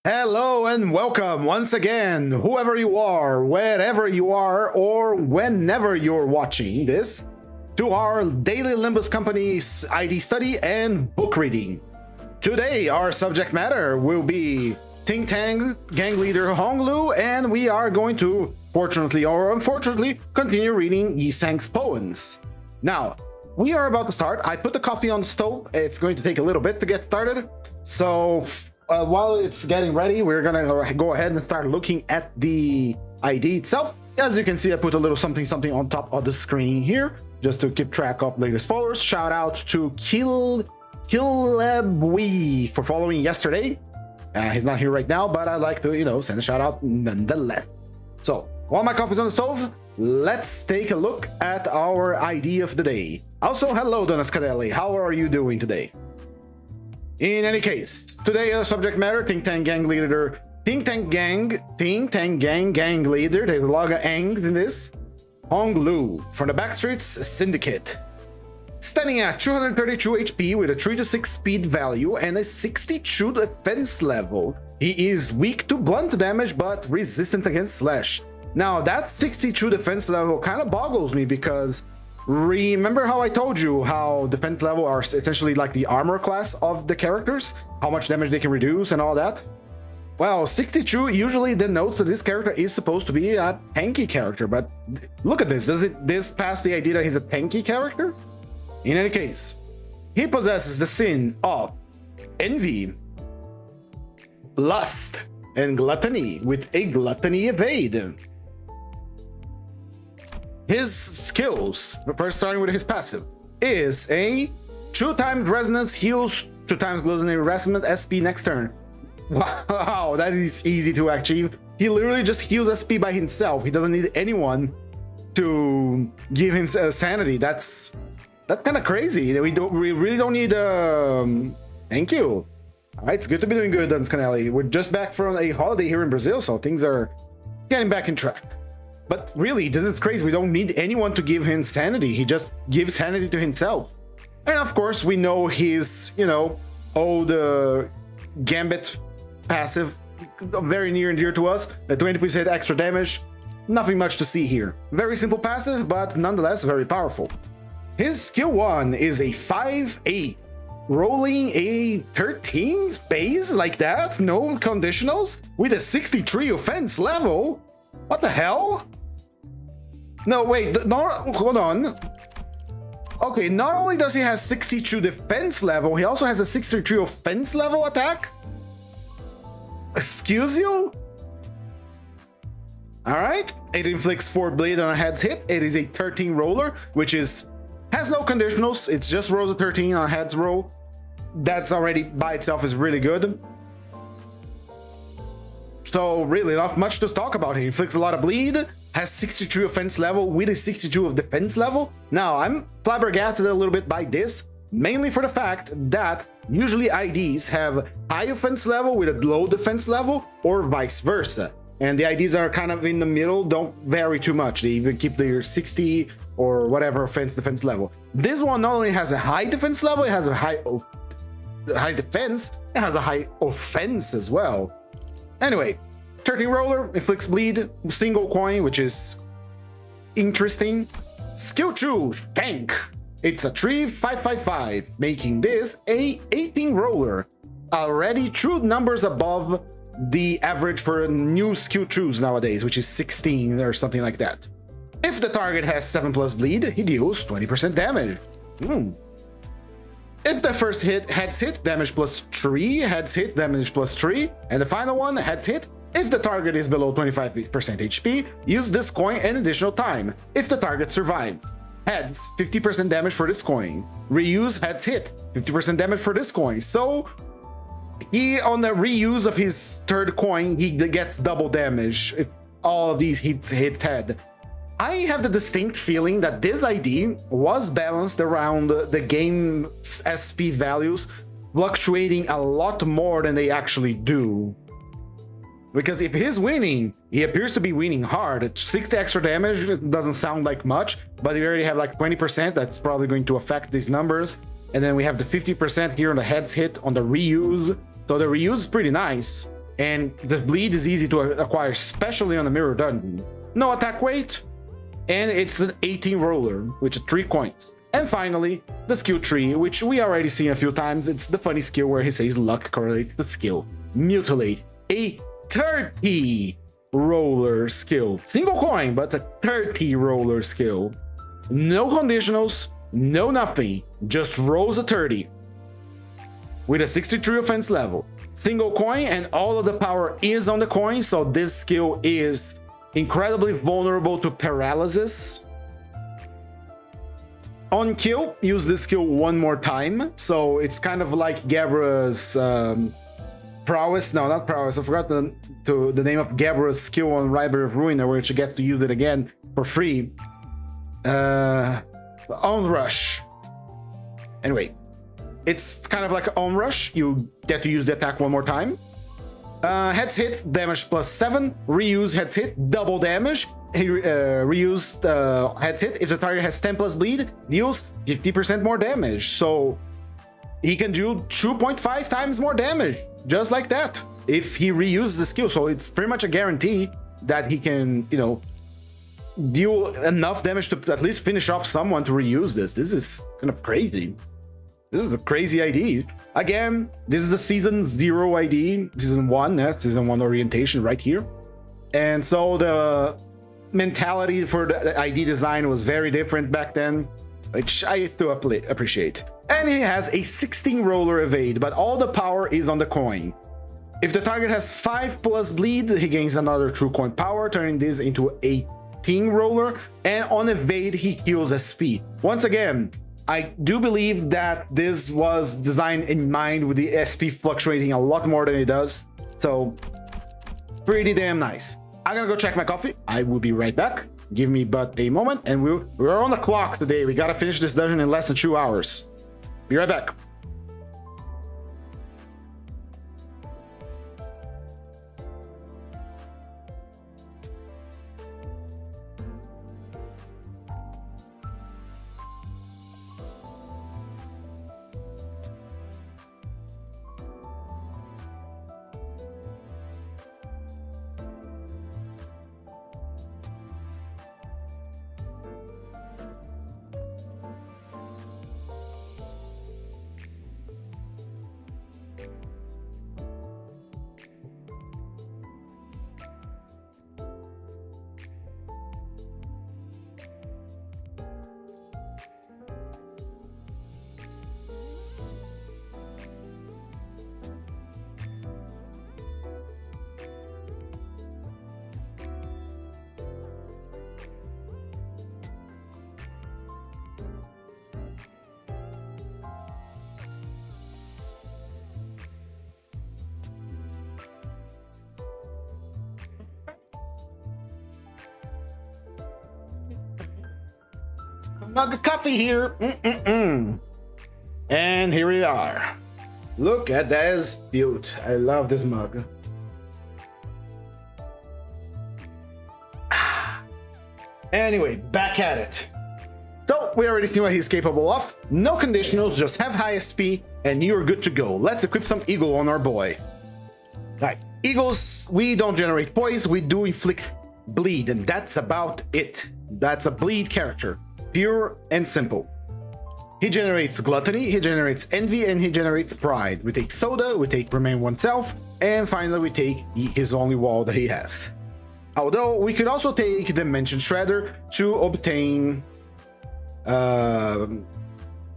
Hello and welcome once again, whoever you are, wherever you are, or whenever you're watching this, to our daily Limbus Company's ID study and book reading. Today, our subject matter will be TingTang, Gangleader Honglu, and we are going to, fortunately or unfortunately, continue reading Yisang's poems. Now, we are about to start. I put the coffee on the stove. It's going to take a little bit to get started, so while it's getting ready, we're gonna go ahead and start looking at the ID itself. As you can see, I put a little something on top of the screen here, just to keep track of latest followers. Shout out to Kilebwe for following yesterday. He's not here right now, but I'd like to, send a shout out nonetheless. So, while my coffee's on the stove, let's take a look at our ID of the day. Also, hello, Donna Scadelli. How are you doing today? In any case, today subject matter, TingTang Gangleader, TingTang Gangleader, there's a lot of Angs in this, Honglu, from the Backstreets Syndicate. Standing at 232 HP with a 3 to 6 speed value and a 62 defense level. He is weak to blunt damage but resistant against slash. Now that 62 defense level kind of boggles me because remember how I told you how defense level are essentially like the armor class of the characters, how much damage they can reduce and all that? Well, 62 usually denotes that this character is supposed to be a tanky character, but look at this. Does this pass the idea that he's a tanky character? In any case, he possesses the sin of envy, lust, and gluttony with a gluttony evade. His skills, first starting with his passive, is a 2x resonance heals, 2x gluttony resonance SP next turn. Wow, that is easy to achieve. He literally just heals SP by himself. He doesn't need anyone to give him sanity. That's kind of crazy. We really don't need. Thank you. All right, it's good to be doing good, Duns Canelli. We're just back from a holiday here in Brazil, so things are getting back in track. But really, this is crazy. We don't need anyone to give him sanity. He just gives sanity to himself. And of course, we know his, old Gambit passive, very near and dear to us. The 20% extra damage. Nothing much to see here. Very simple passive, but nonetheless very powerful. His skill 1 is a 5/8. Rolling a 13 base like that, no conditionals, with a 63 offense level. What the hell? No, wait, hold on. Okay, not only does he have 62 defense level, he also has a 63 offense level attack? Excuse you? Alright, it inflicts 4 bleed on a head hit. It is a 13 roller, which has no conditionals. It's just rolls a 13 on a heads roll. That's already by itself is really good. So really not much to talk about here. Inflicts a lot of bleed, has 63 offense level with a 62 of defense level. Now I'm flabbergasted a little bit by this, mainly for the fact that usually IDs have high offense level with a low defense level or vice versa. And the IDs are kind of in the middle, don't vary too much. They even keep their 60 or whatever defense level. This one not only has a high defense level, it has a high defense, it has a high offense as well. Anyway, 13 roller, inflicts bleed, single coin, which is interesting. Skill 2, tank. It's a 3/5/5/5, making this a 18 roller. Already 2 numbers above the average for new skill 2s nowadays, which is 16 or something like that. If the target has 7+ bleed, he deals 20% damage. If the first hit, heads hit, damage +3, heads hit, damage +3, and the final one, heads hit. If the target is below 25% HP, use this coin an additional time. If the target survives. Heads, 50% damage for this coin. Reuse, heads hit, 50% damage for this coin. So, he, on the reuse of his third coin, he gets double damage if all of these hits hit head. I have the distinct feeling that this ID was balanced around the game's SP values fluctuating a lot more than they actually do. Because if he's winning, he appears to be winning hard. 60 extra damage doesn't sound like much, but you already have like 20%, that's probably going to affect these numbers. And then we have the 50% here on the heads hit on the reuse. So the reuse is pretty nice. and the bleed is easy to acquire, especially on a mirror dungeon. No attack weight, and it's an 18 roller, which is 3 coins. And finally, the skill tree, which we already seen a few times. It's the funny skill where he says luck correlates to skill. Mutilate, a 30 roller skill. Single coin, but a 30 roller skill. No conditionals, no nothing, just rolls a 30. With a 63 offense level. Single coin, and all of the power is on the coin, so this skill is incredibly vulnerable to paralysis. On kill, use this skill one more time, so it's kind of like Gabra's prowess. No, not prowess. I forgot the name of Gabra's skill on Library of Ruin, where you get to use it again for free. Onrush. Anyway, it's kind of like an onrush. You get to use the attack one more time. Heads hit, damage plus 7. Reuse heads hit, double damage. Reuse head hit. If the target has 10 plus bleed, deals 50% more damage. So he can do 2.5 times more damage, just like that, if he reuses the skill. So it's pretty much a guarantee that he can, you know, deal enough damage to at least finish off someone to reuse this. This is kind of crazy. This is a crazy ID. Again, this is the season 0 ID, season 1, that's season 1 orientation right here. And so the mentality for the ID design was very different back then, which I still appreciate. And he has a 16 roller evade, but all the power is on the coin. If the target has 5 plus bleed, he gains another true coin power, turning this into a 18 roller, and on evade he heals SP. Once again, I do believe that this was designed in mind with the SP fluctuating a lot more than it does, so pretty damn nice. I'm gonna go check my coffee. I will be right back. Give me but a moment, and we're on the clock today. We gotta finish this dungeon in less than 2 hours. Be right back. Mug of coffee here. And here we are. Look at this beaut. I love this mug. Anyway, back at it. So we already see what he's capable of. No conditionals, just have high SP and you're good to go. Let's equip some eagle on our boy. Right, eagles, we don't generate poise, we do inflict bleed, and that's about it. That's a bleed character. Pure and simple. He generates gluttony, he generates envy, and he generates pride. We take soda, we take remain oneself, and finally we take his only wall that he has. Although we could also take Dimension Shredder to obtain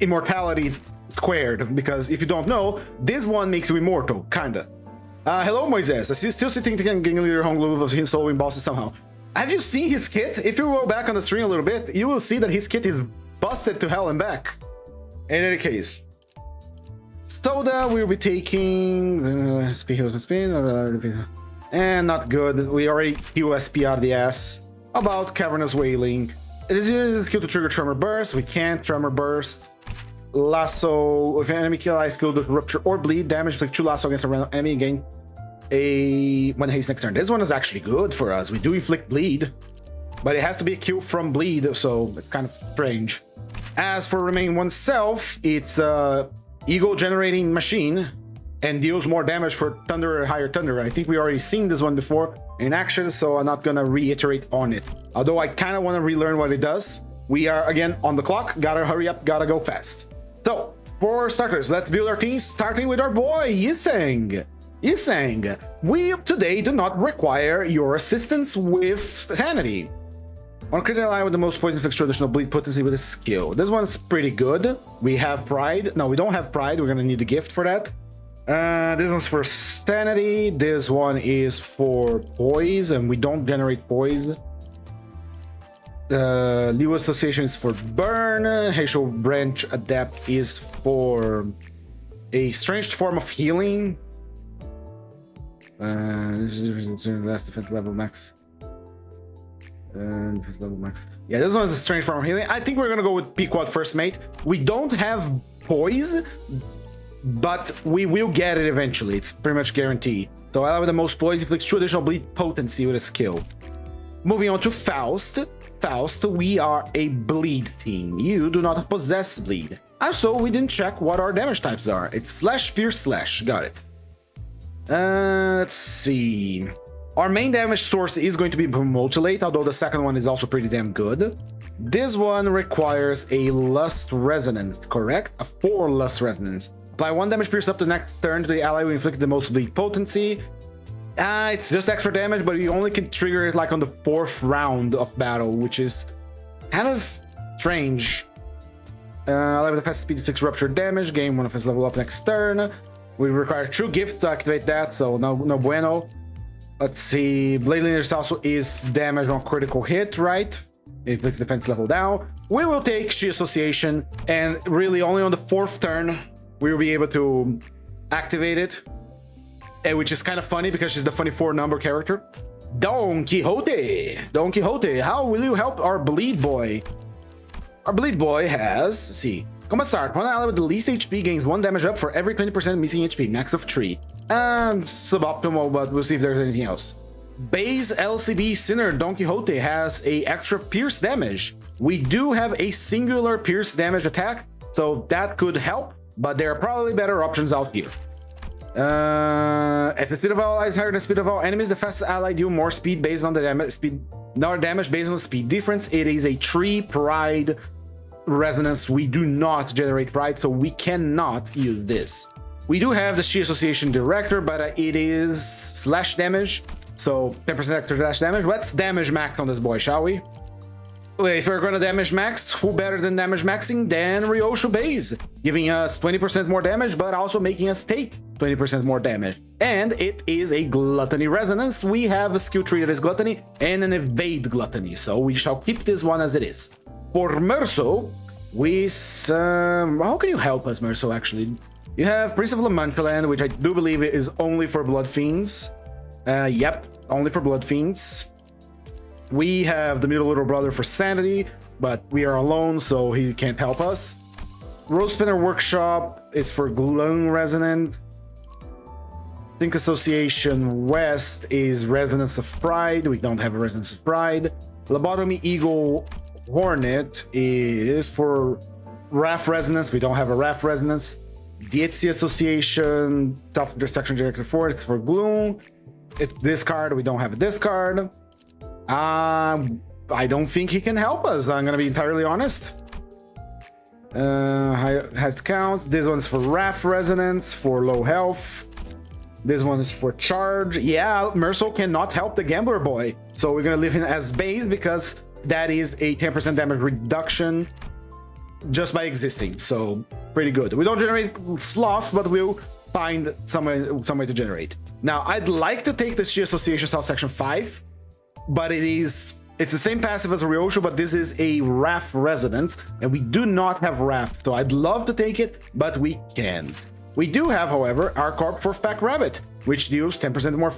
immortality squared, because if you don't know, this one makes you immortal, kinda. Hello Moises, I still see TingTang Gangleader Hong Glue of his soloing bosses somehow. Have you seen his kit? If you go back on the stream a little bit, you will see that his kit is busted to hell and back. In any case, soda we'll be taking spin, and not good. We already USP out of the ass. About Cavernous Wailing. It is a skill to trigger Tremor Burst. We can't Tremor Burst. Lasso. If an enemy kill, I skill to rupture or bleed damage. Like 2 lasso against a random enemy again. When haste next turn. This one is actually good for us. We do inflict bleed, but it has to be a kill from bleed, so it's kind of strange. As for remain oneself, it's a ego generating machine, and deals more damage for Thunder or higher Thunder. I think we already seen this one before in action, so I'm not gonna reiterate on it. Although I kind of want to relearn what it does. We are again on the clock, gotta hurry up, gotta go fast. So, for starters, let's build our team, starting with our boy, Yiseng. Yiseng, we today do not require your assistance with Sanity. On critical line with the most poison inflicts traditional bleed potency with a skill. This one's pretty good. We have Pride. No, we don't have Pride. We're gonna need the gift for that. This one's for Sanity. This one is for Poise, and we don't generate Poise. Limbus Association is for Burn. Haitial Branch Adapt is for a strange form of healing. Last defense level max. Level max. Yeah, this one is a strange form of healing. I think we're gonna go with Pequod First Mate. We don't have Poise, but we will get it eventually. It's pretty much guaranteed. So I have the most Poise, inflicts 2 additional bleed potency with a skill. Moving on to Faust. Faust, we are a bleed team. You do not possess bleed. Also, we didn't check what our damage types are. It's slash, pierce, slash. Got it. Let's see. Our main damage source is going to be Mutilate, although the second one is also pretty damn good. This one requires a Lust Resonance, correct? A 4 Lust Resonance. Apply 1 damage pierce up to the next turn to the ally who inflicted the most bleed potency. It's just extra damage, but you only can trigger it like on the 4th round of battle, which is kind of strange. Ally with the fast speed inflicts rupture damage, gain 1 of his level up next turn. We require True Gift to activate that, so no bueno. Let's see, Blade Linear also is damage on critical hit, right? It inflicts defense level down. We will take She Association, and really only on the 4th turn we will be able to activate it. Which is kind of funny because she's the funny 4-number character. Don Quixote! Don Quixote, how will you help our Bleed Boy? Our Bleed Boy has, let's see, combat start. One ally with the least HP gains 1 damage up for every 20% missing HP, max of 3. Suboptimal, but we'll see if there's anything else. Base LCB Sinner Don Quixote has a extra pierce damage. We do have a singular pierce damage attack, so that could help, but there are probably better options out here. At the speed of all allies higher than the speed of all enemies, the fastest ally deal more speed based on the damage based on the speed difference. It is a 3 Pride resonance. We do not generate Pride, so we cannot use this. We do have the She Association Director, but it is slash damage, so 10% extra slash damage. Let's damage max on this boy, shall we? If we're gonna damage max, who better than damage maxing than Ryoshu Base, giving us 20% more damage, but also making us take 20% more damage. And it is a Gluttony Resonance. We have a skill tree that is Gluttony and an Evade Gluttony, so we shall keep this one as it is. For Merso, how can you help us, Merso, actually? You have Prince of Lamanchaland, which I do believe is only for Blood Fiends. Yep, only for Blood Fiends. We have the Mutal Little Brother for Sanity, but we are alone, so he can't help us. Rose Spinner Workshop is for Gloom Resonant. Think Association West is Resonance of Pride. We don't have a Resonance of Pride. Lobotomy Eagle Hornet is for Wrath Resonance. We don't have a Wrath Resonance. Dietzi Association Tough Destruction Director 4 is for Gloom. It's discard. We don't have a discard. I don't think he can help us. I'm gonna be entirely honest. Has to count. This one's for Wrath Resonance for low health. This one is for charge. Yeah, Merso cannot help the Gambler Boy, so we're gonna leave him as base because that is a 10% damage reduction just by existing. So pretty good. We don't generate sloth, but we'll find some way to generate. Now, I'd like to take this She Association South Section 5. But it's the same passive as a Ryoshu, but this is a Wrath Resonance, and we do not have Wrath, so I'd love to take it, but we can't. We do have, however, our Corp 4th Pack Rabbit, which deals 10% more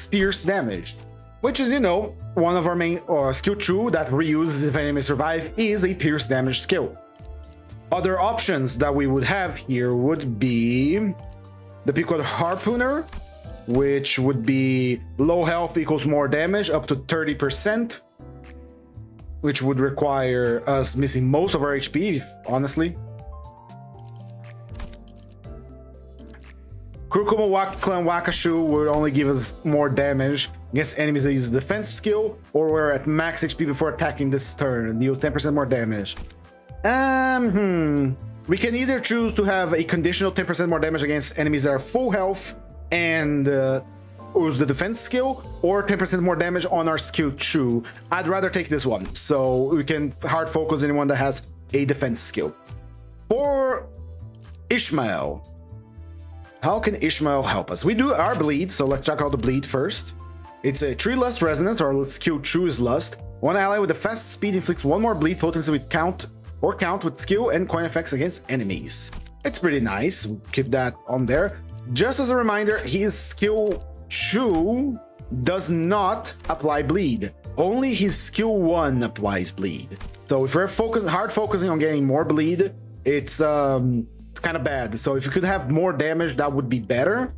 pierce damage, which is, you know, one of our main skill 2 that reuses if enemy survive is a pierce damage skill. Other options that we would have here would be the Pequod Harpooner, which would be low health equals more damage up to 30%, which would require us missing most of our HP, honestly. Clan Wakashu would only give us more damage against enemies that use the defense skill, or we're at max HP before attacking this turn, deal 10% more damage. We can either choose to have a conditional 10% more damage against enemies that are full health and use the defense skill, or 10% more damage on our skill 2. I'd rather take this one, so we can hard focus anyone that has a defense skill. For Ishmael, how can Ishmael help us? We do our bleed, so let's check out the bleed first. It's a 3 Lust Resonance, or skill 2 is Lust. One ally with a fast speed inflicts 1 more bleed potency with count with skill and coin effects against enemies. It's pretty nice, keep that on there. Just as a reminder, his skill 2 does not apply bleed. Only his skill 1 applies bleed. So if we're hard focusing on getting more bleed, it's kind of bad. So if you could have more damage, that would be better.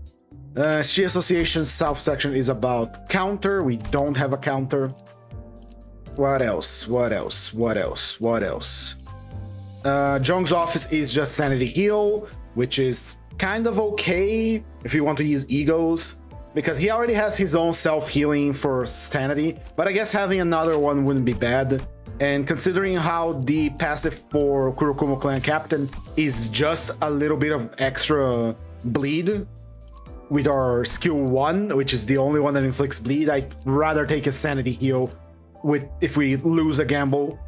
SG Association South section is about counter. We don't have a counter. What else? Jong's office is just sanity heal, which is kind of okay if you want to use egos, because he already has his own self-healing for sanity, but I guess having another one wouldn't be bad. And considering how the passive for Kurokumo Clan Captain is just a little bit of extra bleed with our skill 1, which is the only one that inflicts bleed, I'd rather take a sanity heal if we lose a gamble.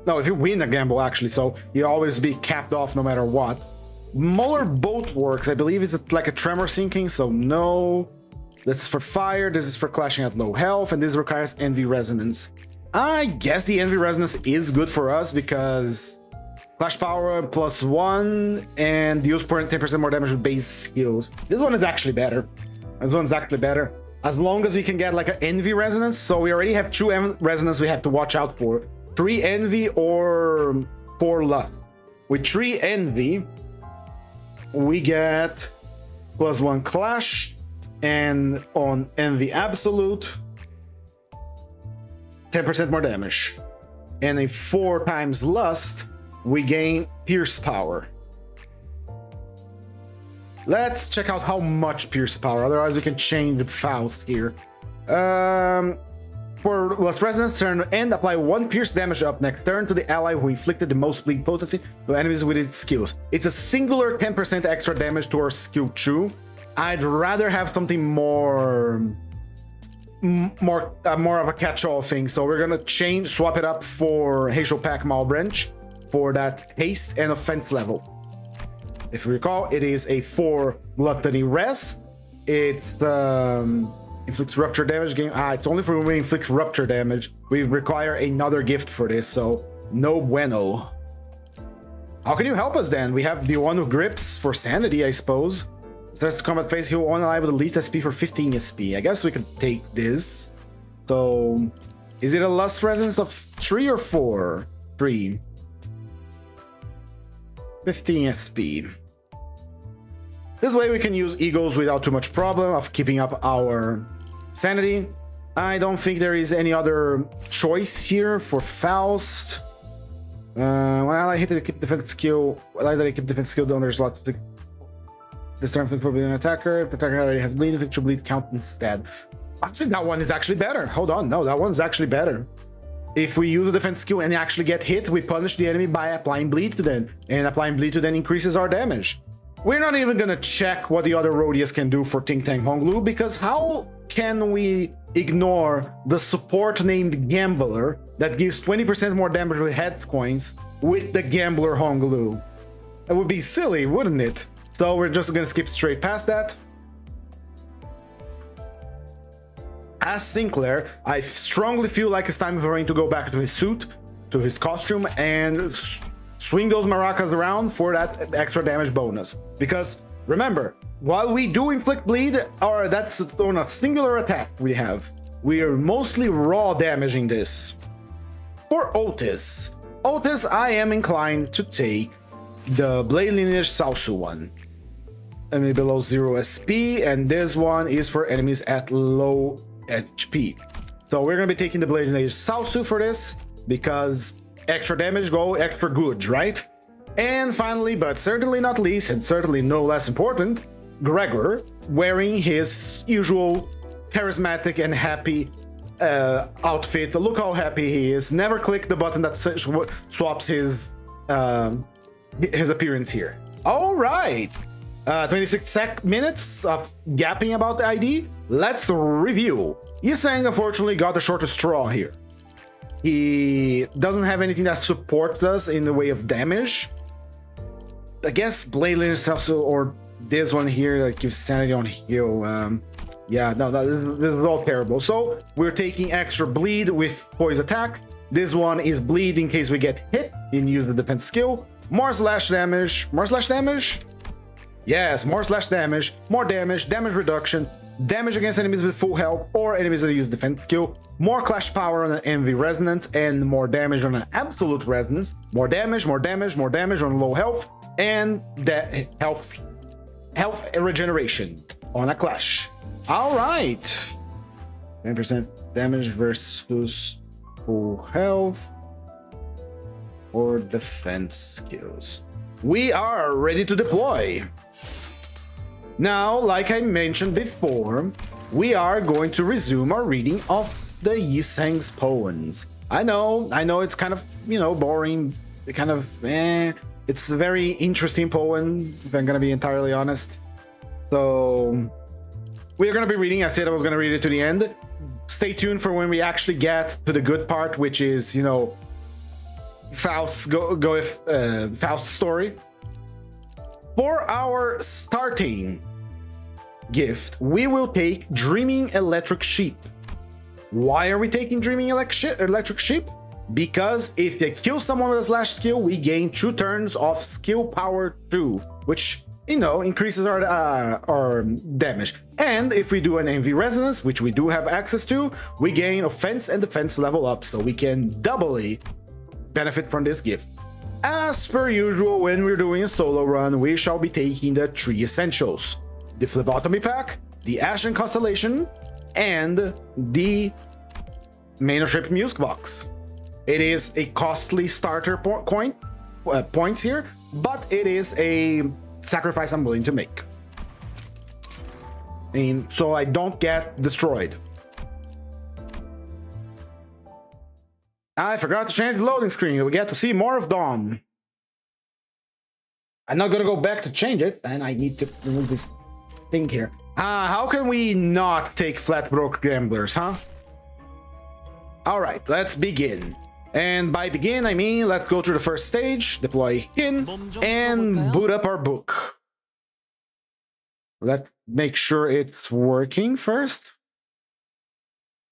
No, if you win a gamble, actually, so you always be capped off no matter what. Molar Bolt works. I believe it's like a tremor sinking, so no. This is for fire, this is for clashing at low health, and this requires envy resonance. I guess the envy resonance is good for us because clash power +1 and deals 10% more damage with base skills. This one is actually better. As long as we can get like an envy resonance, so we already have 2 resonance we have to watch out for. 3 envy or 4 lust. With 3 envy, we get +1 clash, and on envy absolute, 10% more damage. And a 4 times lust, we gain pierce power. Let's check out how much pierce power, otherwise we can change the Faust here. For Lust Resonance, turn end, apply 1 pierce damage up next turn to the ally who inflicted the most bleed potency to enemies with its skills. It's a singular 10% extra damage to our skill 2. I'd rather have something more of a catch-all thing, so we're gonna swap it up for Heisho Pack Malbranch for that haste and offense level. If you recall, it is a 4 Gluttony Rest. It's inflicts rupture damage. It's only for when we inflict rupture damage. We require another gift for this, so no bueno. How can you help us then? We have the one who grips for sanity, I suppose. Starts to combat phase, he'll one ally with the least SP for 15 SP. I guess we could take this. So, is it a Lust Resonance of 3 or 4? 3. 15 SP. This way we can use egos without too much problem of keeping up our sanity. I don't think there is any other choice here for Faust. When ally hit the keep defense skill, down there's a lot to this turn for being an attacker. If the attacker already has bleed, inflict your bleed count instead. I think that one is actually better. Hold on, no, that one's actually better. If we use the defense skill and actually get hit, we punish the enemy by applying bleed to them, and applying bleed to them increases our damage. We're not even gonna check what the other Rhodius can do for TingTang Honglu, because how can we ignore the support named Gambler that gives 20% more damage with heads coins with the Gambler Honglu? That would be silly, wouldn't it? So we're just gonna skip straight past that. As Sinclair, I strongly feel like it's time for him to go back to his suit, to his costume, and swing those maracas around for that extra damage bonus. Because remember, while we do inflict bleed, or that's on a singular attack we are mostly raw damaging this. For Otis, I am inclined to take the Blade Lineage Sausu one. Enemy below 0 SP, and this one is for enemies at low HP. So we're gonna be taking the Blade Lineage Sausu for this, because extra damage go extra good, right? And finally, but certainly not least, and certainly no less important, Gregor wearing his usual charismatic and happy outfit. Look how happy he is. Never click the button that swaps his appearance here. All right, 26 minutes of gapping about the ID. Let's review. Yiseng unfortunately got the shortest straw here. He doesn't have anything that supports us in the way of damage. I guess Bladelin stuff, or this one here that gives sanity on heal. Yeah, no, this is all terrible. So we're taking extra bleed with poise attack. This one is bleed in case we get hit in use the defense skill. More slash damage. More slash damage? Yes, more slash damage. More damage. Damage reduction. Damage against enemies with full health or enemies that use defense skill. More clash power on an envy resonance and more damage on an absolute resonance. More damage, more damage, more damage on low health. And that health regeneration on a clash. All right, 10% damage versus full health or defense skills. We are ready to deploy. Now, like I mentioned before, we are going to resume our reading of the Yiseng's poems. I know it's kind of, boring, kind of it's a very interesting poem, if I'm gonna be entirely honest. So we're gonna be reading. I said I was gonna read it to the end. Stay tuned for when we actually get to the good part, which is, Faust's Faust's story. For our starting gift, we will take Dreaming Electric Sheep. Why are we taking Dreaming Electric Sheep? Because if they kill someone with a slash skill, we gain 2 turns of skill power 2, which increases our damage. And if we do an envy resonance, which we do have access to, we gain offense and defense level up, so we can doubly benefit from this gift. As per usual, when we're doing a solo run, we shall be taking the 3 essentials: the phlebotomy pack, the Ashen Constellation, and the Manuscript Music Box. It is a costly starter points here, but it is a sacrifice I'm willing to make. So I don't get destroyed. I forgot to change the loading screen. We get to see more of Dawn. I'm not gonna go back to change it, and I need to remove this thing here. How can we not take Flatbroke Gamblers, huh? Alright, let's begin. And by begin, I mean let's go through the first stage, deploy in, and boot up our book. Let's make sure it's working first.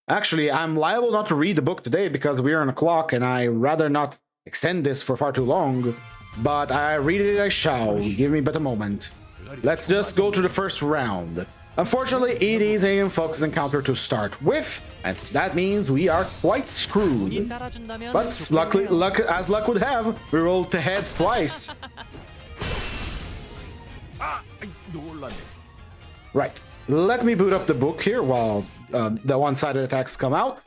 Actually, I'm liable not to read the book today because we're on a clock and I rather not extend this for far too long. But I read it I shall. Give me but a moment. Let's just go to the first round. Unfortunately, it is a focus encounter to start with, and that means we are quite screwed. But luckily, as luck would have, we rolled the heads twice. Right. Let me boot up the book here while the one-sided attacks come out.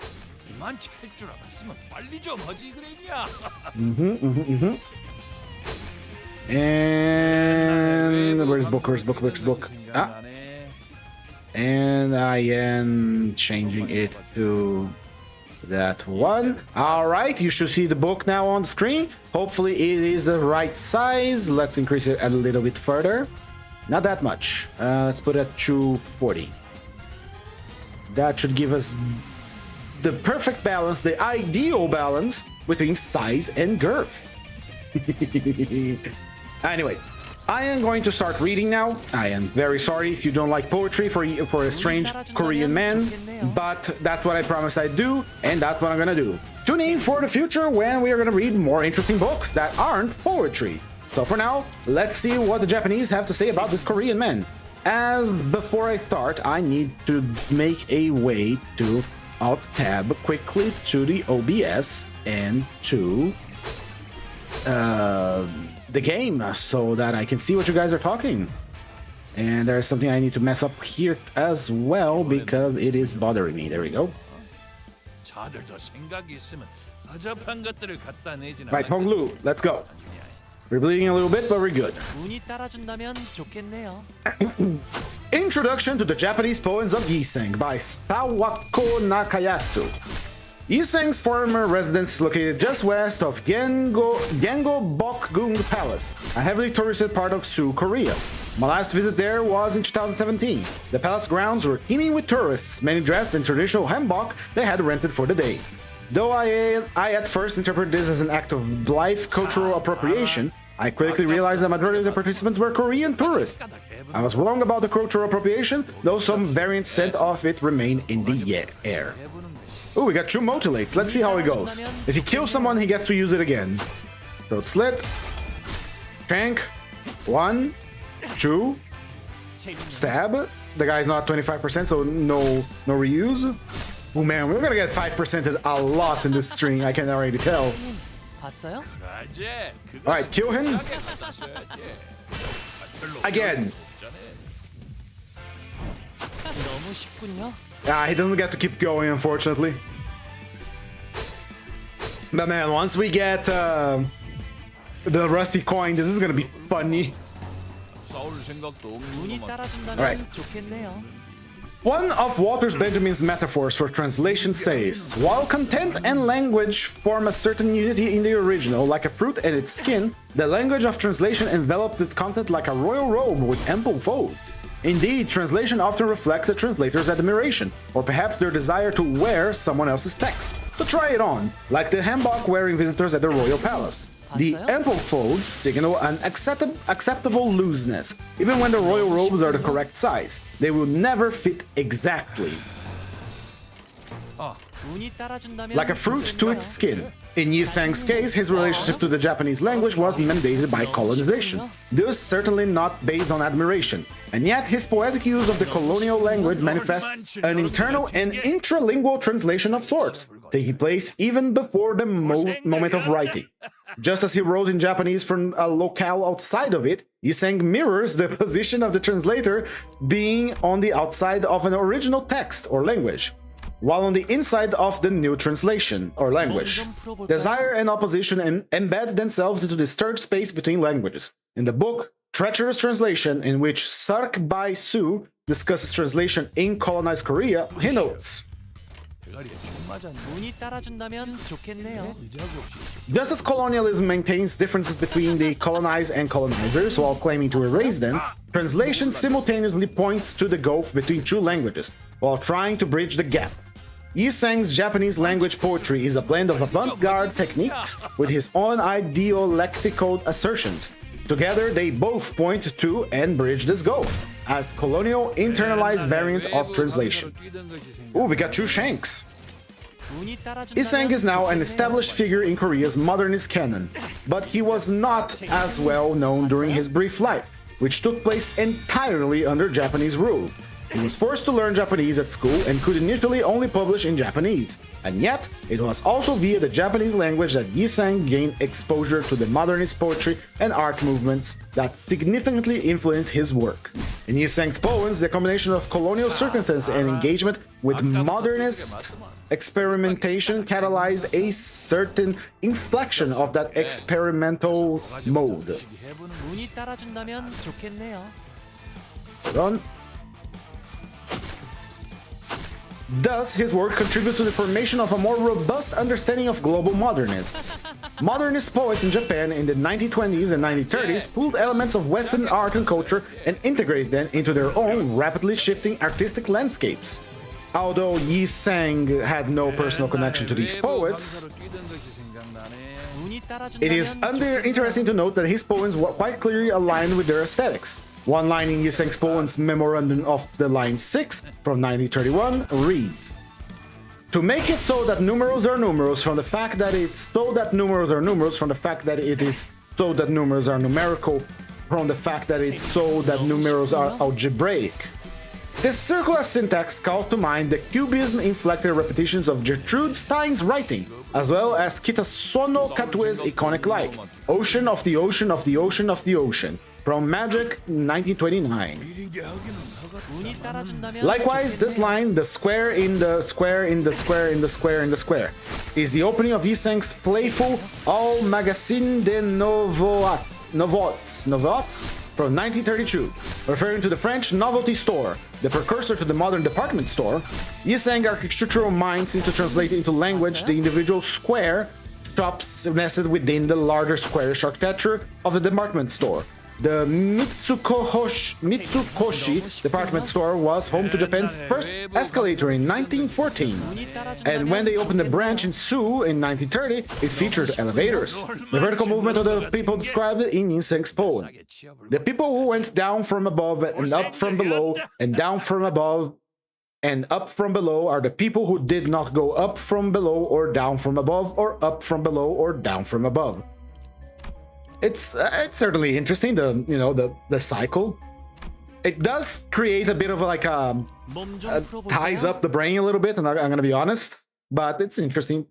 And where's book? And I am changing it to that one. All right, you should see the book now on the screen. Hopefully it is the right size. Let's increase it a little bit further. Not that much. Let's put it at 240. That should give us the perfect balance, the ideal balance between size and girth. Anyway, I am going to start reading now. I am very sorry if you don't like poetry for a strange Korean man, but that's what I promised I'd do, and that's what I'm gonna do. Tune in for the future when we are gonna read more interesting books that aren't poetry. So for now, let's see what the Japanese have to say about this Korean man. And before I start, I need to make a way to Alt-Tab quickly to the OBS and to the game so that I can see what you guys are talking. And there's something I need to mess up here as well because it is bothering me. There we go. Right, Honglu, let's go. We're bleeding a little bit, but we're good. 운이 따라준다면 좋겠네요. Introduction to the Japanese Poems of Yiseng by Sawako Nakayatsu. Yiseng's former residence is located just west of Gangleader Palace, a heavily touristed part of Seoul, Korea. My last visit there was in 2017. The palace grounds were teeming with tourists, many dressed in traditional hanbok they had rented for the day. Though I at first interpreted this as an act of life cultural appropriation, I quickly realized the majority of the participants were Korean tourists. I was wrong about the cultural appropriation, though some variant scent of it remained in the air. Oh, we got 2 mutilates. Let's see how it goes. If he kills someone, he gets to use it again. Throat slit. Shank. 1, 2. Stab. The guy's not 25%, so no reuse. Oh man, we're gonna get 5%ed a lot in this string, I can already tell. Alright, kill him. Again. He doesn't get to keep going, unfortunately. But man, once we get the rusty coin, this is gonna be funny. Alright. One of Walter Benjamin's metaphors for translation says, while content and language form a certain unity in the original, like a fruit and its skin, the language of translation enveloped its content like a royal robe with ample folds. Indeed, translation often reflects a translator's admiration, or perhaps their desire to wear someone else's text, to try it on, like the hanbok wearing visitors at the royal palace. The ample folds signal an acceptable looseness. Even when the royal robes are the correct size, they will never fit exactly. Like a fruit to its skin. In Yiseng's case, his relationship to the Japanese language was mandated by colonization, thus certainly not based on admiration. And yet, his poetic use of the colonial language manifests an internal and intralingual translation of sorts, taking place even before the moment of writing. Just as he wrote in Japanese from a locale outside of it, Yiseng mirrors the position of the translator being on the outside of an original text or language, while on the inside of the new translation or language. Desire and opposition embed themselves into the stirred space between languages. In the book, Treacherous Translation, in which Sark Bai Su discusses translation in colonized Korea, he notes, just as colonialism maintains differences between the colonized and colonizers while claiming to erase them, translation simultaneously points to the gulf between 2 languages while trying to bridge the gap. Yiseng's Japanese language poetry is a blend of avant-garde techniques with his own idealectical assertions. Together, they both point to and bridge this gulf as colonial internalized variant of translation. Ooh, we got 2 shanks. Yiseng is now an established figure in Korea's modernist canon, but he was not as well known during his brief life, which took place entirely under Japanese rule. He was forced to learn Japanese at school and could initially only publish in Japanese, and yet it was also via the Japanese language that Yiseng gained exposure to the modernist poetry and art movements that significantly influenced his work. In Yiseng's poems, the combination of colonial circumstance and engagement with modernist experimentation catalyzed a certain inflection of that experimental mode. Hold on. Thus, his work contributes to the formation of a more robust understanding of global modernism. Modernist poets in Japan in the 1920s and 1930s pulled elements of Western art and culture and integrated them into their own rapidly shifting artistic landscapes. Although Yiseng had no personal connection to these poets, it is interesting to note that his poems were quite clearly aligned with their aesthetics. One line in Yiseng's poem's Memorandum of the Line 6 from 1931 reads, to make it so that numerals are numerals from the fact that it's so that numerals are numerals from the fact that it is so that numerals are numerical from the fact that it's so that numerals are algebraic. This circular syntax calls to mind the cubism-inflected repetitions of Gertrude Stein's writing, as well as Kitasono Katue's iconic like, Ocean of the Ocean of the Ocean of the Ocean, from Magic 1929. Likewise, this line, the square in the square in the square in the square in the square, is the opening of Yiseng's playful Al Magazine de Novoa Nouveautés from 1932, referring to the French novelty store, the precursor to the modern department store. Yiseng architectural mind seems to translate into language the individual square shops nested within the larger squarish architecture of the department store. The Mitsukoshi department store was home to Japan's first escalator in 1914, and when they opened a branch in Sue in 1930, it featured elevators. The vertical movement of the people described in Yiseng's poem. The people who went down from above and up from below, and down from above and up from below are the people who did not go up from below or down from above or up from below or down from above. It's certainly interesting, the cycle. It does create a bit of like ties up the brain a little bit, and I'm gonna be honest, but it's interesting.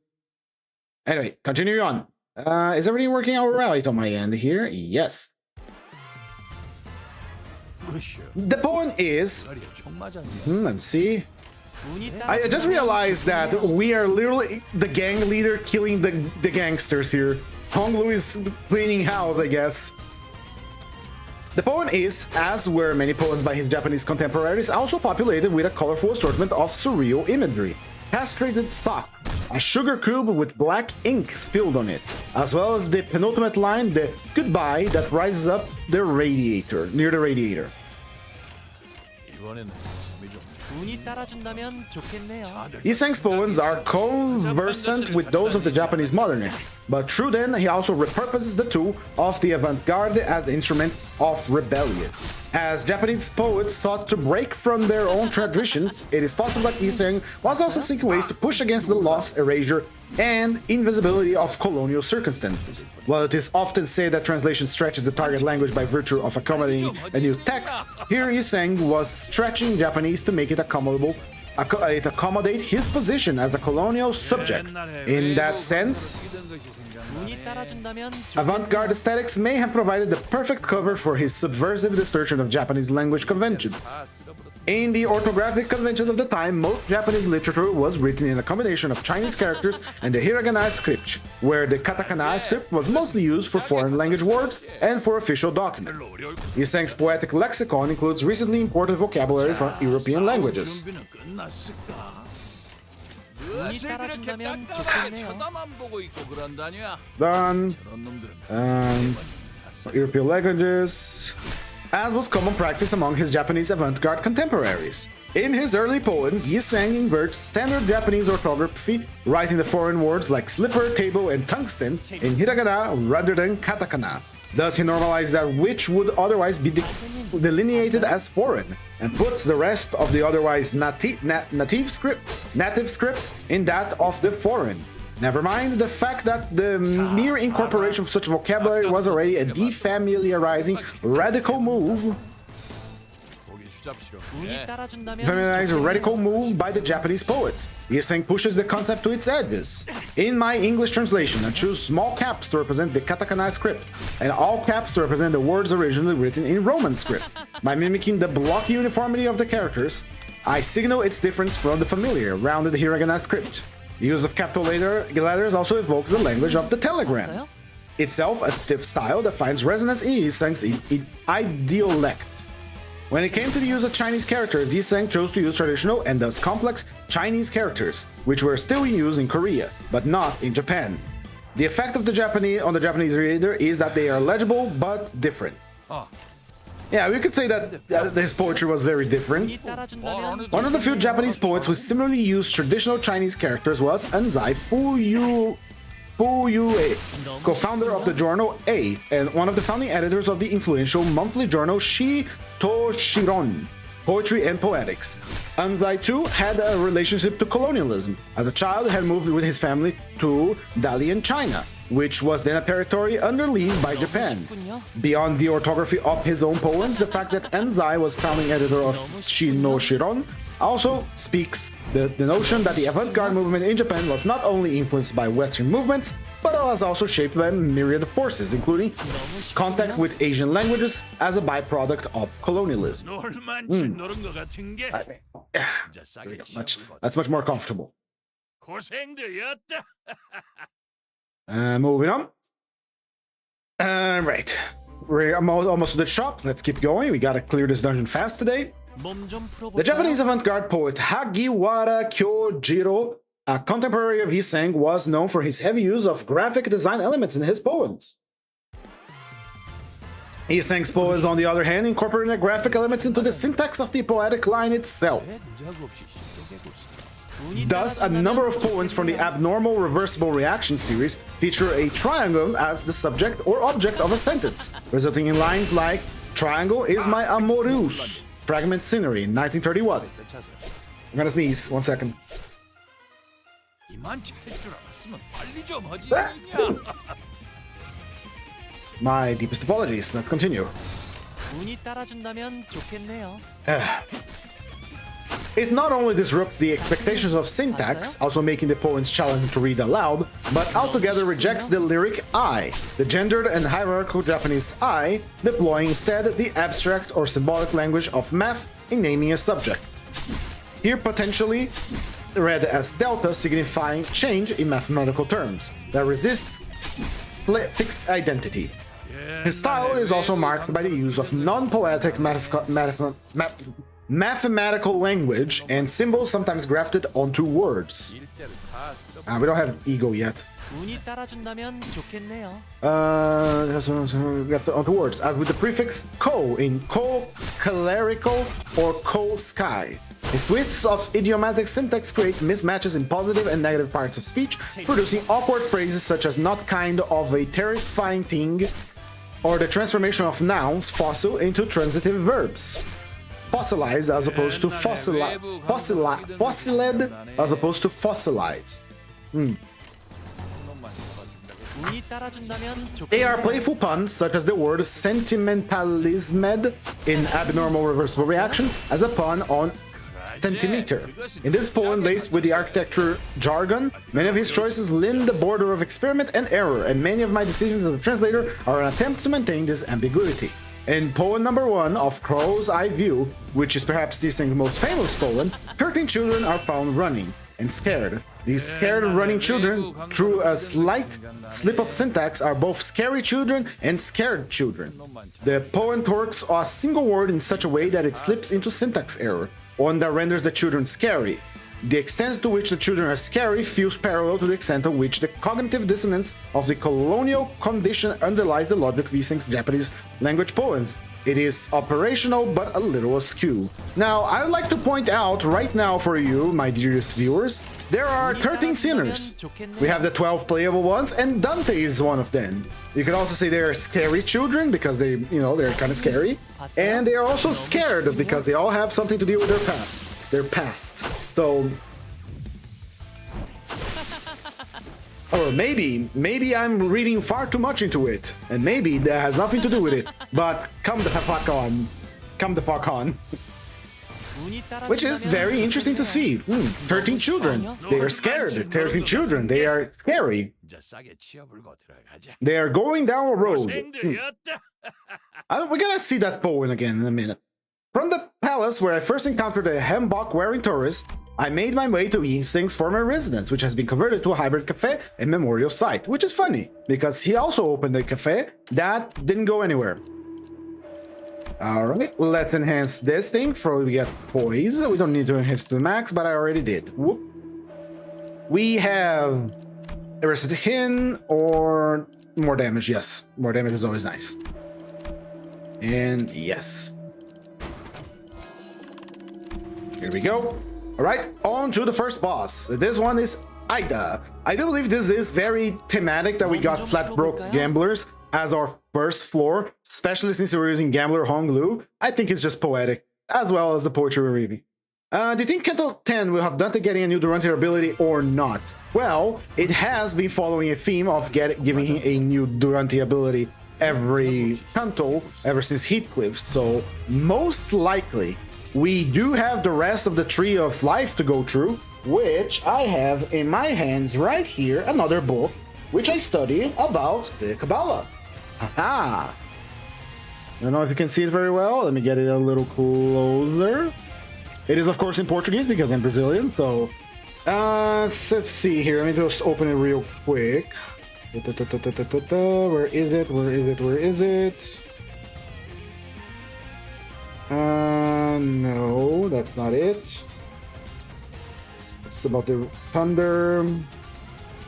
Anyway, continue on. Is everything working out right on my end here? Yes. The poem is... let's see. I just realized that we are literally the gang leader killing the gangsters here. Honglu is cleaning house, I guess. The poem is, as were many poems by his Japanese contemporaries, also populated with a colorful assortment of surreal imagery. Castrated sock, a sugar cube with black ink spilled on it, as well as the penultimate line, the goodbye that rises up the radiator, near the radiator. Yiseng's poems are conversant with those of the Japanese modernists, but through them he also repurposes the tool of the avant-garde as instruments of rebellion. As Japanese poets sought to break from their own traditions, it is possible that Yiseng was also seeking ways to push against the loss, erasure, and invisibility of colonial circumstances. While it is often said that translation stretches the target language by virtue of accommodating a new text, here Yiseng was stretching Japanese to make it accommodate his position as a colonial subject. In that sense, avant-garde aesthetics may have provided the perfect cover for his subversive distortion of Japanese language convention. In the orthographic convention of the time, most Japanese literature was written in a combination of Chinese characters and the hiragana script, where the katakana script was mostly used for foreign language words and for official documents. Yiseng's poetic lexicon includes recently imported vocabulary from European languages. Done. European languages. As was common practice among his Japanese avant-garde contemporaries. In his early poems, Yiseng inverts standard Japanese orthography, writing the foreign words like slipper, table, and tungsten in hiragana rather than katakana. Thus, he normalized that which would otherwise be delineated as foreign, and puts the rest of the otherwise native script in that of the foreign. Never mind the fact that the mere incorporation of such vocabulary was already a defamiliarizing radical move. Radical move by the Japanese poets. Yiseng pushes the concept to its edges. In my English translation, I choose small caps to represent the katakana script, and all caps to represent the words originally written in Roman script. By mimicking the blocky uniformity of the characters, I signal its difference from the familiar, rounded hiragana script. The use of capital letters also evokes the language of the telegram. Itself a stiff style that finds resonance in Yiseng's idiolect. When it came to the use of Chinese characters, Yiseng chose to use traditional and thus complex Chinese characters, which were still in use in Korea, but not in Japan. The effect of the Japanese reader is that they are legible but different. Yeah, we could say that his poetry was very different. One of the few Japanese poets who similarly used traditional Chinese characters was Anzai Fuyue, co-founder of the journal A, and one of the founding editors of the influential monthly journal Shitoshiron, Poetry and Poetics. Anzai too had a relationship to colonialism. As a child, he had moved with his family to Dalian, China, which was then a territory under lease by Japan. Beyond the orthography of his own poems, the fact that Anzai was founding editor of Shinoshiron also speaks the notion that the avant-garde movement in Japan was not only influenced by Western movements, but was also shaped by a myriad of forces, including contact with Asian languages as a byproduct of colonialism. That's much more comfortable. Moving on. Right. we're almost to the shop. Let's keep going. We gotta clear this dungeon fast today. 몸좀 The Japanese 풀어볼까요? avant-garde poet Hagiwara Kyojiro, a contemporary of Isseng, was known for his heavy use of graphic design elements in his poems. Isseng's poems, on the other hand, incorporated graphic elements into the syntax of the poetic line itself. Thus, a number of poems from the abnormal reversible reaction series feature a triangle as the subject or object of a sentence, resulting in lines like "Triangle is my amorous." Fragment Scenery, 1931. I'm gonna sneeze. 1 second. My deepest apologies. Let's continue. 운이 따라준다면 좋겠네요. It not only disrupts the expectations of syntax, also making the poems challenging to read aloud, but altogether rejects the lyric I, the gendered and hierarchical Japanese I, deploying instead the abstract or symbolic language of math in naming a subject. Here potentially read as delta, signifying change in mathematical terms, that resists fixed identity. His style is also marked by the use of non-poetic mathematical language and symbols sometimes grafted onto words. We don't have ego yet. 운이 따라준다면 좋겠네요. Onto words, with the prefix ko in ko clerical or ko sky. His twists of idiomatic syntax create mismatches in positive and negative parts of speech, producing awkward phrases such as "not kind of a terrifying thing," or the transformation of nouns fossil into transitive verbs. Fossilized as opposed to fossilized as opposed to fossilized. 운이 따라준다면 They are 좋겠네요. playful puns such as the word sentimentalismed in abnormal reversible reaction as a pun on centimeter. In this poem laced with the architecture jargon, many of his choices limn the border of experiment and error, and many of my decisions as a translator are an attempt to maintain this ambiguity. In poem number 1 of Crow's Eye View, which is perhaps Isseng's most famous poem, 13 children are found running and scared. These scared running children, through a slight slip of syntax, are both scary children and scared children. The poem works a single word in such a way that it slips into syntax error, one that renders the children scary. The extent to which the children are scary feels parallel to the extent to which the cognitive dissonance of the colonial condition underlies the logic of Isseng's Japanese language poems. It is operational but a little askew. Now, I would like to point out right now for you, my dearest viewers, there are 13 sinners. We have the 12 playable ones, and Dante is one of them. You could also say they are scary children because they're kind of scary, and they are also scared because they all have something to do with their past. So, or maybe I'm reading far too much into it, and maybe that has nothing to do with it. But come the fuck on. Which is very interesting to see. 13 children. They are scared. 13 children. They are scary. They are going down a road. We're gonna see that poem again in a minute. From the palace where I first encountered a hanbok-wearing tourist, I made my way to Isseng's former residence, which has been converted to a hybrid cafe and memorial site, which is funny, because he also opened a cafe that didn't go anywhere. Alright, let's enhance this thing before we get poise. We don't need to enhance to the max, but I already did. Whoop. We have Arrested Hin or more damage, yes. More damage is always nice. And yes. Here we go. Alright, on to the first boss. This one is Ida. I do believe this is very thematic that we got Flat Broke Gamblers as our first floor, especially since we're using Gambler Honglu. I think it's just poetic, as well as the poetry we're reading. Do you think Kanto 10 will have Dante getting a new Durante ability or not? Well, it has been following a theme of giving him a new Durante ability every Kanto ever since Heathcliff, so most likely we do have the rest of the Tree of Life to go through, which I have in my hands right here, another book, which I study about the Kabbalah. Haha! I don't know if you can see it very well. Let me get it a little closer. It is, of course, in Portuguese because I'm Brazilian, so... let's see here. Let me just open it real quick. Where is it? No, that's not it. It's about the thunder.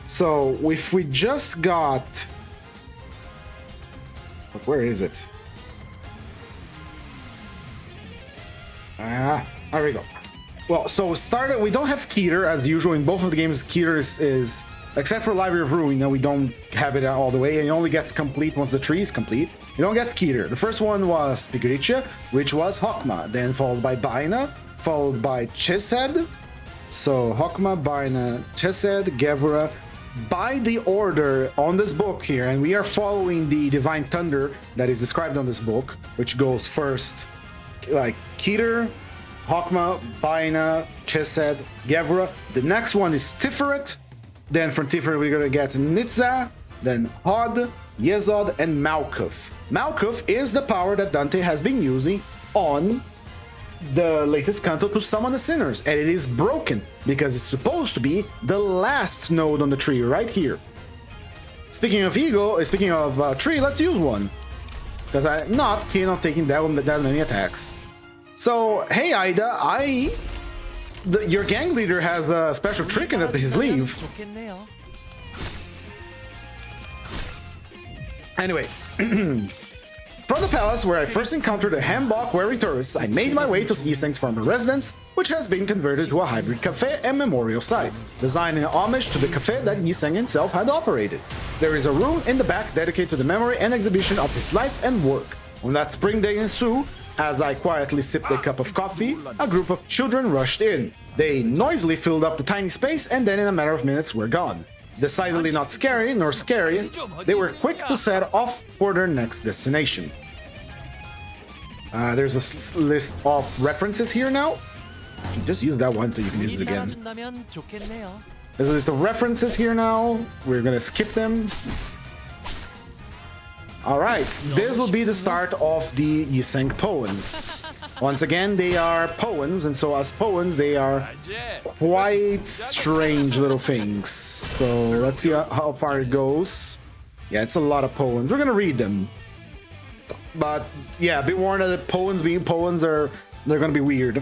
So if we just got, but where is it? There we go. Well, so started. We don't have Keter as usual in both of the games. Keter is except for Library of Ruin. We don't have it all the way, and it only gets complete once the tree is complete. You don't get Keter. The first one was Pigricia, which was Hokma, then followed by Baina, followed by Chesed. So Hokma, Baina, Chesed, Gevura, by the order on this book here, and we are following the Divine Thunder that is described on this book, which goes first, like Keter, Hokma, Baina, Chesed, Gevura. The next one is Tiferet. Then from Tiferet we're gonna get Nitza, then Hod, Yezod, and Malkuth. Malkuth is the power that Dante has been using on the latest canto to summon the sinners, and it is broken because it's supposed to be the last node on the tree right here. Speaking of tree, let's use one because I'm not keen on taking that many attacks. So hey Ida, your gang leader has a special trick in his sleeve. 좋겠네요. Anyway, from the palace where I first encountered the hanbok wearing tourists, I made my way to Yiseng's former residence, which has been converted to a hybrid cafe and memorial site, designed in homage to the cafe that Yiseng himself had operated. There is a room in the back dedicated to the memory and exhibition of his life and work. On that spring day in Su, as I quietly sipped a cup of coffee, a group of children rushed in. They noisily filled up the tiny space and then in a matter of minutes were gone. Decidedly not scary nor scary, they were quick to set off for their next destination. There's a list of references here now. Just use that one so you can use it 운이 again. 따라준다면 좋겠네요. There's a list of references here now. We're gonna skip them. Alright, this will be the start of the Yiseng poems. Once again, they are poems, and so as poems, they are quite strange little things. So let's see how far it goes. Yeah, it's a lot of poems. We're gonna read them. But yeah, be warned that poems being poems they're gonna be weird.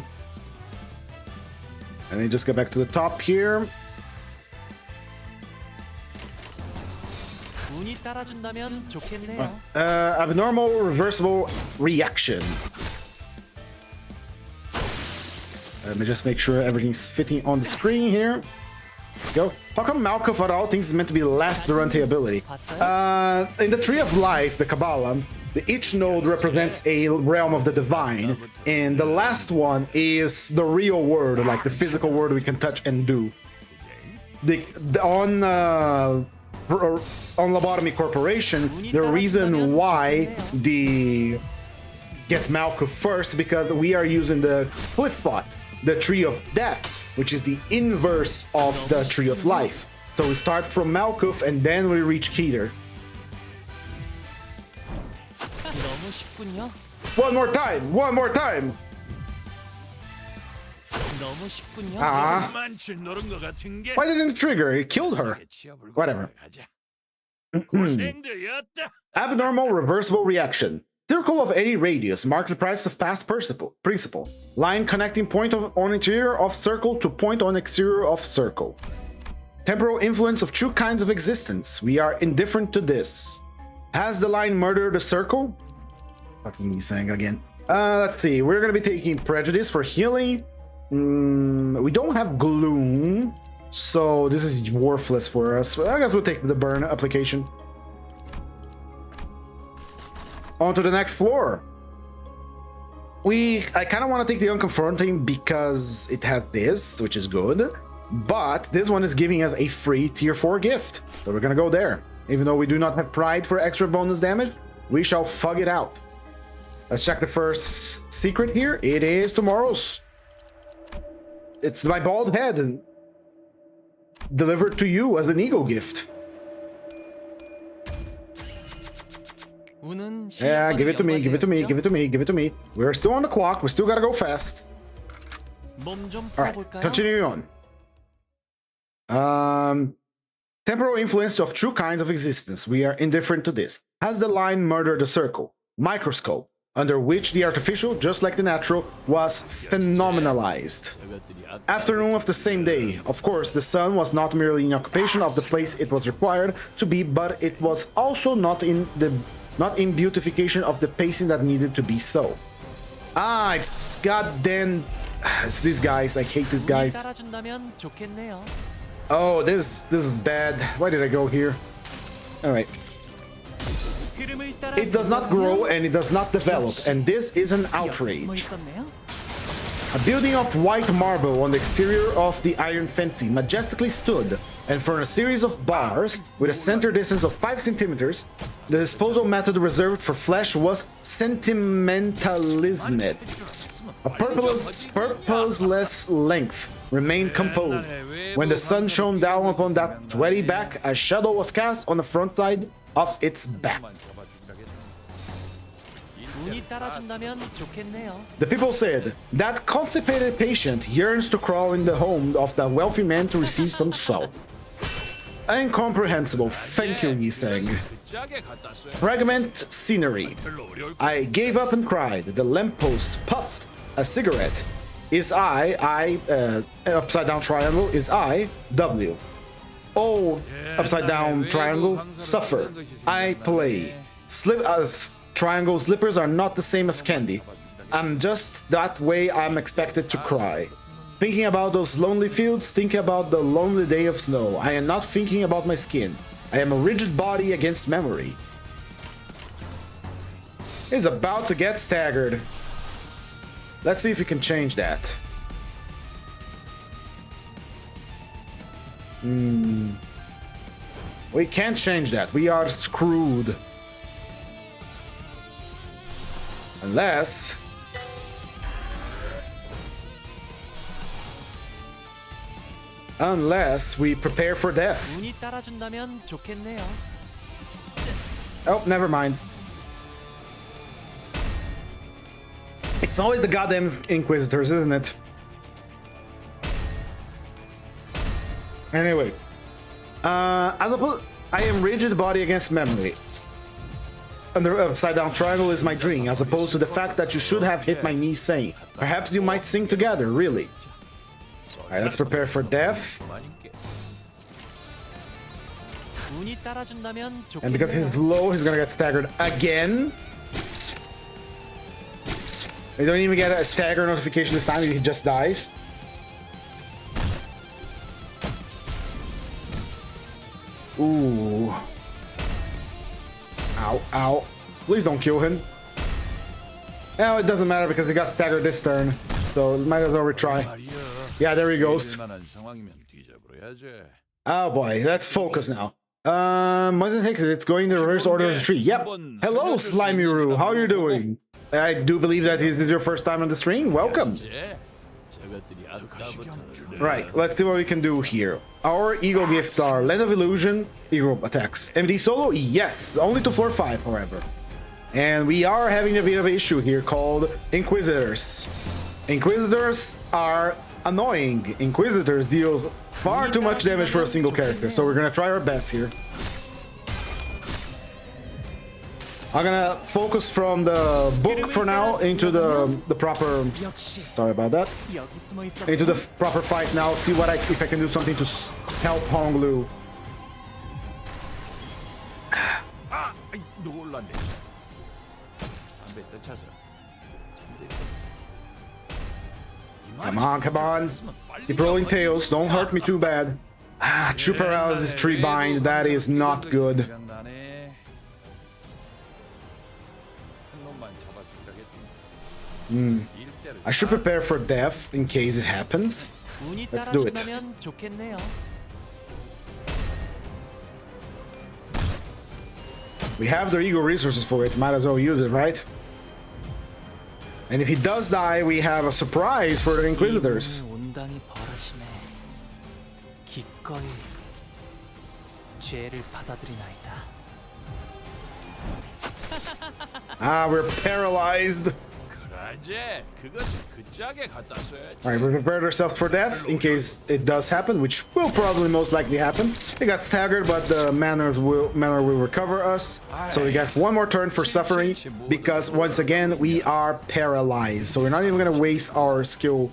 And then just get back to the top here. 운이 따라준다면 좋겠네요. Abnormal reversible reaction. Let me just make sure everything's fitting on the screen here. Go. How come Malkuth at all thinks is meant to be the last Durante ability? In the Tree of Life, the Kabbalah, each node represents a realm of the divine, and the last one is the real world, like the physical world we can touch and do. On Lobotomy Corporation, the reason why the get Malkuth first because we are using the Cliffot, the Tree of Death, which is the inverse of the Tree of Life. So we start from Malkuth and then we reach Keter. 너무 쉽군요. One more time! One more time! 너무 쉽군요. 많지 노른 것 같은 게 Why didn't it trigger? It killed her. Whatever. 고생들였다. Abnormal reversible reaction. Circle of any radius. Mark the price of past principle. Line connecting point on interior of circle to point on exterior of circle. Temporal influence of two kinds of existence. We are indifferent to this. Has the line murdered the circle? Fucking me saying again. Let's see. We're gonna be taking prejudice for healing. We don't have gloom, so this is worthless for us. I guess we'll take the burn application. On to the next floor. I kind of want to take the unconfronting because it had this, which is good, but this one is giving us a free tier 4 gift, so we're gonna go there. Even though we do not have pride for extra bonus damage, we shall fug it out. Let's check the first secret here. It is tomorrow's. It's my bald head delivered to you as an ego gift. Yeah, give it to me, give it to me, give it to me, give it to me. We're still on the clock. We still gotta go fast. Alright, continuing on. Temporal influence of two kinds of existence. We are indifferent to this. Has the line murdered the circle? Microscope. under which the artificial, just like the natural, was phenomenalized. Afternoon of the same day. Of course, the sun was not merely in occupation of the place it was required to be, but it was also not in beautification of the pacing that needed to be so. Ah, it's goddamn... It's these guys. I hate these guys. 따라준다면 좋겠네요. Oh, this is bad. Why did I go here? Alright. It does not grow and it does not develop, and this is an outrage. A building of white marble on the exterior of the iron fencing majestically stood, and for a series of bars, with a center distance of 5 centimeters, the disposal method reserved for flesh was sentimentalism. A purposeless length remained composed. When the sun shone down upon that sweaty back, a shadow was cast on the front side of its back. The people said, that constipated patient yearns to crawl in the home of the wealthy man to receive some salt. Incomprehensible, thank you, he sang. Fragment scenery. I gave up and cried. The lamppost puffed a cigarette. Is upside down triangle, is I, W. Oh, upside down triangle, suffer. I play. Triangle slippers are not the same as candy. I'm just that way. I'm expected to cry. Thinking about those lonely fields, thinking about the lonely day of snow. I am not thinking about my skin. I am a rigid body against memory. He's about to get staggered. Let's see if we can change that. We can't change that. We are screwed. Unless we prepare for death. Oh, never mind. It's always the goddamn Inquisitors, isn't it? Anyway. As opposed, I am rigid body against memory. And the upside down triangle is my dream, as opposed to the fact that you should have hit my knee saying, perhaps you might sing together, really. Alright, let's prepare for death. And because he's low, he's gonna get staggered again. We don't even get a stagger notification this time, he just dies. Ooh. Ow, ow. Please don't kill him. Well, it doesn't matter because we got staggered this turn. So might as well retry. Yeah, there he goes. Oh boy, let's focus now. It's going in the reverse order of the tree. Yep. Hello, Slimy Roo. How are you doing? I do believe that this is your first time on the stream. Welcome. Right, let's see what we can do here. Our Eagle gifts are Land of Illusion, Eagle attacks. MD solo? Yes, only to floor 5, however. And we are having a bit of an issue here called Inquisitors. Inquisitors are annoying. Inquisitors deal far too much damage for a single character, so we're gonna try our best here. I'm gonna focus from the book for now into the proper... Sorry about that. Into the proper fight now, see what if I can do something to help Honglu. Come on, come on. Keep rolling tails, don't hurt me too bad. Ah, true paralysis, tree bind, that is not good. I should prepare for death in case it happens. Let's do it. We have the ego resources for it, might as well use it, right? And if he does die, we have a surprise for the Inquisitors. Ah, we're paralyzed. 아재, 그것은 그 짝에 갖다 써야지. Alright, we prepared ourselves for death in case it does happen, which will probably most likely happen. They got staggered, but the manor will recover us. So we got one more turn for suffering, because once again we are paralyzed. So we're not even gonna waste our skill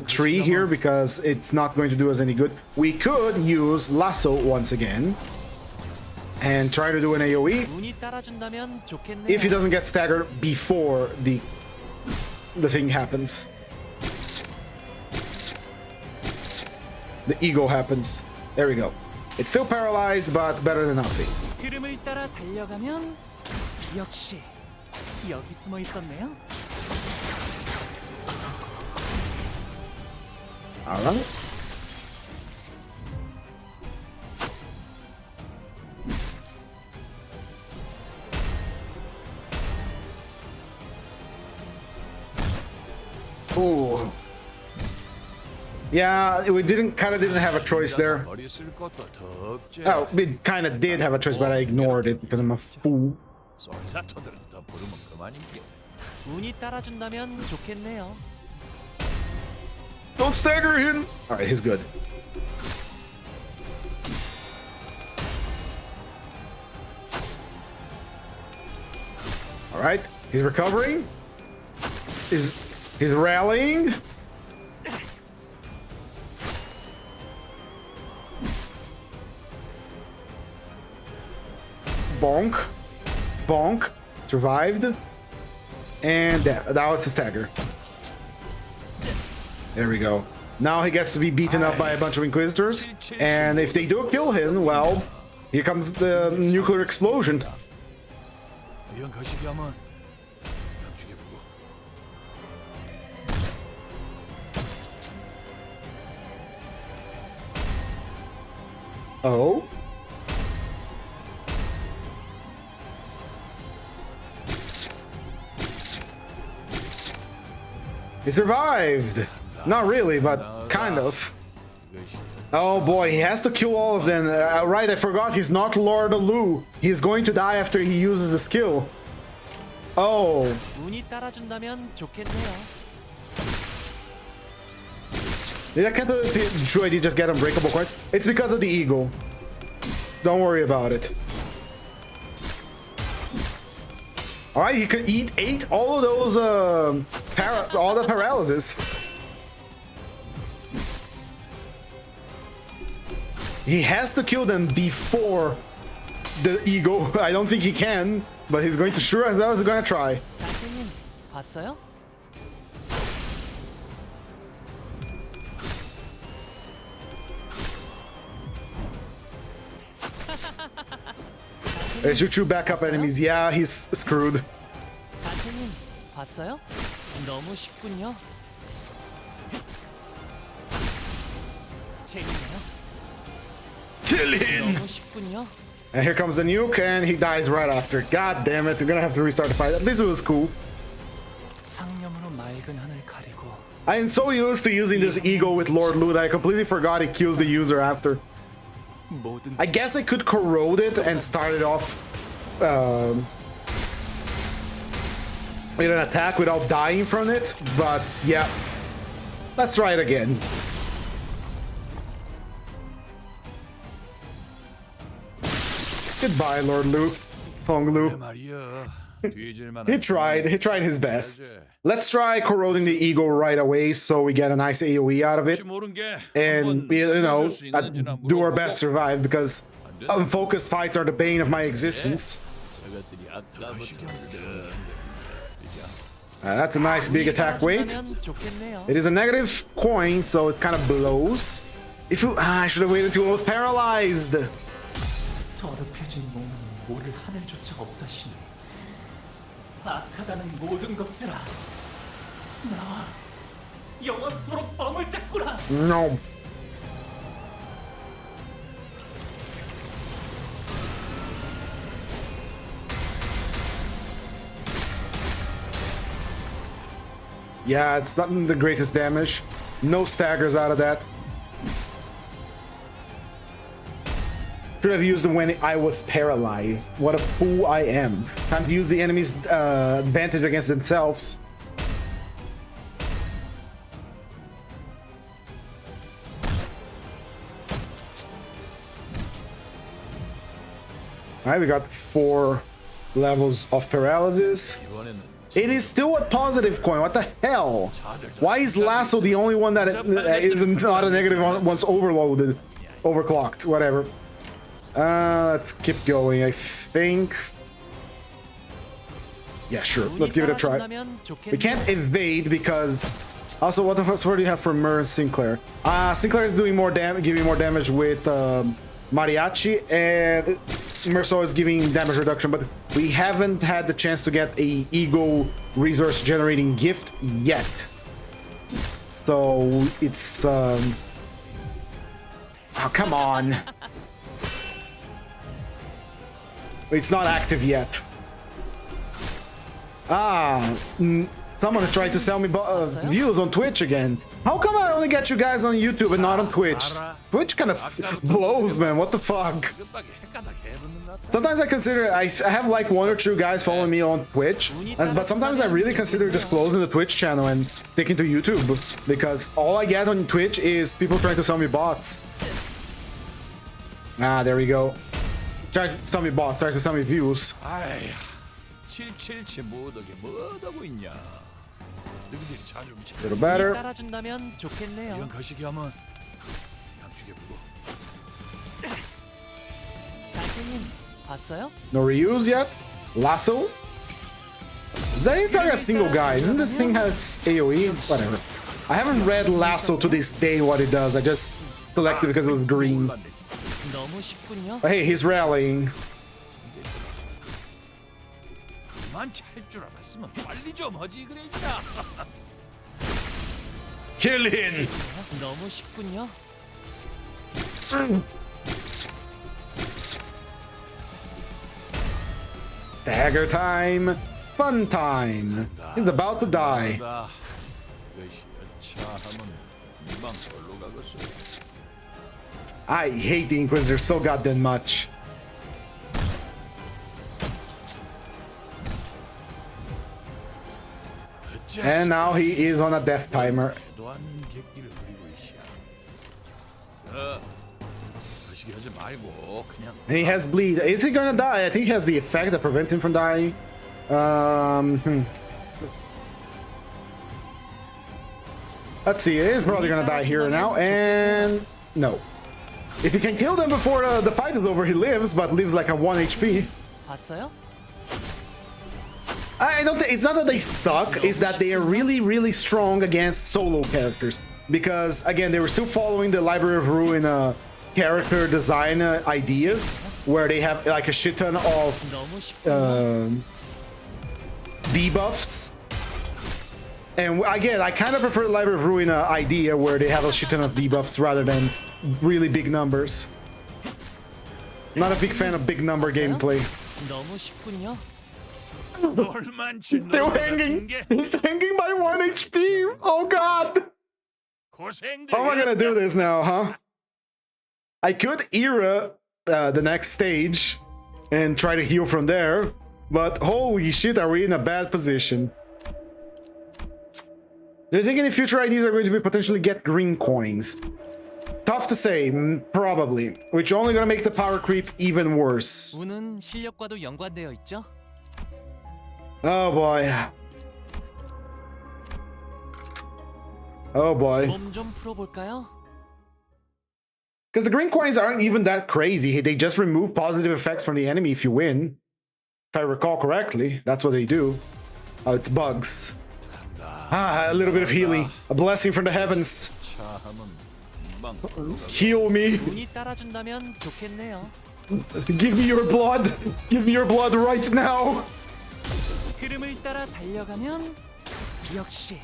tree here because it's not going to do us any good. We could use lasso once again and try to do an AoE 운이 따라준다면 좋겠네요. if he doesn't get staggered before the thing happens. The ego happens. There we go. It's still paralyzed, but better than nothing. 흐름을 따라 달려가면 역시 여기 숨어 있었네요. Alright. Ooh. Yeah, we didn't have a choice there. 머리 쓸 것도 더 없지. Oh, we kind of did have a choice, but I ignored it because I'm a fool. 솔사토들은 더 부르면 그만이게. 운이 따라준다면 좋겠네요. Don't stagger him! Alright, he's good. Alright, he's recovering. He's rallying. Bonk. Bonk. Survived. And that was the stagger. There we go. Now he gets to be beaten up by a bunch of Inquisitors. And if they do kill him, well, here comes the nuclear explosion. 이런 거시기하면 죽여 보고. Oh? He survived! Not really, but kind of. Oh boy, he has to kill all of them. Right, I forgot he's not Lord Lu. He's going to die after he uses the skill. Oh. 운이 따라준다면 좋겠네요. Can't the droid just get unbreakable cards? It's because of the ego. Don't worry about it. Alright, he could eat all of those all the paralysis. He has to kill them before the ego. I don't think he can, but he's going to sure as hell is going to try. 선생님, 봤어요? Let's shoot two backup enemies. Yeah, he's screwed. 선생님, 봤어요? 너무 쉽군요. 재밌네요. Kill him! 너무 쉽군요. And here comes the nuke, and he dies right after. God damn it, we're gonna have to restart the fight. This was cool. 상념으로 맑은 하늘 가리고. I am so used to using this ego with Lord Lu that I completely forgot he kills the user after. 모든 I guess I could corrode it and start it off with an attack without dying from it, but yeah. Let's try it again. Goodbye, Lord Lu. Fong Lu. 말이야. He tried his best. Let's try corroding the ego right away so we get a nice AoE out of it. And we, do our best to survive because unfocused fights are the bane of my existence. That's a nice big attack weight. It is a negative coin, so it kind of blows. I should have waited until I was paralyzed. 더럽혀진 몸은 모를 하늘조차 없다시니 악하다는 모든 것들아 나와 영원토록 뻥을 잡구나. No. Yeah, it's not the greatest damage. No staggers out of that. Should have used them when I was paralyzed. What a fool I am. Time to use the enemy's advantage against themselves. All right, we got 4 levels of paralysis. 이번에는 It is still a positive coin. What the hell? Why is Lasso the only one that is not a negative once overloaded, overclocked, whatever? Let's keep going. I think. Yeah, sure. Let's give it a try. We can't evade because. Also, what the fuck do you have for Mur and Sinclair? Sinclair is doing more damage, giving more damage with Mariachi, and Merceau is giving damage reduction, but we haven't had the chance to get a ego resource generating gift yet. So it's oh, come on. It's not active yet. Someone tried to sell me views on Twitch again. How come I only get you guys on YouTube and not on Twitch? Twitch kind of blows, man. What the fuck? Sometimes I consider I have like 1 or 2 guys following me on Twitch, but sometimes I really consider just closing the Twitch channel and sticking to YouTube because all I get on Twitch is people trying to sell me bots. There we go. Try to sell me bots, try to sell me views. 아이, 777 못하게 뭐하고 있냐? 너희들이 차좀 A little better. 따라준다면 좋겠네요. 이왕 거시기 하면 양쪽에 보고. 장군님 봤어요? No reuse yet. Lasso. They target a single guy. Isn't this thing has AoE? Whatever. I haven't read Lasso to this day what it does. I just selected because it was green. 너무 쉽군요. But hey, he's rallying. 그만 찰줄 알았으면 빨리 좀 하지 그랬냐? Kill him. 너무 쉽군요. Stagger time. Fun time. He's about to die. 이것이 여차하면 이만 걸로 가겠어. I hate the Inquisitor so goddamn much. And now he is on a death timer. And he has bleed. Is he gonna die? I think he has the effect that prevents him from dying. Let's see. He's probably gonna die here now. And no. If he can kill them before the fight is over, he lives, but lives like a 1 HP. 봤어요? I don't think it's not that they suck, it's that they are really, really strong against solo characters. Because again, they were still following the Library of Ruin character design ideas, where they have like a shit ton of debuffs. And again, I kind of prefer the Library of Ruin idea where they have a shit ton of debuffs rather than really big numbers. Not a big fan of big number gameplay. 너무 쉽군요. Still hanging. He's hanging by 1 HP. Oh god. How am I gonna do this now, huh? I could era the next stage and try to heal from there, but holy shit, are we in a bad position? Do you think any future IDs are going to be potentially get green coins? Tough to say, probably. Which only gonna make the power creep even worse. 운은 실력과도 연관되어 있죠? Oh boy. Oh boy. 몸 좀 풀어볼까요? Because the green coins aren't even that crazy. They just remove positive effects from the enemy if you win. If I recall correctly, that's what they do. Oh, it's bugs. A little bit of healing. A blessing from the heavens. Heal me. 운이 따라준다면 좋겠네요. Give me your blood. Give me your blood right now. 흐름을 따라 달려가면 역시.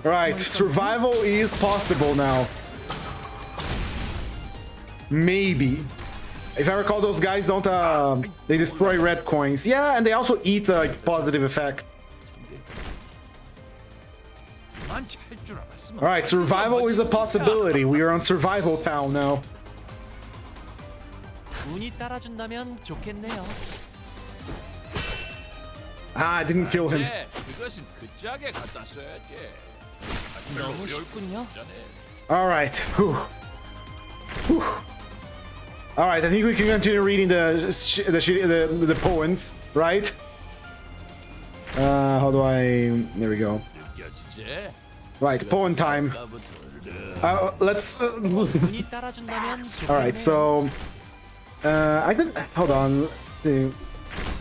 Right, survival is possible now. Maybe. If I recall, those guys don't, they destroy red coins. Yeah, and they also eat a positive effect. Alright, survival is a possibility. We are on survival town now. 운이 따라준다면 좋겠네요. I didn't kill him. 너무 쉽군요. Alright. All right, I think we can continue reading the poems, right? How do I? There we go. 느껴지지? Right, poem time. Let's. 운이 따라준다면 All right, 좋겠네요. so I can hold on. Let's see.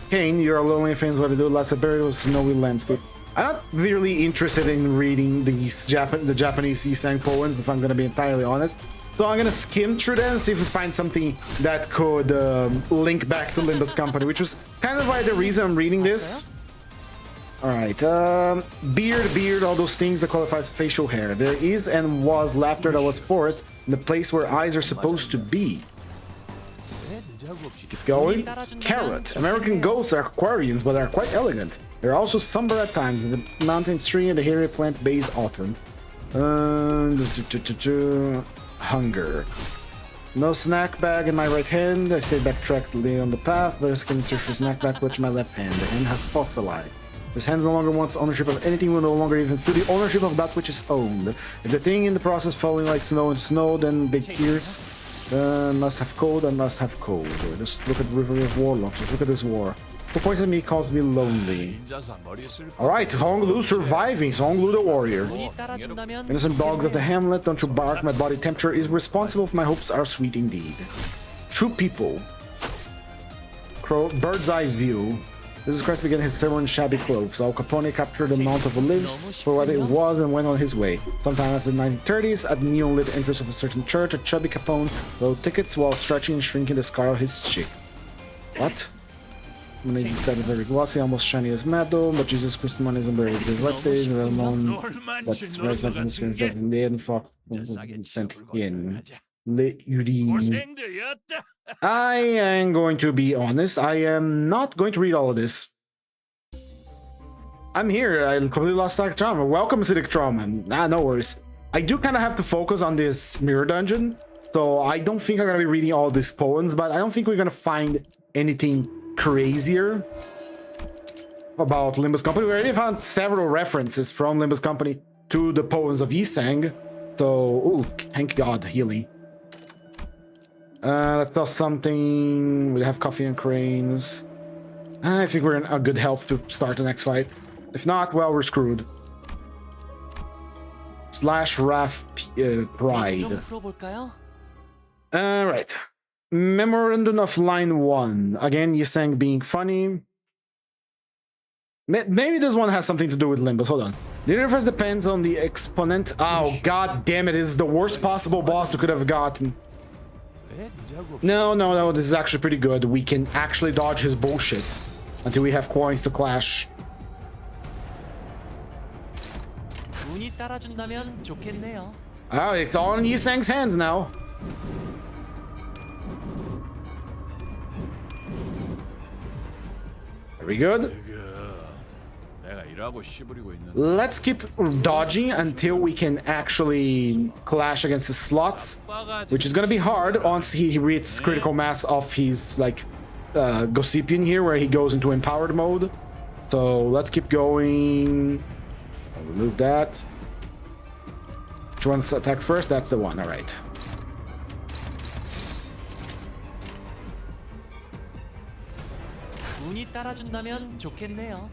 Kane, you're a lonely friends. What to do? Lots of burials, snowy landscape. I'm not really interested in reading these the Japanese Isang poems, if I'm gonna be entirely honest. So I'm gonna skim through them and see if we find something that could link back to Limbus Company, which was kind of why the reason I'm reading this. All right, beard, all those things that qualifies facial hair. There is and was laughter that was forced in the place where eyes are supposed to be. Keep going. Carrot. American ghosts are Aquarians, but are quite elegant. They're also somber at times in the mountain tree and the hairy plant-based autumn. Hunger. No snack bag in my right hand. I stay backtracked on the path, but I can search for snack bag with my left hand. The hand has fossilized. This hand no longer wants ownership of anything, will no longer even feel the ownership of that which is owned. If the thing in the process falling like snow and snow, then big tears. Must have cold, I must have cold. Just look at River of Warlocks, just look at this war. Who points at me calls me lonely. 인자사 머리에 쓸 Alright, Honglu surviving, so Honglu the warrior. 운이 따라준다면 Innocent dogs of the 좋겠네요. hamlet, don't you bark, my body temperature is responsible if my hopes are sweet indeed. True people. Bird's eye view. This is Christ began his terror in shabby clothes. Al Capone captured the Mount of Olives for what it was and went on his way. Sometime after the 1930s, at the neon-lit entrance of a certain church, a chubby Capone wrote tickets while stretching and shrinking the scar of his cheek. What? That is very glossy, almost shiny as metal, but Jesus Christ money is buried with wet days, well known. That's right, not in the end, fuck, sent in. 고생들이었다. I am going to be honest, I am not going to read all of this. I'm here, I completely lost Acidic Trauma. Welcome, Acidic Trauma. No worries. I do kind of have to focus on this mirror dungeon, so I don't think I'm going to be reading all these poems, but I don't think we're going to find anything crazier about Limbus Company. We already found several references from Limbus Company to the poems of Isang, so, ooh, thank God, healing. Let's do something. We have coffee and cranes. I think we're in a good health to start the next fight. If not, well, we're screwed. Slash Wrath Pride. 좀 풀어볼까요? Alright. Memorandum of line 1. Again, Yisang being funny. Maybe this one has something to do with Limbus. Hold on. The universe depends on the exponent. Oh, god damn it. This is the worst possible boss we could have gotten. No, this is actually pretty good. We can actually dodge his bullshit until we have coins to clash. 운이 따라준다면 좋겠네요. Oh, it's all in Yisang's hands now. Very good. 내가 일하고 씨부리고 있는. Let's keep dodging until we can actually clash against his slots, which is gonna be hard once he reaches critical mass of his like Gossipian here, where he goes into empowered mode. So let's keep going. I'll remove that. Which one attacks first? That's the one. All right. 운이 따라준다면 좋겠네요.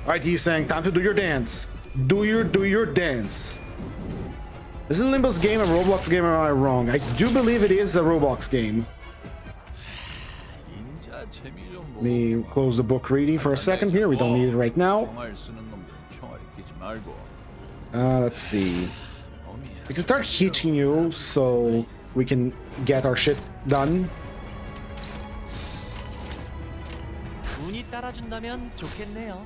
Alright, he's saying time to do your dance. Do your dance. Isn't Limbus game a Roblox game, or am I wrong? I do believe it is a Roblox game. 인자 재미 좀 Let me close the book reading for a second here. We don't need it right now. 총알 쓰는 놈들 총알이 끼지 말고. Let's see. We can start hitting you so we can get our shit done. 운이 따라준다면 좋겠네요.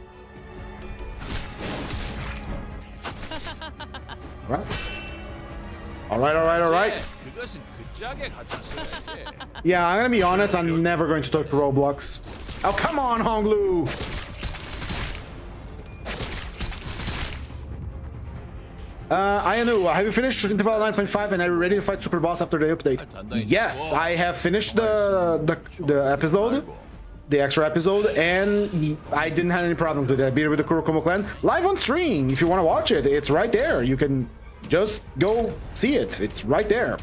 Alright. 그것은 그 짝에 갖다 써야지. Yeah, I'm gonna be honest, I'm never going to talk to Roblox. Oh, come on, Honglu! Ayanu, have you finished Interval 9.5 and are you ready to fight Super Boss after the update? Yes, I have finished the episode, the extra episode, and I didn't have any problems with it. I beat it with the Kurokomo clan live on stream. If you want to watch it, it's right there. You can just go see it. It's right there.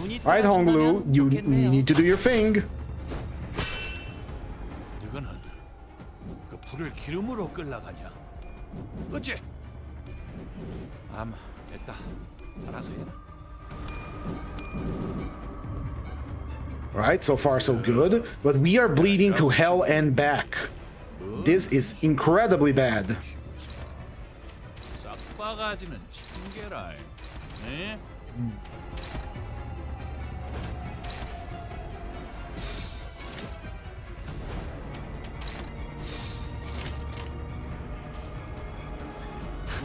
운이 Alright, Honglu, 따라준다면 you 좋겠네요. need to do your thing. 이거는 그 불을 기름으로 끌라가냐? 어째? 됐다. 알아서 해라. Right, so far so good. But we are bleeding to hell and back. This is incredibly bad. 싹바가지는 징계라. 네?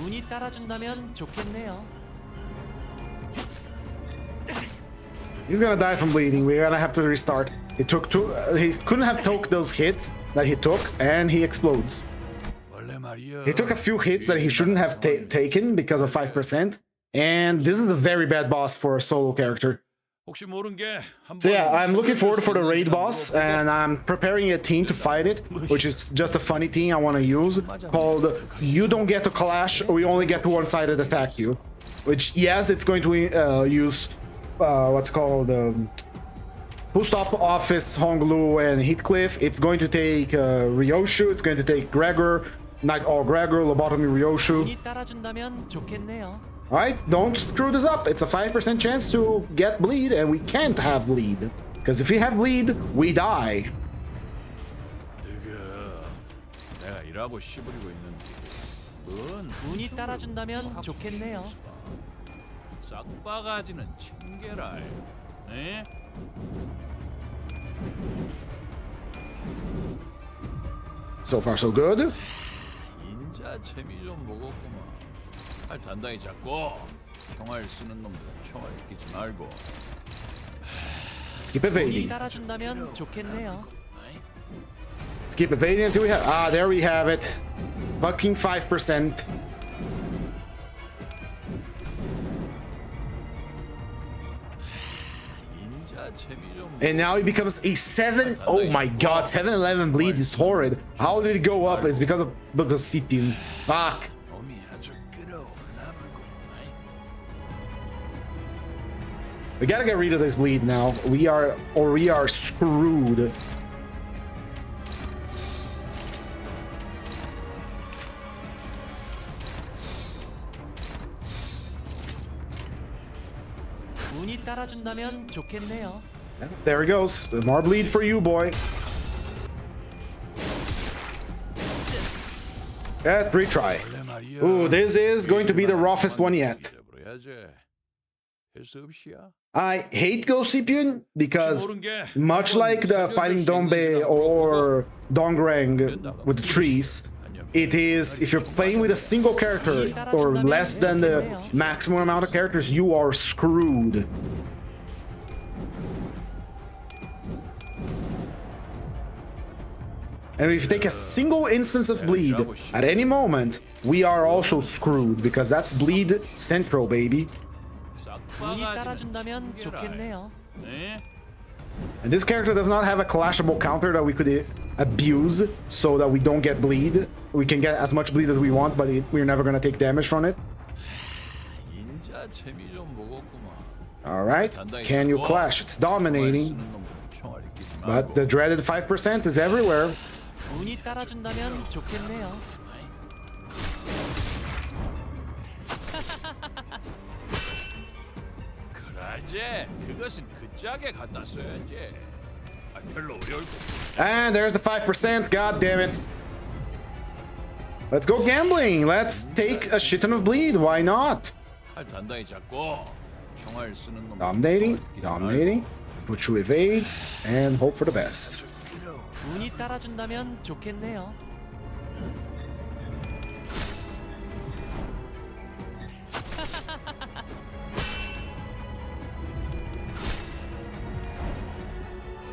운이 따라준다면 좋겠네요. He's gonna die from bleeding. We're gonna have to restart. He took two. He couldn't have took those hits that he took, and he explodes. 원래 말이야. He took a few hits that he shouldn't have taken because of 5%, and this is a very bad boss for a solo character. 혹시 모른 게 So yeah, I'm looking forward for the raid boss, and I'm preparing a team to fight it, which is just a funny team I want to use, called You Don't Get to Clash, or We Only Get to One-Sided Attack You. Which, yes, it's going to use what's called Post Office, Honglu, and Heathcliff. It's going to take Ryoshu, it's going to take Gregor, Night All Gregor, Lobotomy Ryoshu. 운이 따라준다면 좋겠네요. Alright, don't screw this up. It's a 5% chance to get bleed, and we can't have bleed. Because if we have bleed, we die. 내가 일하고 씨부리고 있는데 뭔 운이 따라준다면 좋겠네요. 싹바가지는 징계라. 네? So far, so good. 인자 재미 좀 보겠구만. 팔 단단히 잡고 총알 쓰는 놈들 총알 끼지 말고. Let's keep 운이 evading. 따라준다면 좋겠네요. Let's keep evading until we have. Ah, there we have it. Fucking 5%. 인자 재미 좀. And now it becomes a 7. Oh my god, 7-11 bleed is horrid. How did it go up? It's because of the CPU. Fuck. 몸이 아주 끓어오르나물고. We gotta get rid of this bleed now. We are screwed. 운이 따라준다면 좋겠네요. There he goes. More bleed for you, boy. Yeah, retry. Ooh, this is going to be the roughest one yet. I hate Ghost Scipion because, much like the fighting Dombe or Dongrang with the trees, it is, if you're playing with a single character or less than the maximum amount of characters, you are screwed. And if you take a single instance of bleed at any moment, we are also screwed because that's bleed central, baby. 운이 따라준다면 좋겠네요. And this character does not have a clashable counter that we could abuse so that we don't get bleed. We can get as much bleed as we want, but we're never going to take damage from it. Alright, can you clash? It's dominating. But the dreaded 5% is everywhere. 운이 따라준다면 좋겠네요. 그러지. 그것은 그 짝에 갖다 써야지. 별로 어려울 거. And there's the 5%. God damn it. Let's go gambling. Let's take a shit ton of bleed. Why not? 팔 단단히 잡고 총알 쓰는 놈. Dominating. Dominating. Put through evades and hope for the best. 운이 따라준다면 좋겠네요.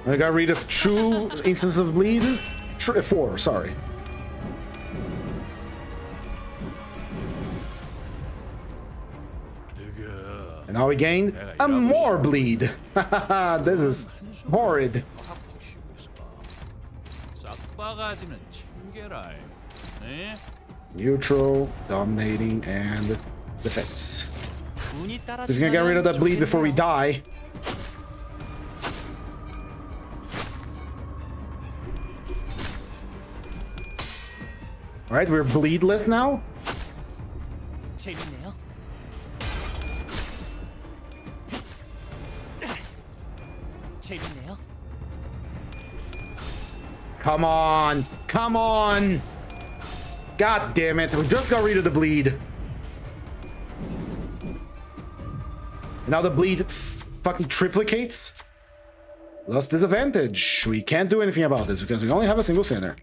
I got rid of 2 instances of bleed. 4, sorry. And now we gained a more bleed. This is horrid. 싹바가지는 징계라. 네? Neutral, dominating, and defense. 운이 So if you can get rid of that bleed before we 좋겠네요. die. All right, we're bleedless now. 재밌네요. 재밌네요. Come on, come on. God damn it, we just got rid of the bleed. Now the bleed fucking triplicates. Lost disadvantage. We can't do anything about this because we only have a single center.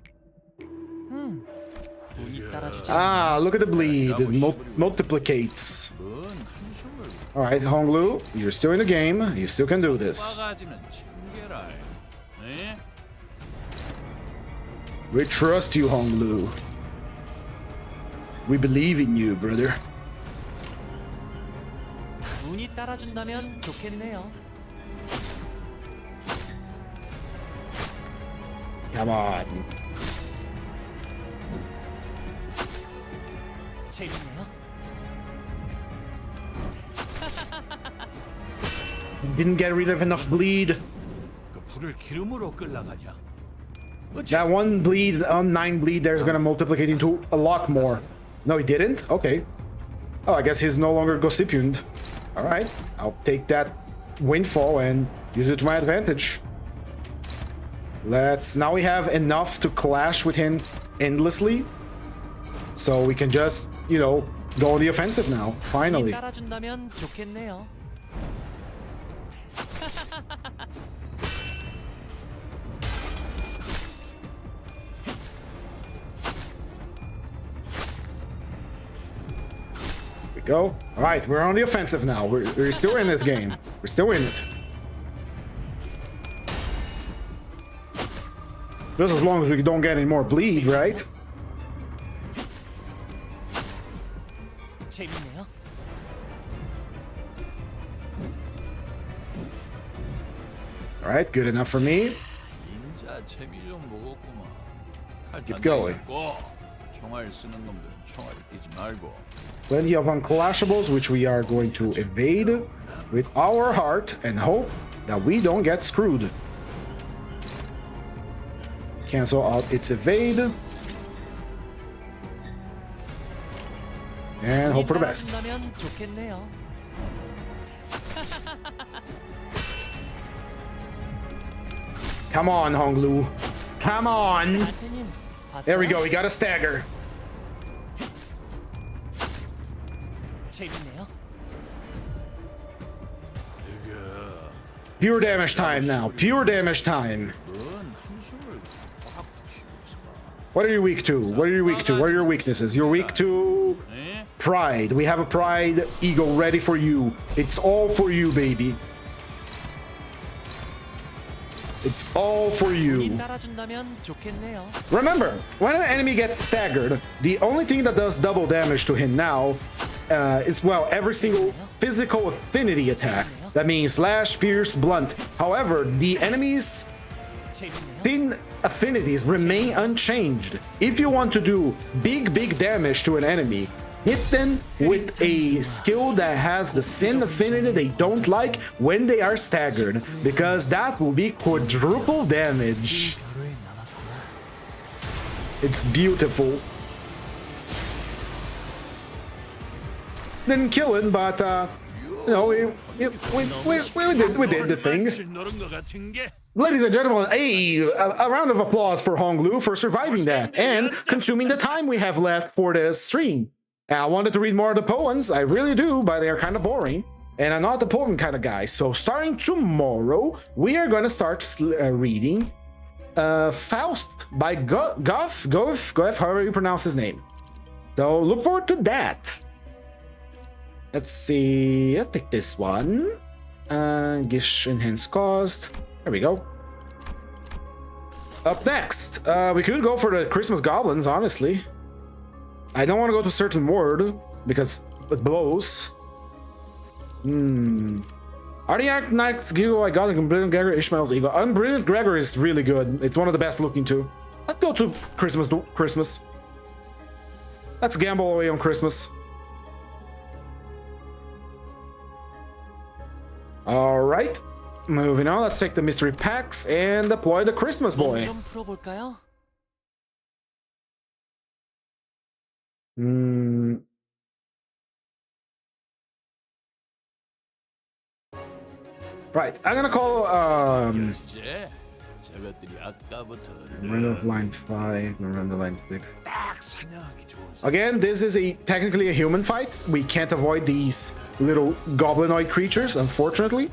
운이 따라주지 Ah, look at the bleed. It multiplicates. 뭔 한숨을 Alright, Honglu, you're still in the game. You still can do this. 바가지는 챙겨라. 네? We trust you, Honglu. We believe in you, brother. 운이 따라준다면 좋겠네요. Come on. 재밌네요. Didn't get rid of enough bleed. 그 불을 기름으로 끌라가냐? That one bleed on 9 bleed there's gonna multiply it into a lot more. No, he didn't? Okay. Oh, I guess he's no longer Gossipiund. Alright, I'll take that windfall and use it to my advantage. Now we have enough to clash with him endlessly. So we can just, you know, go on the offensive now, 운이 finally. 따라준다면 좋겠네요. We go. Alright, we're on the offensive now. We're still in this game. We're still in it. Just as long as we don't get any more bleed, right? 재밌네요. Alright, good enough for me. 인자 재미 좀 보겠구만. 칼 Keep 단단히 going. 잡고 총알 쓰는 놈들은 총알 끼지 말고. Plenty of unclashables, which we are going to evade with our heart and hope that we don't get screwed. Cancel out its evade. And hope for the best. 따라준다면 좋겠네요. Come on, Honglu. Come on. 아테님, 봤어요? There we go. We got a stagger. 재밌네요. Pure damage time now. Pure damage time. 뭔 한숨을 팍팍 쉬고 있을까? What are you weak to? What are you weak to? What are your weaknesses? You're weak to 네? pride. We have a pride ego ready for you. It's all for you, baby. It's all for 운이 you. 따라준다면 좋겠네요. Remember, when an enemy gets staggered, the only thing that does double damage to him now is, well, every single physical affinity attack. That means slash, pierce, blunt. However, the enemy's 재밌네요. thin affinities remain unchanged. If you want to do big damage to an enemy, hit them with a skill that has the sin affinity they don't like when they are staggered, because that will be quadruple damage. It's beautiful. Didn't kill it, but you know, we did the thing. 너른 것 같은 게 Ladies and gentlemen, a round of applause for Honglu for surviving that and consuming the time we have left for this stream. And I wanted to read more of the poems, I really do, but they're kind of boring. And I'm not the poem kind of guy. So starting tomorrow, we are going to start reading Faust by Goff, however you pronounce his name. So look forward to that. Let's see, I'll take this one. Gish enhanced cost. There we go. Up next, we could go for the Christmas goblins, honestly. I don't want to go to certain word because it blows. Artiac Knight Giggle, I got a Brilliant Gregor, Ishmael Eagle. Brilliant Gregor is really good. It's one of the best looking too. Let's go to Christmas. Let's gamble away on Christmas. Alright. Moving on, let's take the mystery packs and deploy the Christmas boy. 좀 풀어볼까요? Right, I'm gonna call 이제 저것들이 아까부터 Miranda line 5, Miranda line 6. 딱 사냥하기 좋은 Again, this is technically a human fight. We can't avoid these little goblinoid creatures, unfortunately.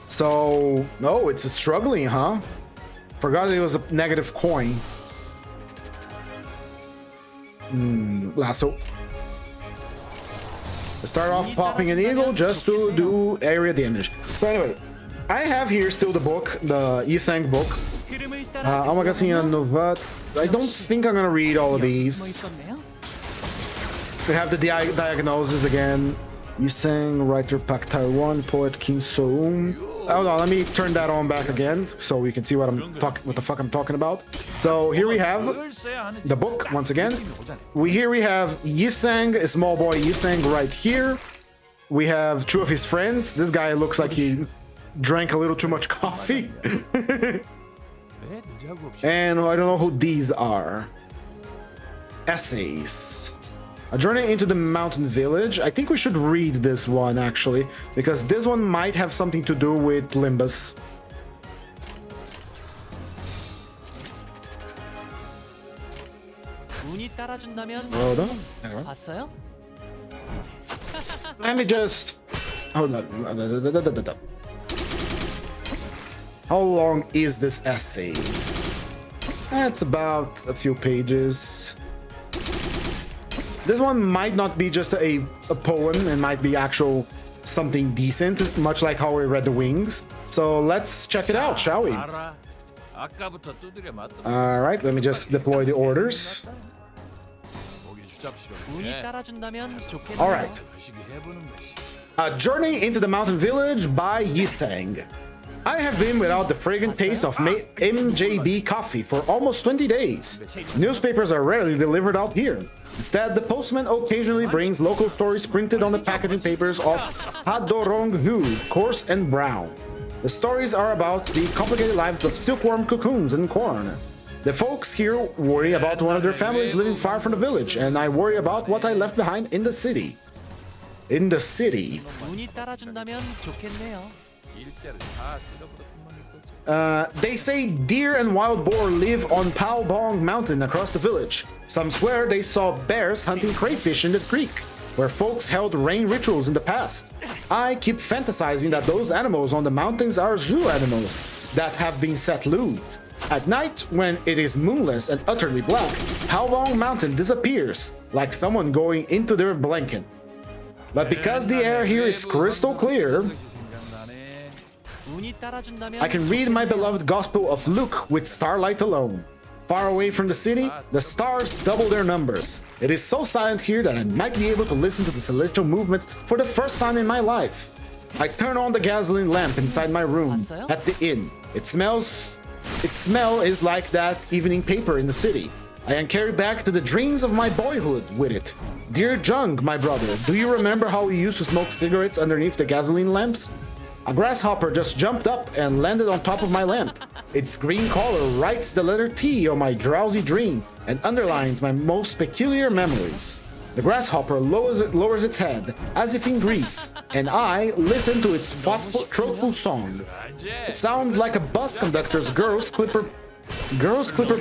So, no, it's struggling, huh? Forgot it was a negative coin. Lasso. Start off popping an eagle just to do area damage. So anyway, I have here still the book, the TingTang book. Almagacina Novat. I don't think I'm gonna read all of these. We have the diagnosis again. TingTang, writer Pak Taiwan, poet King Soum. Hold on, let me turn that on back again so we can see what the fuck I'm talking about. So here we have the book once again. Here we have TingTang, a small boy TingTang right here. We have two of his friends. This guy looks like he drank a little too much coffee. And I don't know who these are. Essays. A journey into the mountain village. I think we should read this one actually, because this one might have something to do with Limbus. 운이 따라준다면 Hold on. 봤어요? Let me just... Hold on. How long is this essay? That's about a few pages. This one might not be just a poem, it might be actual something decent, much like how we read The Wings. So let's check it out, shall we? 아까부터 두드려 맞던 Alright, let me just deploy the orders. 보기 주잡시로 운이 따라준다면 좋겠네요. Alright. 거시기 해보는 것이 A Journey into the Mountain Village by TingTang. I have been without the fragrant taste of MJB coffee for almost 20 days. Newspapers are rarely delivered out here. Instead, the postman occasionally brings local stories printed on the packaging papers of Hadoronghu, coarse and brown. The stories are about the complicated lives of silkworm cocoons and corn. The folks here worry about one of their families living far from the village, and I worry about what I left behind in the city. In the city. 운이 따라준다면 좋겠네요. 일대를 다 쓸어버렸구만 있었지. They say deer and wild boar live on Palbong Mountain across the village. Some swear they saw bears hunting crayfish in the creek, where folks held rain rituals in the past. I keep fantasizing that those animals on the mountains are zoo animals that have been set loose. At night, when it is moonless and utterly black, Palbong Mountain disappears, like someone going into their blanket. But because the air here is crystal clear, 운이 따라준다면 I can read my beloved Gospel of Luke with starlight alone. Far away from the city, the stars double their numbers. It is so silent here that I might be able to listen to the celestial movements for the first time in my life. I turn on the gasoline lamp inside my room at the inn. Its smell is like that evening paper in the city. I am carried back to the dreams of my boyhood with it. Dear Jung, my brother, do you remember how we used to smoke cigarettes underneath the gasoline lamps? A grasshopper just jumped up and landed on top of my lamp. Its green color writes the letter T on my drowsy dream and underlines my most peculiar memories. The grasshopper lowers its head, as if in grief, and I listen to its throatful song. It sounds like a bus conductor's girl's clipper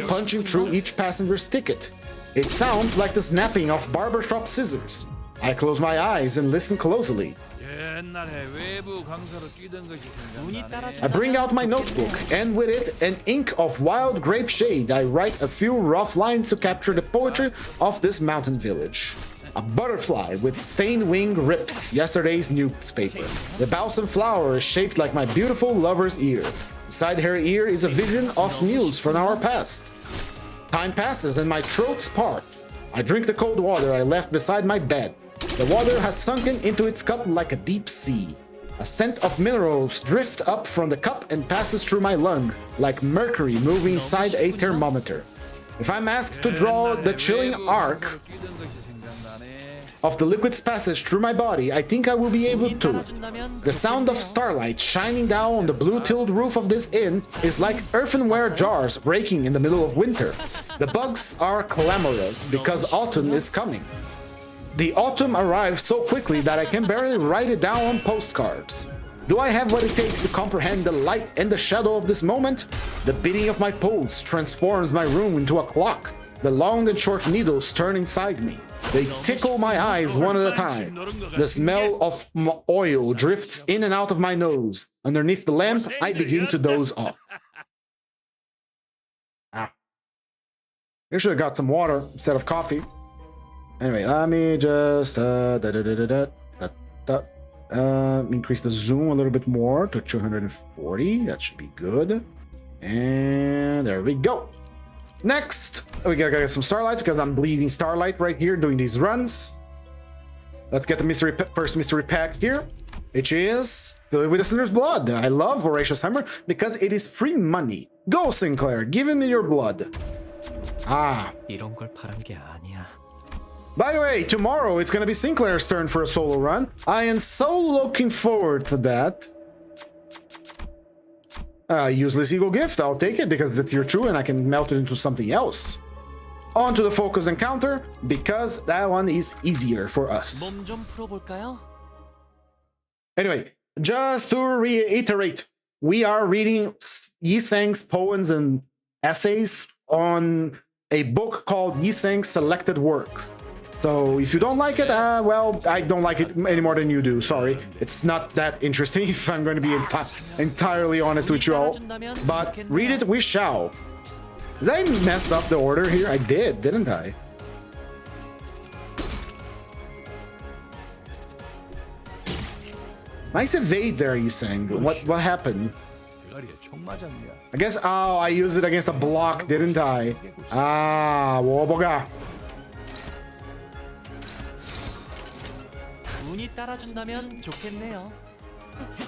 punching through each passenger's ticket. It sounds like the snapping of barbershop scissors. I close my eyes and listen closely. 옛날에 외부 강사로 뛰던 것이 운이 생각나네. 따라준다면 I bring out my notebook, and with it, an ink of wild grape shade, I write a few rough lines to capture the poetry of this mountain village. A butterfly with stained wing rips yesterday's newspaper. The balsam flower is shaped like my beautiful lover's ear. Beside her ear is a vision of news from our past. Time passes and my throat's parched. I drink the cold water I left beside my bed. The water has sunken into its cup like a deep sea. A scent of minerals drifts up from the cup and passes through my lung, like mercury moving inside a thermometer. If I'm asked to draw the chilling arc of the liquid's passage through my body, I think I will be able 운이 to. 따라준다면 The sound of starlight shining down on the blue-tilled roof of this inn is like earthenware jars breaking in the middle of winter. The bugs are clamorous because autumn is coming. The autumn arrives so quickly that I can barely write it down on postcards. Do I have what it takes to comprehend the light and the shadow of this moment? The beating of my pulse transforms my room into a clock. The long and short needles turn inside me. They tickle my eyes one at a time. The smell of oil drifts in and out of my nose. Underneath the lamp, I begin to doze off. You should have got some water instead of coffee. Anyway, let me just increase the zoom a little bit more to 240. That should be good. And there we go. Next, we gotta get some starlight because I'm bleeding starlight right here doing these runs. Let's get the first mystery pack here, which is filled with the Sinner's Blood. I love Voracious Hammer because it is free money. Go, Sinclair, give me your blood. 이런 걸 바란 게 아니야. By the way, tomorrow it's gonna be Sinclair's turn for a solo run. I am so looking forward to that. Useless Eagle Gift, I'll take it because if you're true and I can melt it into something else. On to the focus encounter because that one is easier for us. 몸 좀 풀어볼까요? Anyway, just to reiterate, we are reading Yi Sang's poems and essays on a book called Yi Sang's Selected Works. So if you don't like it, well, I don't like it any more than you do. Sorry, it's not that interesting if I'm going to be entirely honest with you all. But read it we shall. Did I mess up the order here? I did, didn't I? Nice evade there, Yi Sang. What happened? I guess, oh, I used it against a block, didn't I? 워버가. 운이 따라준다면 좋겠네요.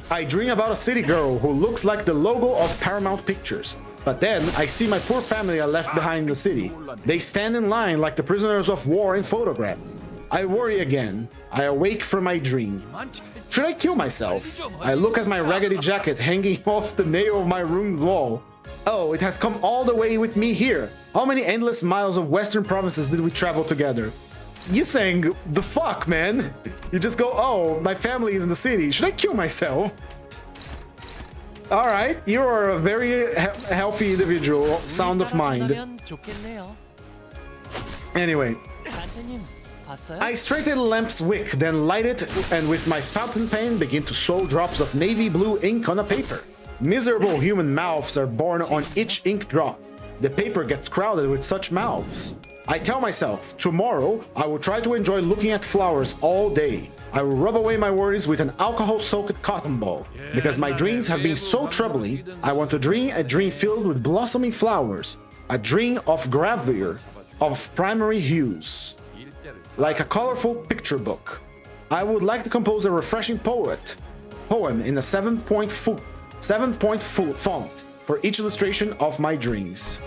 I dream about a city girl who looks like the logo of Paramount Pictures. But then I see my poor family are left behind in the city. They stand in line like the prisoners of war in photograph. I worry again. I awake from my dream. Should I kill myself? I look at my raggedy jacket hanging off the nail of my room wall. Oh, it has come all the way with me here. How many endless miles of western provinces did we travel together? You saying the fuck, man? You just go, oh, my family is in the city. Should I kill myself? All right, you are a very healthy individual, sound of mind. Anyway, I straighten the lamp's wick, then light it, and with my fountain pen begin to sew drops of navy blue ink on a paper. Miserable human mouths are born on each ink drop. The paper gets crowded with such mouths. I tell myself, tomorrow I will try to enjoy looking at flowers all day. I will rub away my worries with an alcohol-soaked cotton ball. Because my dreams have been so troubling, I want to dream a dream filled with blossoming flowers. A dream of gravure, of primary hues. Like a colorful picture book. I would like to compose a refreshing poem in a 7-point font for each illustration of my dreams.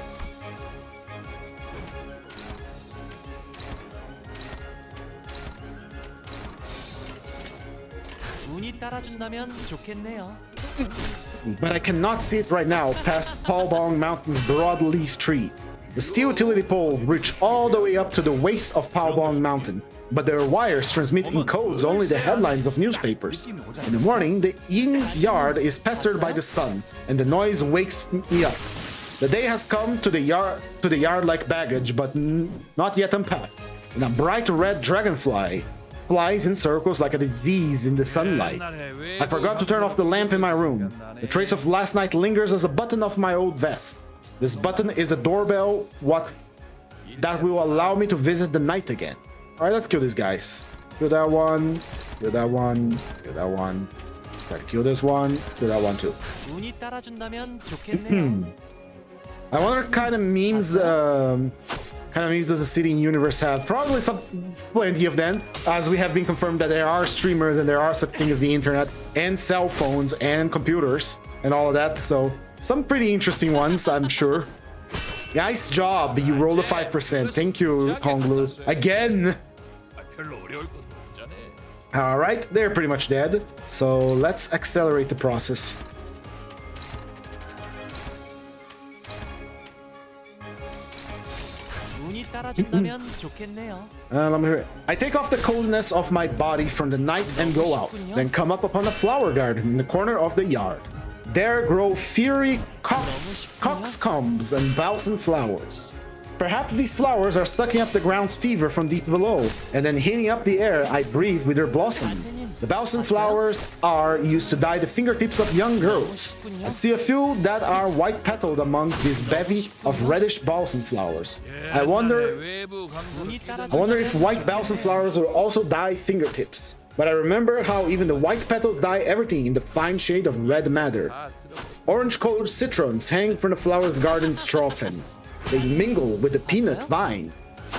But I cannot see it right now past Palbong Mountain's broadleaf tree. The steel utility pole reached all the way up to the waist of Palbong Mountain, but their wires transmit in codes only the headlines of newspapers. In the morning, the Ying's yard is pestered by the sun, and the noise wakes me up. The day has come to the yard like baggage, but not yet unpacked. And a bright red dragonfly flies in circles like a disease in the sunlight. I forgot to turn off the lamp in my room. The trace of last night lingers as a button of my old vest. This button is a doorbell that will allow me to visit the night again. Alright, let's kill these guys. Kill that one, kill that one, kill that one. Try to kill this one, kill that one too. I wonder what kind of memes of the city and universe have. Probably plenty of them, as we have been confirmed that there are streamers and there are such things as the internet and cell phones and computers and all of that. So some pretty interesting ones, I'm sure. Nice job, you rolled a 5%. Thank you, Honglu. Again! Alright, they're pretty much dead. So let's accelerate the process. 따라준다면 좋겠네요. Let me hear it. I take off the coldness of my body from the night and go out, then come up upon a flower garden in the corner of the yard. There grow fiery coxcombs and balsam flowers. Perhaps these flowers are sucking up the ground's fever from deep below, and then heating up the air I breathe with their blossom. The balsam flowers are used to dye the fingertips of young girls. I see a few that are white-petaled among this bevy of reddish balsam flowers. I wonder if white balsam flowers will also dye fingertips. But I remember how even the white petals dye everything in the fine shade of red madder. Orange-colored citrons hang from the flower garden straw fence. They mingle with the peanut vine.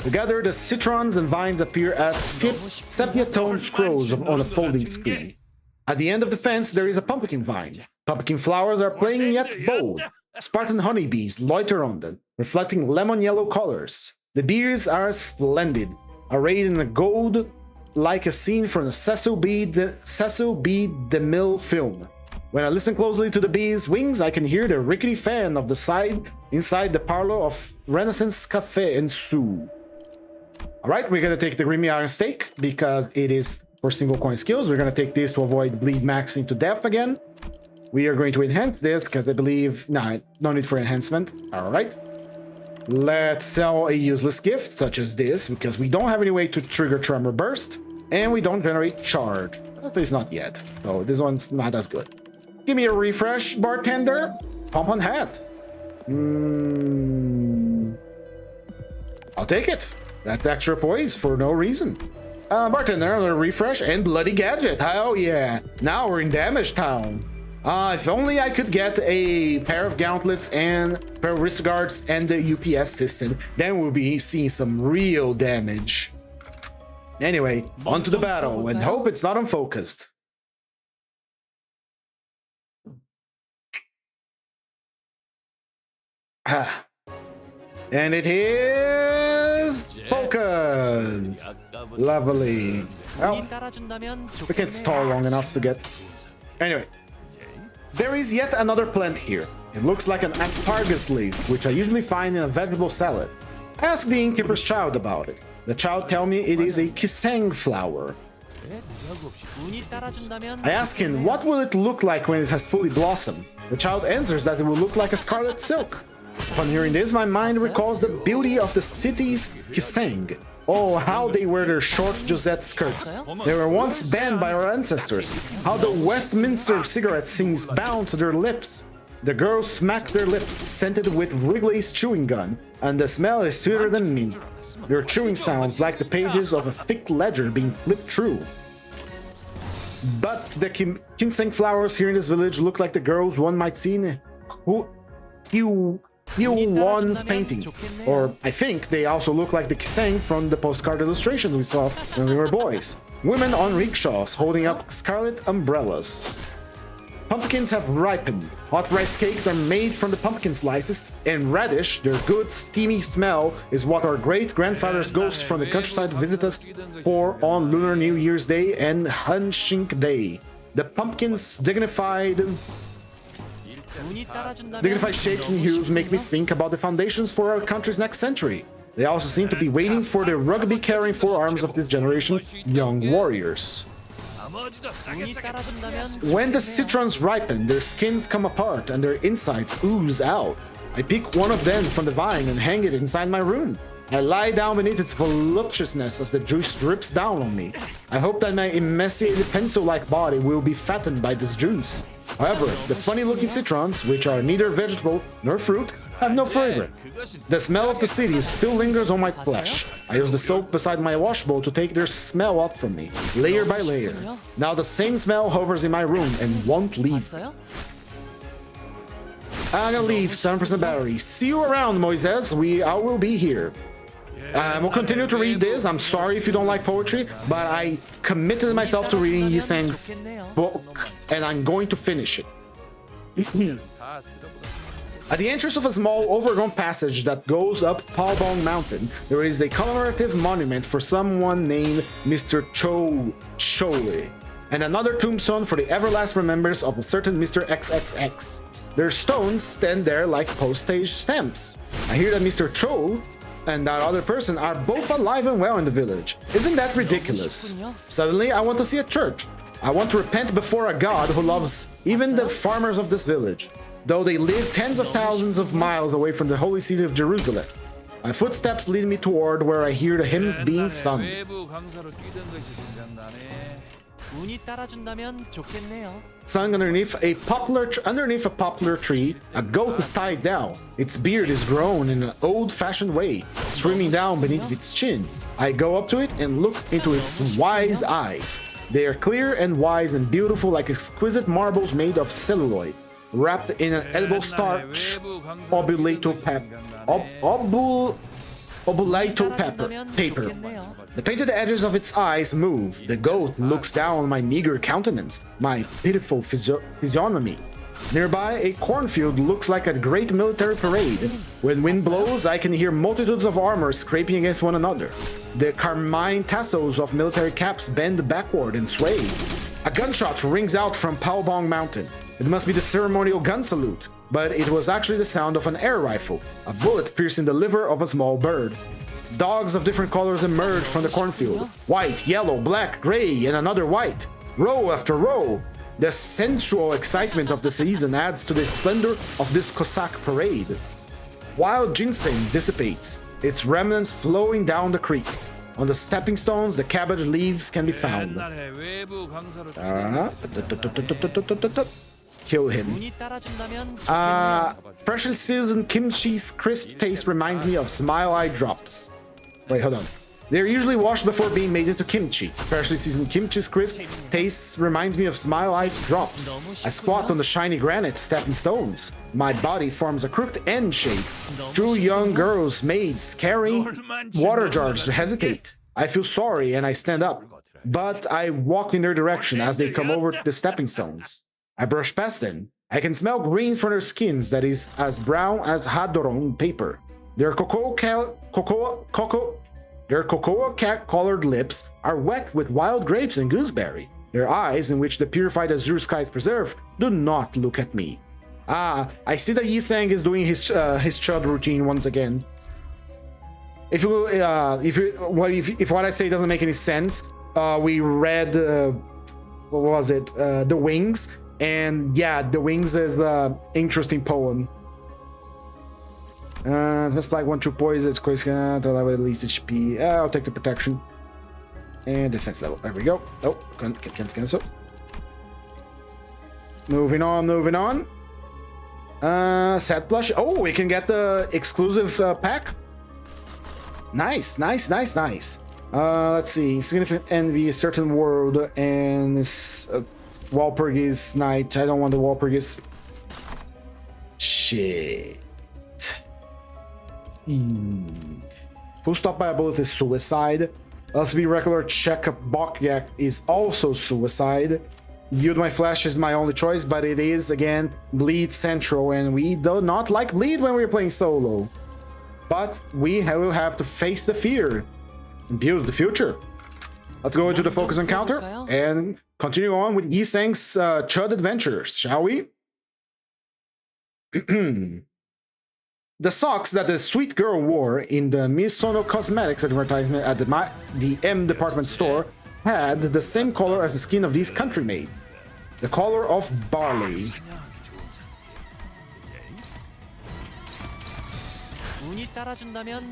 Together, the citrons and vines appear as sepia-toned scrolls on a folding screen. At the end of the fence, there is a pumpkin vine. Pumpkin flowers are plain yet bold. Spartan honeybees loiter on them, reflecting lemon-yellow colors. The bees are splendid, arrayed in a gold like a scene from the Cecil B. DeMille film. When I listen closely to the bees' wings, I can hear the rickety fan of the side inside the parlor of Renaissance Cafe and Sue. Alright, we're gonna take the Grimy Iron Stake because it is for single coin skills. We're gonna take this to avoid bleed maxing to depth again. We are going to enhance this because I believe... Nah, no need for enhancement. Alright. Let's sell a useless gift such as this because we don't have any way to trigger Tremor Burst and we don't generate charge. At least not yet. So this one's not as good. Give me a refresh, bartender. Pump on hat. I'll take it. That extra poise for no reason. Bartender, a refresh and bloody gadget. Oh yeah. Now we're in damage town. If only I could get a pair of gauntlets and a pair of wrist guards and the UPS system, then we'll be seeing some real damage. Anyway, on to the battle and hope it's not unfocused. And it is focused. Lovely. Well, we can't stall long enough to get... Anyway. There is yet another plant here. It looks like an asparagus leaf, which I usually find in a vegetable salad. I ask the innkeeper's child about it. The child tells me it is a kisang flower. I ask him, what will it look like when it has fully blossomed? The child answers that it will look like a scarlet silk. Upon hearing this, my mind recalls the beauty of the city's kisang. Oh, how they wear their short Josette skirts. They were once banned by our ancestors. How the Westminster cigarette seems bound to their lips. The girls smack their lips, scented with Wrigley's chewing gum, and the smell is sweeter than mint. Their chewing sounds like the pages of a thick ledger being flipped through. But the ginseng flowers here in this village look like the girls one might see in Yuan's painting. Or I think they also look like the kisang from the postcard illustration we saw when we were boys. Women on rickshaws holding up scarlet umbrellas. Pumpkins have ripened. Hot rice cakes are made from the pumpkin slices, and radish, their good steamy smell, is what our great-grandfather's ghosts from the countryside visit us for on Lunar New Year's Day and Hanshink Day. The pumpkins' dignified shapes and hues make me think about the foundations for our country's next century. They also seem to be waiting for the rugby-carrying forearms of this generation, young warriors. When the citrons ripen, their skins come apart and their insides ooze out. I pick one of them from the vine and hang it inside my room. I lie down beneath its voluptuousness as the juice drips down on me. I hope that my emaciated pencil-like body will be fattened by this juice. However, the funny-looking citrons, which are neither vegetable nor fruit, have no fragrance. The smell of the city still lingers on my flesh. I use the soap beside my washbowl to take their smell up from me, layer by layer. Now the same smell hovers in my room and won't leave. I'm gonna leave, 7% battery. See you around, Moises. I will be here. We'll continue to read this. I'm sorry if you don't like poetry, but I committed myself to reading Yiseng's book, and I'm going to finish it. At the entrance of a small, overgrown passage that goes up Palbong Mountain, there is a commemorative monument for someone named Mr. Chole, and another tombstone for the everlast remembrance of a certain Mr. XXX. Their stones stand there like postage stamps. I hear that Mr. Cho and that other person are both alive and well in the village. Isn't that ridiculous? Suddenly, I want to see a church. I want to repent before a God who loves even the farmers of this village, though they live tens of thousands of miles away from the holy city of Jerusalem. My footsteps lead me toward where I hear the hymns being sung. 외부 강사로 뛰던 것이 생각나네. 운이 따라준다면 좋겠네요. Sung underneath a poplar tree, a goat is tied down. Its beard is grown in an old-fashioned way, streaming down beneath its chin. I go up to it and look into its wise eyes. They are clear and wise and beautiful like exquisite marbles made of celluloid, wrapped in an elbow starch obulato paper. The painted edges of its eyes move. The goat looks down on my meager countenance, my pitiful physiognomy. Nearby, a cornfield looks like a great military parade. When wind blows, I can hear multitudes of armor scraping against one another. The carmine tassels of military caps bend backward and sway. A gunshot rings out from Paobong Mountain. It must be the ceremonial gun salute, but it was actually the sound of an air rifle, a bullet piercing the liver of a small bird. Dogs of different colors emerge from the cornfield. White, yellow, black, gray, and another white. Row after row. The sensual excitement of the season adds to the splendor of this Cossack parade. Wild ginseng dissipates, its remnants flowing down the creek. On the stepping stones, the cabbage leaves can be found. 옛날에 외부 강사로 뛰던 Kill him. 운이 따라준다면 좋겠네요. Freshly seasoned kimchi's crisp taste reminds me of Smile Eye drops. Wait, hold on. They're usually washed before being made into kimchi. Freshly seasoned kimchi's crisp taste reminds me of Smile Eye's drops. I squat on the shiny granite stepping stones. My body forms a crooked N shape. Two young girls, maids, carrying water jars hesitate. I feel sorry and I stand up, but I walk in their direction as they come over the stepping stones. I brush past them. I can smell greens from their skins that is as brown as Hadorong paper. Their cocoa-colored lips are wet with wild grapes and gooseberry. Their eyes, in which the purified azure sky is preserved, do not look at me. Ah, I see that Yisang is doing his chud routine once again. If what I say doesn't make any sense, we read what was it? The Wings, and yeah, The Wings is an interesting poem. Let's flag 1-2 poison, quick scan to allow at least HP. I'll take the protection. And defense level. There we go. Oh, can't cancel. Moving on. Set plush. Oh, we can get the exclusive pack. Nice. Let's see. Significant envy, a certain world, and this Walpurgis Knight. I don't want the Walpurgis. Shit. Full stop by a bullet is suicide. LSB regular check Bokyak is also suicide. Yield my flesh is my only choice, but it is again bleed central, and we do not like bleed when we're playing solo. But we will have to face the fear and build the future. Let's go into the focus encounter and continue on with Yisang's Chud adventures, shall we? The socks that the sweet girl wore in the Misono Cosmetics advertisement at the M department store had the same color as the skin of these country maids. The color of barley.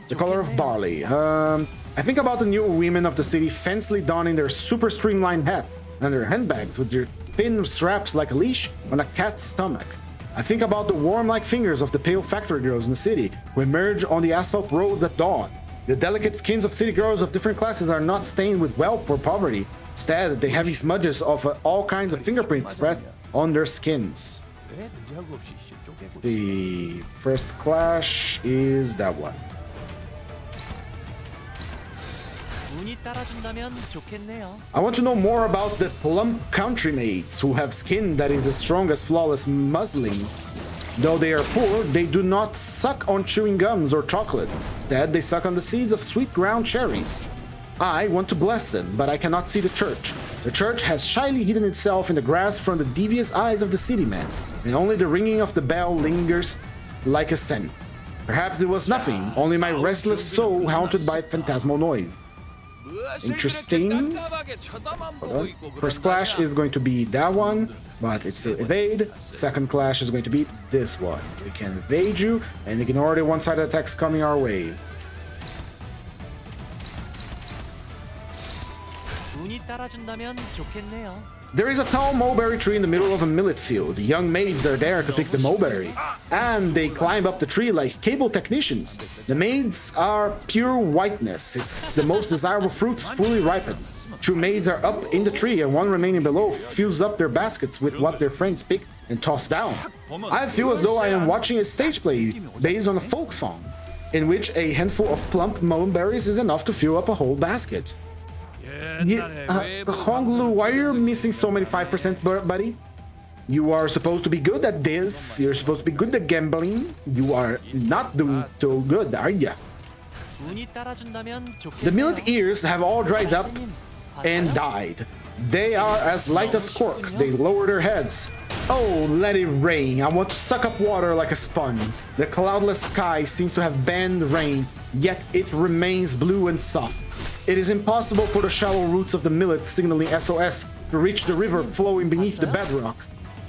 The color of barley. I think about the new women of the city fancily donning their super streamlined hat and their handbags with their thin straps like a leash on a cat's stomach. I think about the worm-like fingers of the pale factory girls in the city who emerge on the asphalt road at dawn. The delicate skins of city girls of different classes are not stained with wealth or poverty. Instead, they have smudges of all kinds of fingerprints spread on their skins. The first clash is that one. I want to know more about the plump country maids who have skin that is as strong as flawless muslins. Though they are poor, they do not suck on chewing gums or chocolate. Instead, they suck on the seeds of sweet ground cherries. I want to bless them, but I cannot see the church. The church has shyly hidden itself in the grass from the devious eyes of the city man, and only the ringing of the bell lingers like a scent. Perhaps it was nothing, only my restless soul haunted by phantasmal noise. Interesting. First clash is going to be that one, but it's still evade. Second clash is going to be this one. We can evade you and ignore the one-sided attacks coming our way. 운이 따라준다면 좋겠네요. There is a tall mulberry tree in the middle of a millet field. Young maids are there to pick the mulberry, and they climb up the tree like cable technicians. The maids are pure whiteness. It's the most desirable fruits fully ripened. Two maids are up in the tree, and one remaining below fills up their baskets with what their friends pick and toss down. I feel as though I am watching a stage play based on a folk song, in which a handful of plump mulberries is enough to fill up a whole basket. Honglu, why are you missing so many 5%, buddy? You are supposed to be good at this. You're supposed to be good at gambling. You are not doing so good, are ya? The millet ears have all dried up and died. They are as light as cork. They lower their heads. Oh, let it rain. I want to suck up water like a sponge. The cloudless sky seems to have banned rain, yet it remains blue and soft. It is impossible for the shallow roots of the millet signaling SOS to reach the river flowing beneath the bedrock.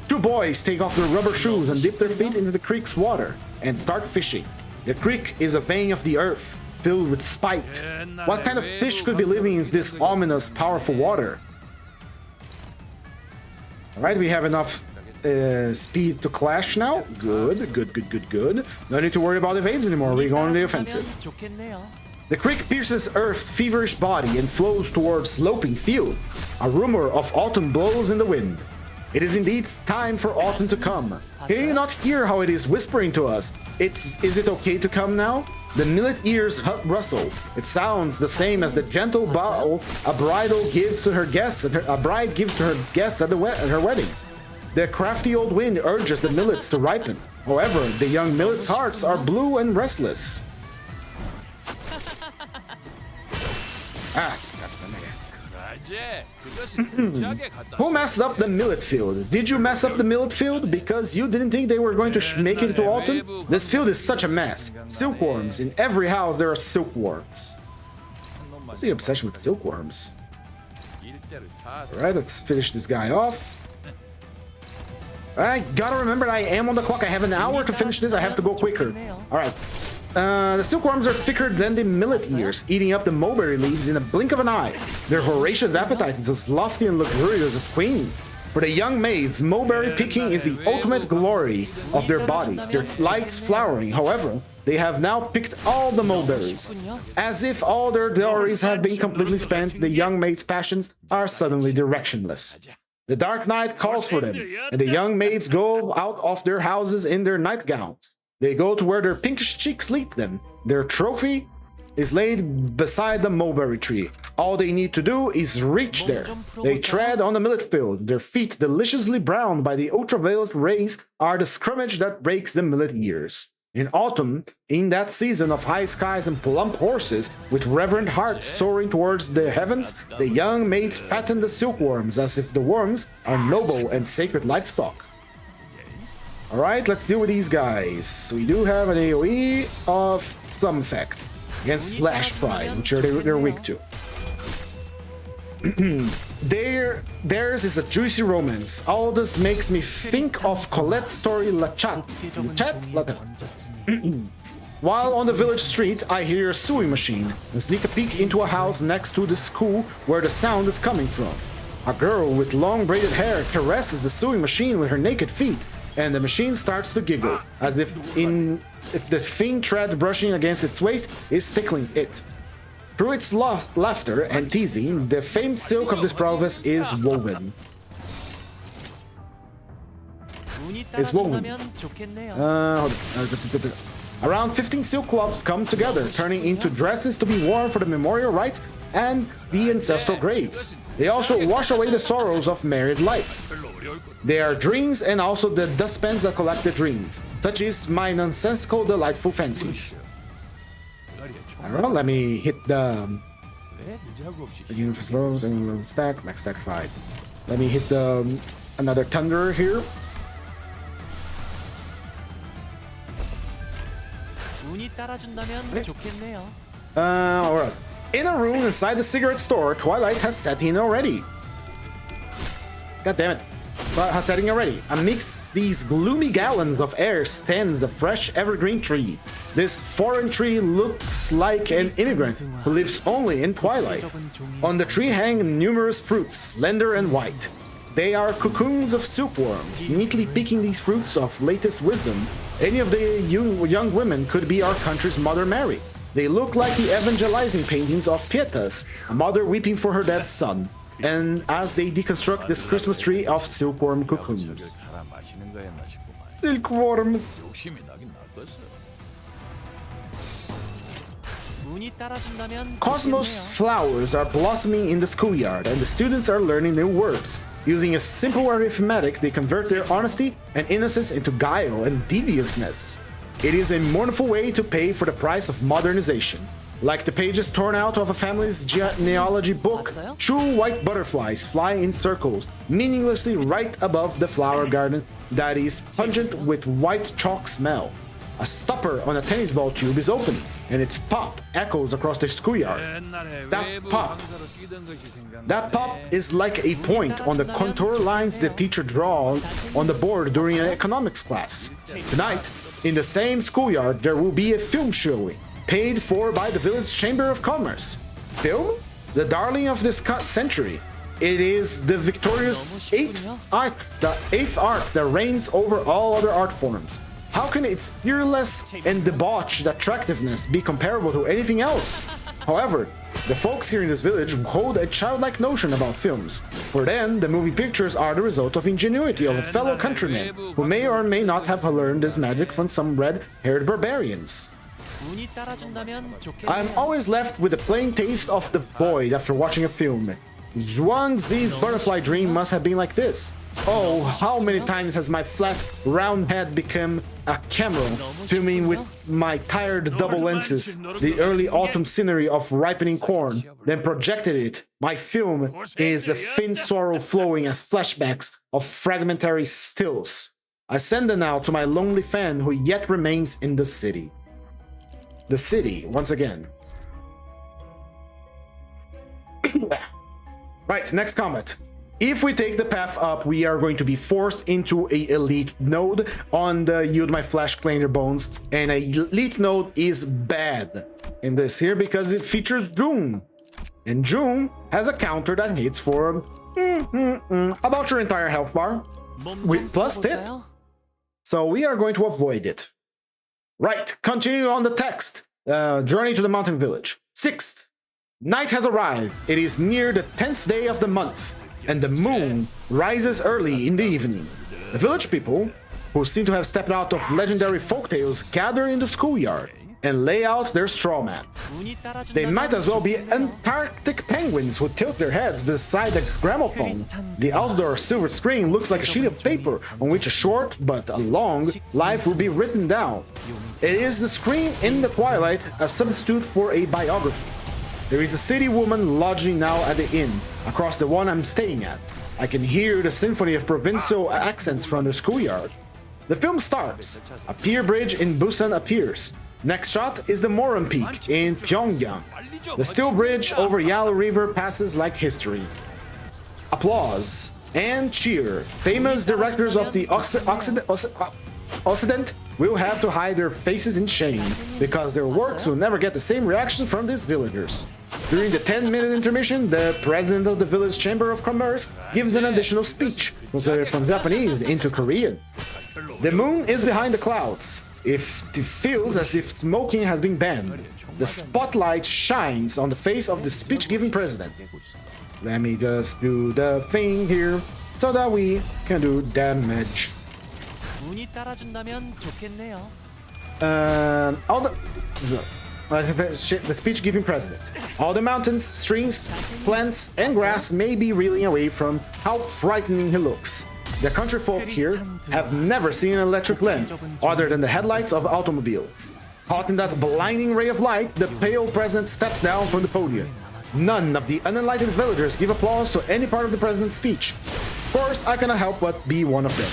Two boys take off their rubber shoes and dip their feet into the creek's water and start fishing. The creek is a vein of the earth, filled with spite. What kind of fish could be living in this ominous, powerful water? Alright, we have enough speed to clash now. Good, good, good, good, good. No need to worry about evades anymore. We're going to the offensive. The creek pierces Earth's feverish body and flows towards sloping field. A rumor of autumn blows in the wind. It is indeed time for autumn to come. Can you not hear how it is whispering to us? Is it okay to come now? The millet ears rustle. It sounds the same as the gentle bow a bride gives to her guests at her wedding. The crafty old wind urges the millets to ripen. However, the young millets' hearts are blue and restless. Who messed up the millet field? Did you mess up the millet field because you didn't think they were going to make it to autumn? This field is such a mess. Silkworms. In every house there are silkworms. What's the obsession with silkworms? Alright, let's finish this guy off. I gotta remember that I am on the clock. I have an hour to finish this. I have to go quicker. Alright. The silkworms are thicker than the millet ears, eating up the mulberry leaves in a blink of an eye. Their voracious appetite is as lofty and luxurious as queens. For the young maids, mulberry picking is the ultimate glory of their bodies, their lights flowering. However, they have now picked all the mulberries. As if all their glories have been completely spent, the young maids' passions are suddenly directionless. The dark night calls for them, and the young maids go out of their houses in their nightgowns. They go to where their pinkish cheeks lead them. Their trophy is laid beside the mulberry tree. All they need to do is reach there. They tread on the millet field. Their feet, deliciously browned by the ultraviolet rays, are the scrummage that breaks the millet ears. In autumn, in that season of high skies and plump horses, with reverent hearts soaring towards the heavens, the young maids fatten the silkworms as if the worms are noble and sacred livestock. Alright, let's deal with these guys. We do have an AoE of some effect against Slash Pride, which they're weak to. Theirs is a juicy romance. All this makes me think of Colette's story La Chat. While on the village street, I hear a sewing machine and sneak a peek into a house next to the school where the sound is coming from. A girl with long braided hair caresses the sewing machine with her naked feet, and the machine starts to giggle, as if the thin thread brushing against its waist is tickling it. Through its laughter and teasing, the famed silk of this province is woven. Around 15 silk cloths come together, turning into dresses to be worn for the memorial rites and the ancestral graves. They also wash away the sorrows of married life. They are dreams and also the dustpans that collect the dreams. Such is my nonsensical, delightful fancies. Alright, let me hit the universe load and stack, max stack 5. Let me hit the another thunder here. 눈이 따라준다면 좋겠네요. Or else. In a room inside the cigarette store, Twilight has set in already. God damn it. But has setting already. Amidst these gloomy gallons of air stands the fresh evergreen tree. This foreign tree looks like an immigrant who lives only in Twilight. On the tree hang numerous fruits, slender and white. They are cocoons of silkworms, neatly picking these fruits of latest wisdom. Any of the young women could be our country's Mother Mary. They look like the evangelizing paintings of Pietas, a mother weeping for her dead son, and as they deconstruct this Christmas tree of silkworm cocoons. 갈아 마시는 거였나 싶구만. Silkworms. 욕심이 나긴 나겠어. 눈이 따라준다면 Cosmos 좋겠네요. flowers are blossoming in the schoolyard, and the students are learning new words. Using a simple arithmetic, they convert their honesty and innocence into guile and deviousness. It is a mournful way to pay for the price of modernization. Like the pages torn out of a family's genealogy book, two white butterflies fly in circles, meaninglessly right above the flower garden that is pungent with white chalk smell. A stopper on a tennis ball tube is open, and its pop echoes across the schoolyard. 옛날에 That 외부 pop. 강사로 뛰던 것이 생각나네. That pop is like a point on the contour lines the teacher draws on the board during an economics class. Tonight, in the same schoolyard, there will be a film showing, paid for by the village chamber of commerce. Film? The darling of this century. It is the victorious eighth art that reigns over all other art forms. How can its fearless and debauched attractiveness be comparable to anything else? However, the folks here in this village hold a childlike notion about films. For them, the movie pictures are the result of ingenuity of a fellow countryman who may or may not have learned this magic from some red-haired barbarians. 눈이 따라준다면 I'm 좋겠네요. always left with a plain taste of the void after watching a film. Zhuangzi's butterfly dream must have been like this. Oh, how many times has my flat, round head become a camera, filming with my tired double lenses the early autumn scenery of ripening corn, then projected it. My film is a thin sorrow flowing as flashbacks of fragmentary stills. I send them now to my lonely fan who yet remains in the city. The city, once again. Right, next comment. If we take the path up, we are going to be forced into a elite node on the Yield My Flash Cleaner Bones, and a elite node is bad in this here because it features Doom. And Doom has a counter that hits for about your entire health bar, with plus tip. 볼까요? So we are going to avoid it. Right, continue on the text. Journey to the mountain village. 6th. Night has arrived. It is near the 10th day of the month, and the moon rises early in the evening. The village people, who seem to have stepped out of legendary folktales, gather in the schoolyard and lay out their straw mats. 눈이 따라준다면 They might as well be 좋겠네요. Antarctic penguins who tilt their heads beside the gramophone. The outdoor silver screen looks like a sheet of paper on which a short but a long life will be written down. It is the screen in the twilight, a substitute for a biography. There is a city woman lodging now at the inn, across the one I'm staying at. I can hear the symphony of provincial accents from the schoolyard. The film starts. A pier bridge in Busan appears. Next shot is the Moran Peak in Pyongyang. The steel bridge over Yalu River passes like history. Applause and cheer. Famous directors of the Occident will have to hide their faces in shame, because their works will never get the same reaction from these villagers. During the 10-minute intermission, the president of the village chamber of commerce gives an additional speech, translated from Japanese into Korean. The moon is behind the clouds. It feels as if smoking has been banned. The spotlight shines on the face of the speech-giving president. Let me just do the thing here so that we can do damage. 눈이 따라준다면 좋겠네요. The speech-giving president. All the mountains, streams, plants, and grass may be reeling away from how frightening he looks. The country folk here have never seen an electric lamp other than the headlights of an automobile. Caught in that blinding ray of light, the pale president steps down from the podium. None of the unenlightened villagers give applause to any part of the president's speech. Of course, I cannot help but be one of them.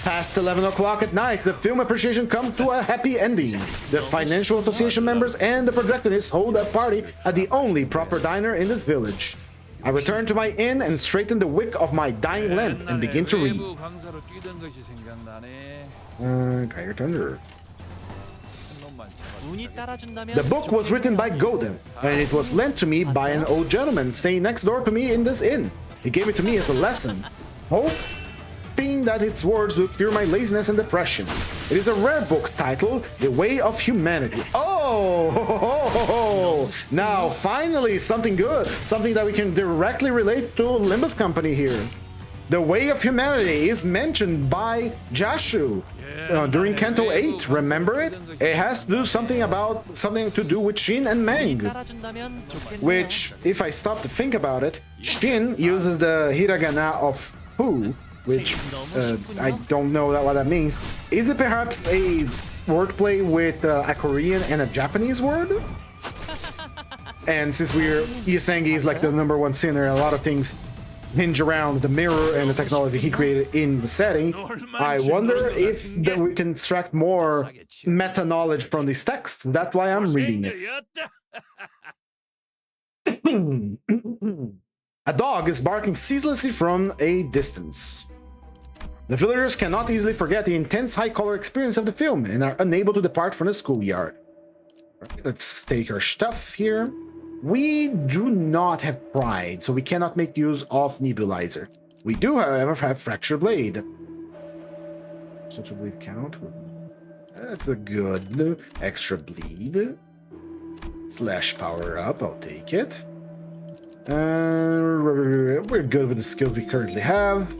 Past 11 o'clock at night, the film appreciation comes to a happy ending. The Financial Association members and the projectionists hold a party at the only proper diner in this village. I return to my inn and straighten the wick of my dying lamp and begin to read. 외부 강사로 뛰던 것이 생각나네. Geiger Thunder. 놈만 잡아. 운이 따라준다면 The book was written by Godem, and it was lent to me by an old gentleman staying next door to me in this inn. He gave it to me as a lesson, hoping that its words would cure my laziness and depression. It is a rare book titled The Way of Humanity. Oh! Now, finally, something good. Something that we can directly relate to Limbus Company here. The Way of Humanity is mentioned by Jashu during Kanto 8. Remember it? It has to do something to do with Shin and Meng. 따라준다면 좋겠네요. Which, if I stop to think about it, Shin uses the hiragana of Fu, which I don't know what that means. Is it perhaps a wordplay with a Korean and a Japanese word? And since Isangi is like the #1 sinner, a lot of things hinge around the mirror and the technology he created in the setting. I wonder if we can extract more meta knowledge from these texts. That's why I'm reading it. A dog is barking ceaselessly from a distance. The villagers cannot easily forget the intense high-color experience of the film and are unable to depart from the schoolyard. Right, let's take our stuff here. We do not have pride, so we cannot make use of nebulizer. We do, however, have fracture blade. Such a bleed count. That's a good extra bleed. Slash power up, I'll take it. We're good with the skills we currently have.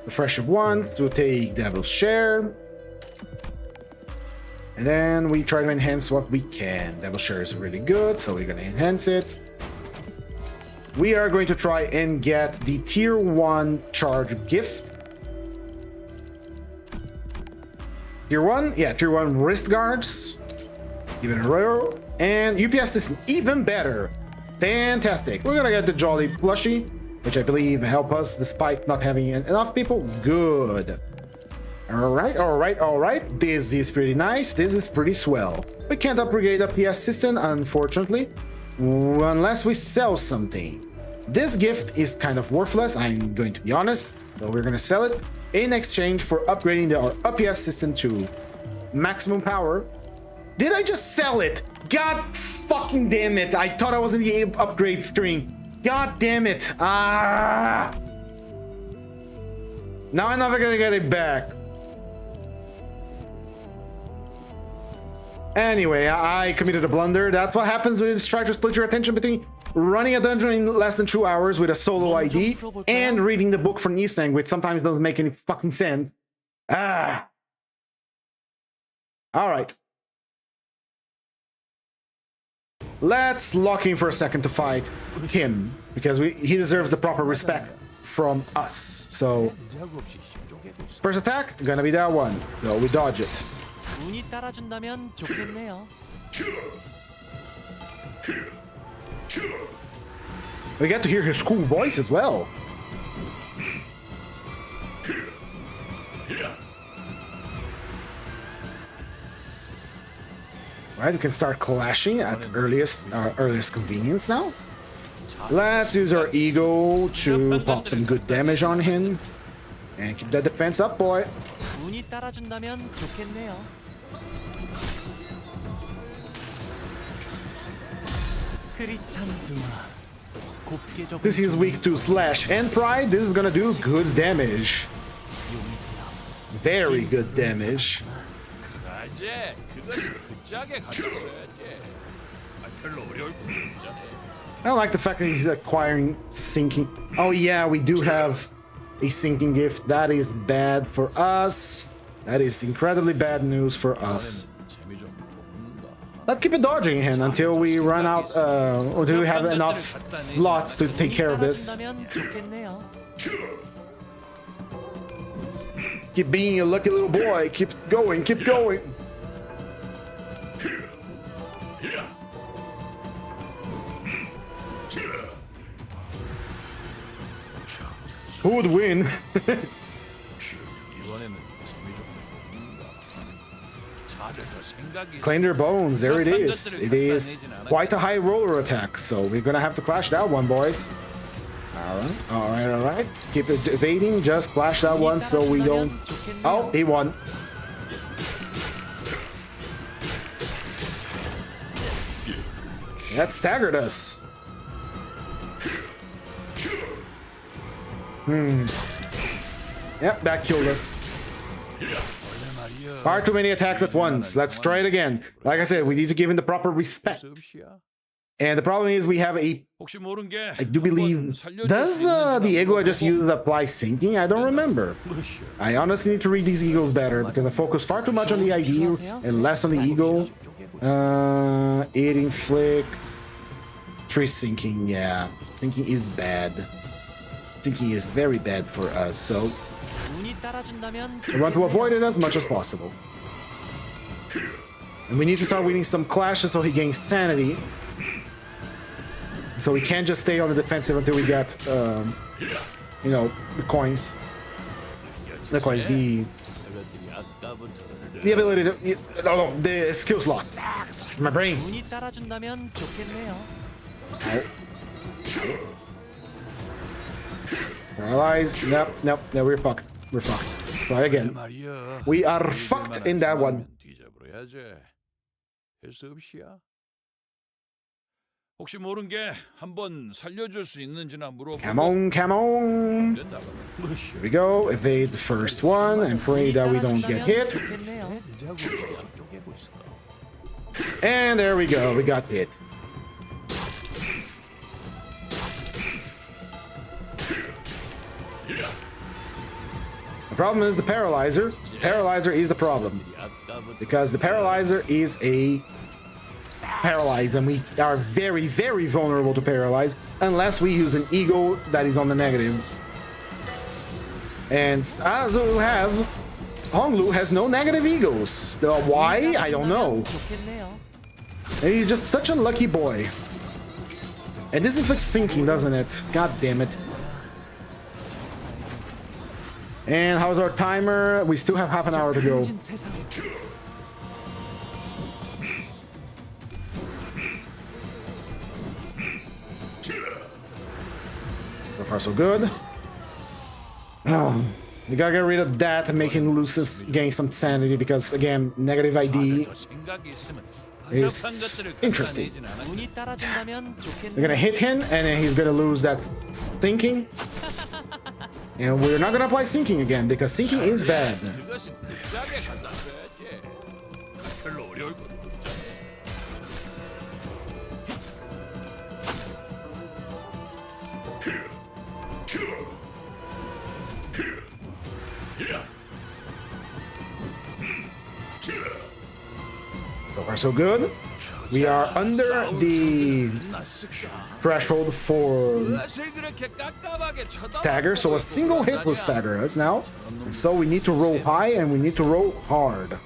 Refresh of 1 to take Devil's Share. And then we try to enhance what we can. Devil's Share is really good, so we're gonna enhance it. We are going to try and get the tier 1 charge gift. Tier 1? Yeah, tier 1 wrist guards. Give it a roll. And UPS system, even better. Fantastic. We're gonna get the Jolly plushie, which I believe help us despite not having enough people. Good. Alright. This is pretty nice. This is pretty swell. We can't upgrade a PS system, unfortunately, unless we sell something. This gift is kind of worthless, I'm going to be honest, but we're gonna sell it in exchange for upgrading our PS system to maximum power. Did I just sell it? God fucking damn it. I thought I was in the upgrade screen. God damn it. Now I'm never gonna get it back. Anyway, I committed a blunder. That's what happens when you try to split your attention between running a dungeon in less than 2 hours with a solo ID and reading the book from Isang, which sometimes doesn't make any fucking sense. Alright. Let's lock in for a second to fight him, because he deserves the proper respect from us. So, first attack, gonna be that one. No, we dodge it. 운이 따라준다면 좋겠네요. We get to hear his cool voice as well. Right, we can start clashing at earliest convenience now. Let's use our ego to pop some good damage on him. And keep that defense up, boy. 운이 따라준다면 좋겠네요. This is weak to slash and pride. This is gonna do good damage. Very good damage. I don't like the fact that he's acquiring sinking. Oh yeah, we do have a sinking gift. That is bad for us. That is incredibly bad news for us. Let's keep it dodging him until we run out, until we have enough lots to take care of this. Keep being a lucky little boy. Keep going, keep going. Who would win? 다들 더 생각이 Claim their bones. There it is. It is quite a high roller attack, so we're gonna have to clash that one, boys. All right. Keep it evading. Just clash that one so we don't. Oh, he won. That staggered us. Yep, that killed us. Far too many attacks at once. Let's try it again. Like I said, we need to give him the proper respect. And the problem is we have a... I do believe... Does the ego I just used apply sinking? I don't remember. I honestly need to read these egos better because I focus far too much on the ID and less on the ego. It inflicts... 3 sinking, yeah. Sinking is bad. Sinking is very bad for us, so... we want to avoid it as much as possible. And we need to start winning some clashes so he gains sanity. So we can't just stay on the defensive until we get, you know, the coins. The coins, the ability to... no, the skill slots. My brain. Paralyzed. Nope, we're fucked. We're fucked. Try again. We are fucked in that one. 혹시 모른 게 한번 살려줄 수 있는지나 물어보고. Come on. Here we go. Evade the first one and pray that we don't get hit. And there we go. We got hit. The problem is the paralyzer. Paralyzer is the problem. Because the paralyzer is a paralyze, and we are very, very vulnerable to paralyze unless we use an ego that is on the negatives. And as we have, Honglu has no negative egos. Why? I don't know. And he's just such a lucky boy. And this inflicts sinking, doesn't it? God damn it. And how's our timer? We still have half an hour to go. So far, so good. We gotta get rid of that and make him lose gain some sanity because, again, negative ID is interesting. We're gonna hit him and then he's gonna lose that sinking. And we're not gonna apply sinking again because sinking is bad. So far, so good. We are under the threshold for stagger, so a single hit will stagger us now. And so we need to roll high and we need to roll hard.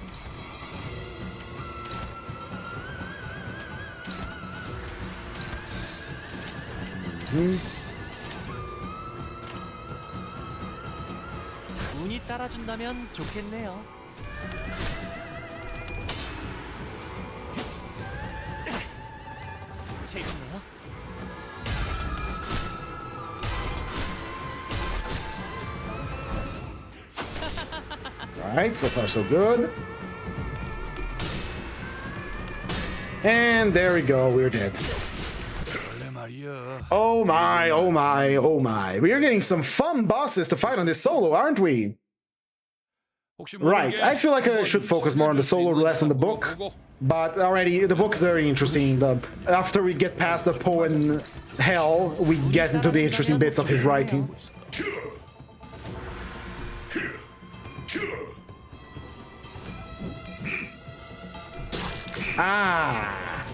운이 따라준다면 좋겠네요. 재밌네요. Alright, so far so good. And there we go, we're dead. Oh my, oh my, oh my. We are getting some fun bosses to fight on this solo, aren't we? Right, I feel like I should focus more on the solo, less on the book. But already, the book is very interesting. After we get past the Poe and Hell, we get into the interesting bits of his writing. Ah!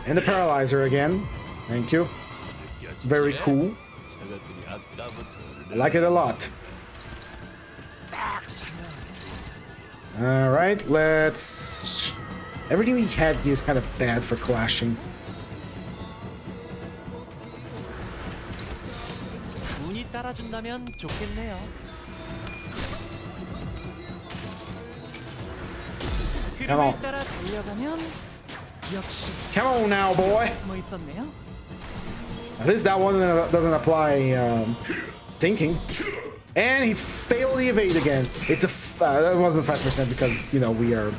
And the paralyzer again. Thank you. Very cool. I like it a lot. Alright, let's... Everything we had here is kind of bad for clashing. 운이 따라준다면 좋겠네요. Come on. 따라 달려가면 역시 Come on now, boy. 숨어 있었네요. At least that one doesn't apply thinking. And he failed the evade again. It's a that wasn't 5% because, you know, we are...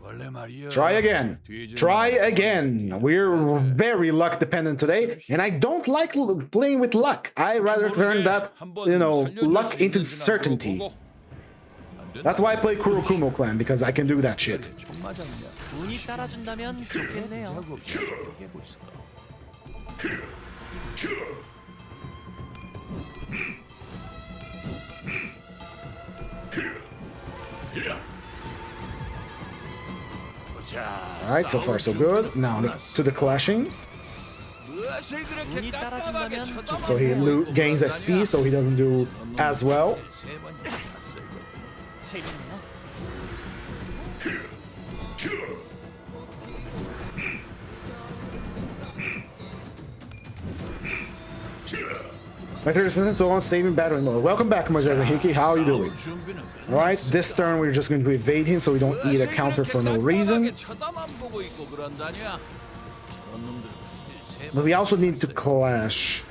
원래 말이야. Try again. Try again. We're very luck dependent today, and I don't like playing with luck. I rather turn that, you know, luck into certainty. That's why I play Kurokumo Clan, because I can do that shit. 총 맞았냐? 운이 따라준다면 좋겠네요. 하고 어떻게 깨고 있을까? Alright, so far so good. Now to the clashing. 무엇을 그렇게 운이 깜깜하게 따라준다면 쳐다보고 So he gains SP, so he doesn't do as well. 세 번이나 봤어, 이거. 재밌네요. So on saving battery mode. Welcome back, Majora Hiki. How are you doing? 준비는 Alright, this turn we're just going to evade him so we don't eat a counter for no reason. 쳐다만 보고 있고 그런다냐? 저런 놈들 세 But we also need to clash.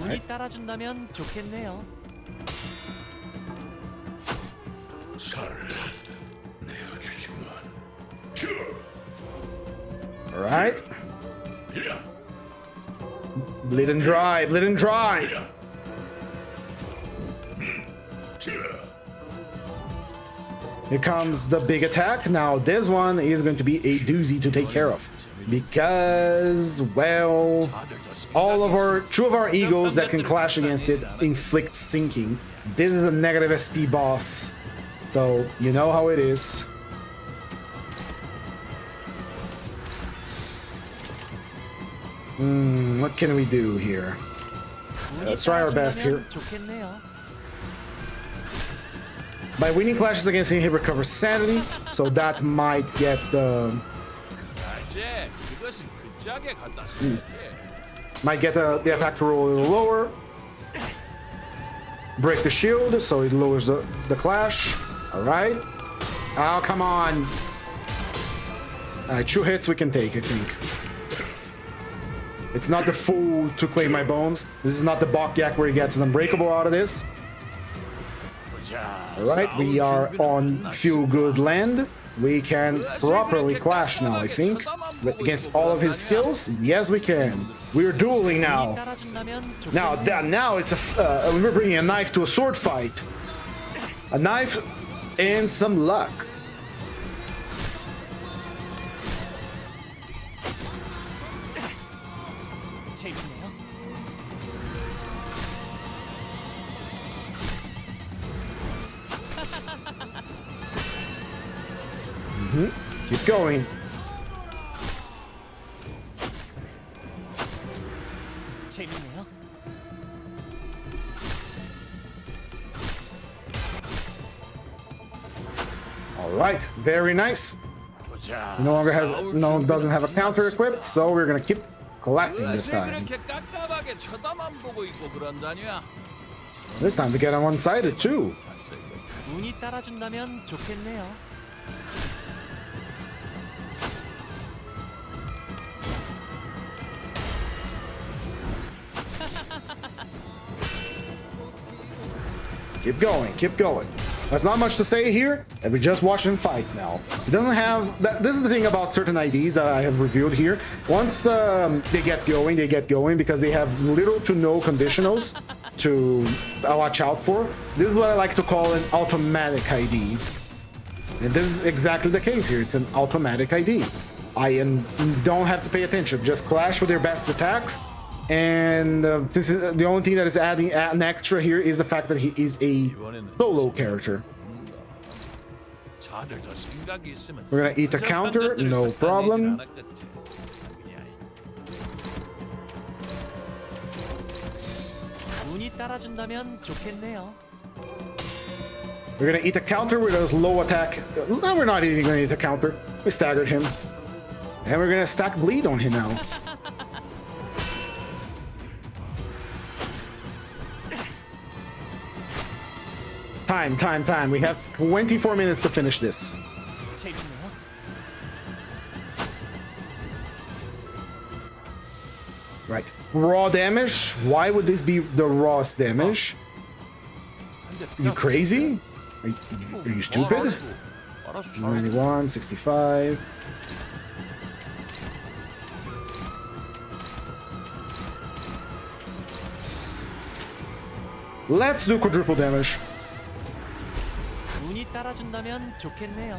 운이 따라준다면 좋겠네요. Alright. Bleed and dry, bleed and dry. Here comes the big attack. Now this one is going to be a doozy to take care of. Because, well, two of our eagles that can clash against it inflict sinking. This is a negative SP boss. So, you know how it is. What can we do here? Let's try our best here. 좋겠네요. By winning clashes against him, he recovers sanity, so that might get the 가제 그것은 그짝에 갖다 might get the attack to roll a little lower. Break the shield, so it lowers the clash. All right. Oh, come on. 2 hits we can take, I think. It's not the fool to claim my bones. This is not the Bokyak where he gets an unbreakable out of this. Alright, we are on feel good land. We can properly clash now, I think. But against all of his skills, yes we can. We're dueling now. 따라준다면 Now it's we're bringing a knife to a sword fight. A knife and some luck. 재밌네요. Keep going. 재밌네요. All right, very nice. No doesn't have a counter equipped, so we're gonna keep collecting this time. 그렇게 깜깜하게 쳐다만 보고 있고 그런다냐? This time we get on one-sided too. 봤어, 이거. 운이 따라준다면 좋겠네요. Keep going, keep going. There's not much to say here, and we just watch them fight now. It doesn't have... This is the thing about certain IDs that I have reviewed here. Once they get going because they have little to no conditionals to watch out for. This is what I like to call an automatic ID. And this is exactly the case here. It's an automatic ID. Don't have to pay attention. Just clash with their best attacks. And since the only thing that is adding an extra here is the fact that he is a solo character. 자들 더 생각이 있으면 We're gonna eat a counter, no problem. 운이 따라준다면 좋겠네요. We're gonna eat a counter with a low attack. No, we're not even gonna eat a counter. We staggered him. And we're gonna stack bleed on him now. Time. We have 24 minutes to finish this. 재밌네요. Right. Raw damage. Why would this be the rawest damage? You crazy? Are you stupid? 91, 65. Let's do quadruple damage. 운이 따라준다면 좋겠네요.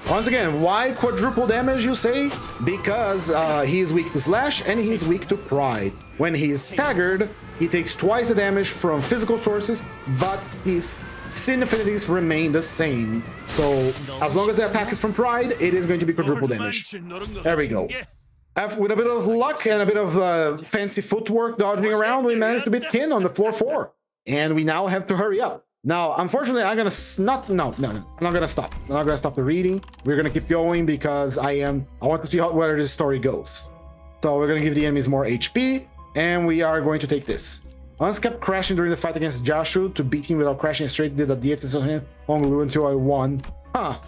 Once again, why quadruple damage, you say? Because he is weak to slash and he's weak to pride. When he is staggered, he takes twice the damage from physical sources, but his sin affinities remain the same. So, as long as the attack is from pride, it is going to be quadruple damage. There we go. With a bit of luck and a bit of fancy footwork dodging around, we managed to beat Kin on the floor 4. And we now have to hurry up. Now, unfortunately, I'm gonna I'm not gonna stop. I'm not gonna stop the reading. We're gonna keep going because I want to see where this story goes. So we're gonna give the enemies more HP, and we are going to take this. Hans kept crashing during the fight against Jashu to beat him without crashing straight into the DFS on him, Honglu, until I won. Huh.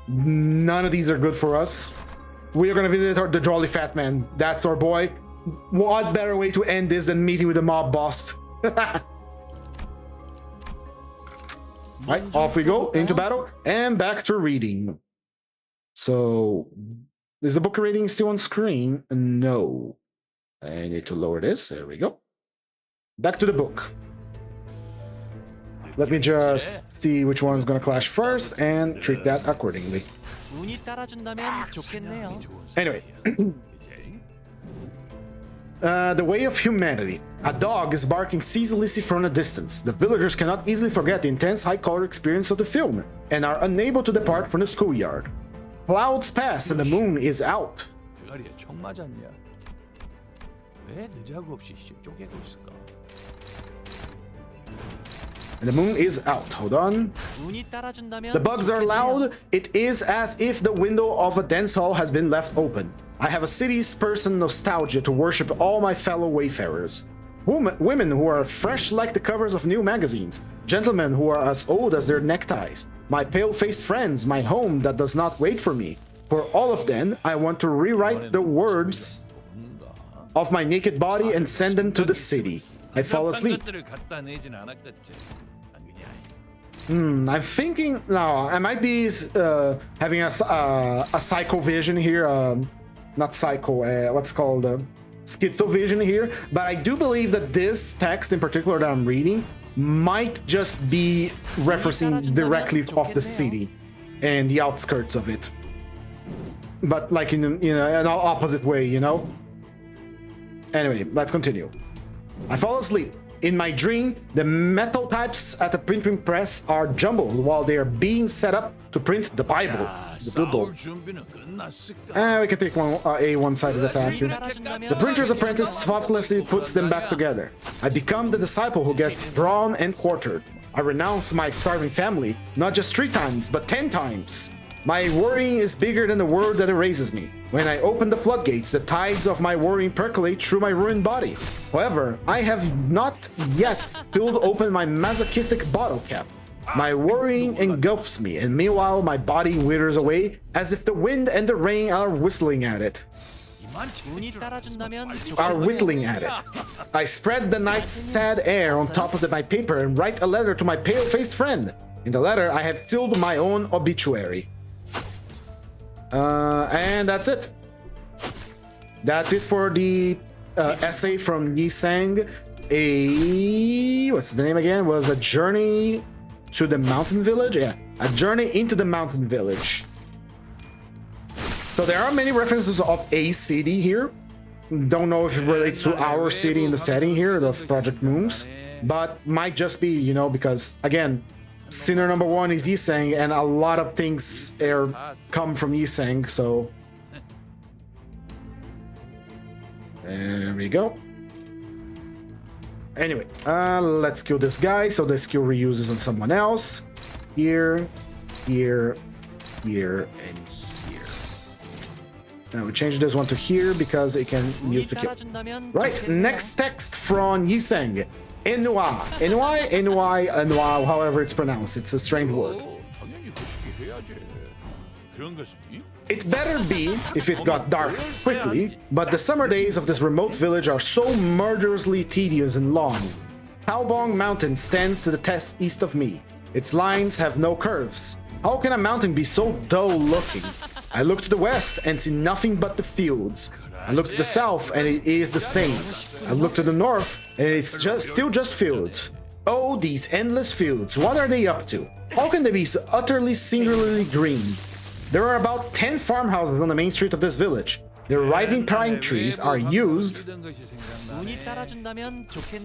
None of these are good for us. We are gonna visit the Jolly Fat Man. That's our boy. What better way to end this than meeting with the mob boss? Right, off we go into battle and back to reading. So, is the book reading still on screen? No. I need to lower this. There we go. Back to the book. Let me just see which one's gonna clash first and treat that accordingly. 운이 따라준다면 좋겠네요. Anyway. The way of humanity. A dog is barking ceaselessly from a distance. The villagers cannot easily forget the intense high-color experience of the film and are unable to depart from the schoolyard. Clouds pass and the moon is out. 대가리에 총 맞았냐? 왜 늦자고 없이 쪼개고 있을까? And the moon is out. Hold on. 운이 따라준다면 The bugs are 좋겠네요. loud. It is as if the window of a dance hall has been left open. I have a city's person nostalgia to worship all my fellow wayfarers. Women who are fresh like the covers of new magazines. Gentlemen who are as old as their neckties. My pale-faced friends, my home that does not wait for me. For all of them, I want to rewrite the words of my naked body and send them to the city. I fall asleep. I'm thinking... No, I might be having a psycho vision here. Not psycho, what's called schizovision here. But I do believe that this text in particular that I'm reading might just be referencing directly off the city and the outskirts of it. But like in an opposite way, you know? Anyway, let's continue. I fall asleep. In my dream, the metal types at the printing press are jumbled while they are being set up to print the Bible. The Bible. We can take a one-sided attack here. The printer's apprentice thoughtlessly puts them back together. I become the disciple who gets drawn and quartered. I renounce my starving family, not just 3 times, but 10 times. My worrying is bigger than the word that erases me. When I open the floodgates, the tides of my worrying percolate through my ruined body. However, I have not yet peeled open my masochistic bottle cap. My worrying engulfs me, and meanwhile my body withers away as if the wind and the rain are whistling at it. I spread the night's sad air on top of my paper and write a letter to my pale-faced friend. In the letter, I have sealed my own obituary. And that's it. That's it for the essay from Yi Sang. What's the name again? Was a journey to the mountain village? Yeah, a journey into the mountain village. So there are many references of a city here. Don't know if it relates to our city in the setting here of Project Moons, but might just be, you know, because again, Sinner number 1 is Yi Sang, and a lot of things come from Yi Sang, so there we go. Anyway, let's kill this guy so the skill reuses on someone else. Here, here, here, and here. Now we change this one to here because it can use the kill. Right, next text from Yiseng. Enoi, Enoi, Enoi, Enoi, however it's pronounced. It's a strange word. 당연히 거시기 해야지. 그런 것이니? It better be if it got dark quickly, but the summer days of this remote village are so murderously tedious and long. Kaobong Mountain stands to the test east of me. Its lines have no curves. How can a mountain be so dull looking? I look to the west and see nothing but the fields. I look to the south and it is the same. I look to the north and it's still just fields. Oh, these endless fields, what are they up to? How can they be so utterly singularly green? There are about 10 farmhouses on the main street of this village. Their ripening pine trees are used. Hold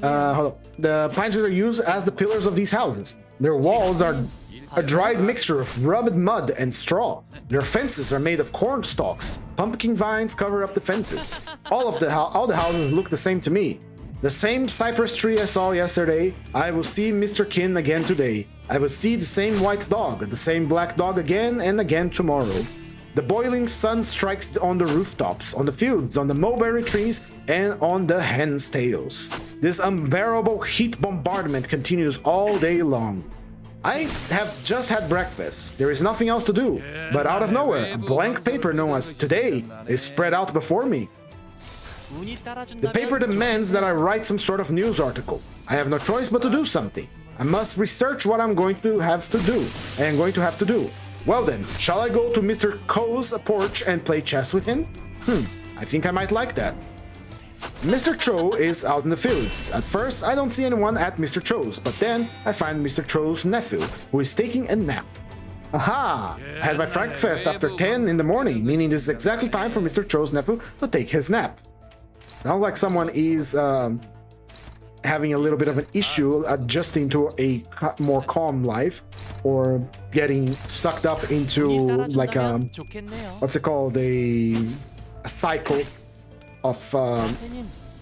up. The pine trees are used as the pillars of these houses. Their walls are a dried mixture of rubbed mud and straw. Their fences are made of corn stalks. Pumpkin vines cover up the fences. All the houses look the same to me. The same cypress tree I saw yesterday, I will see Mr. Kin again today. I will see the same white dog, the same black dog again and again tomorrow. The boiling sun strikes on the rooftops, on the fields, on the mulberry trees, and on the hen's tails. This unbearable heat bombardment continues all day long. I have just had breakfast. There is nothing else to do. But out of nowhere, a blank paper known as Today is spread out before me. The paper demands that I write some sort of news article. I have no choice but to do something. I must research what I'm going to have to do. Well then, shall I go to Mr. Ko's porch and play chess with him? I think I might like that. Mr. Cho is out in the fields. At first, I don't see anyone at Mr. Cho's, but then I find Mr. Cho's nephew, who is taking a nap. Aha! I had my breakfast after 10 in the morning, meaning this is exactly time for Mr. Cho's nephew to take his nap. Sounds like someone is having a little bit of an issue adjusting to a more calm life, or getting sucked up into like what's it called, a cycle of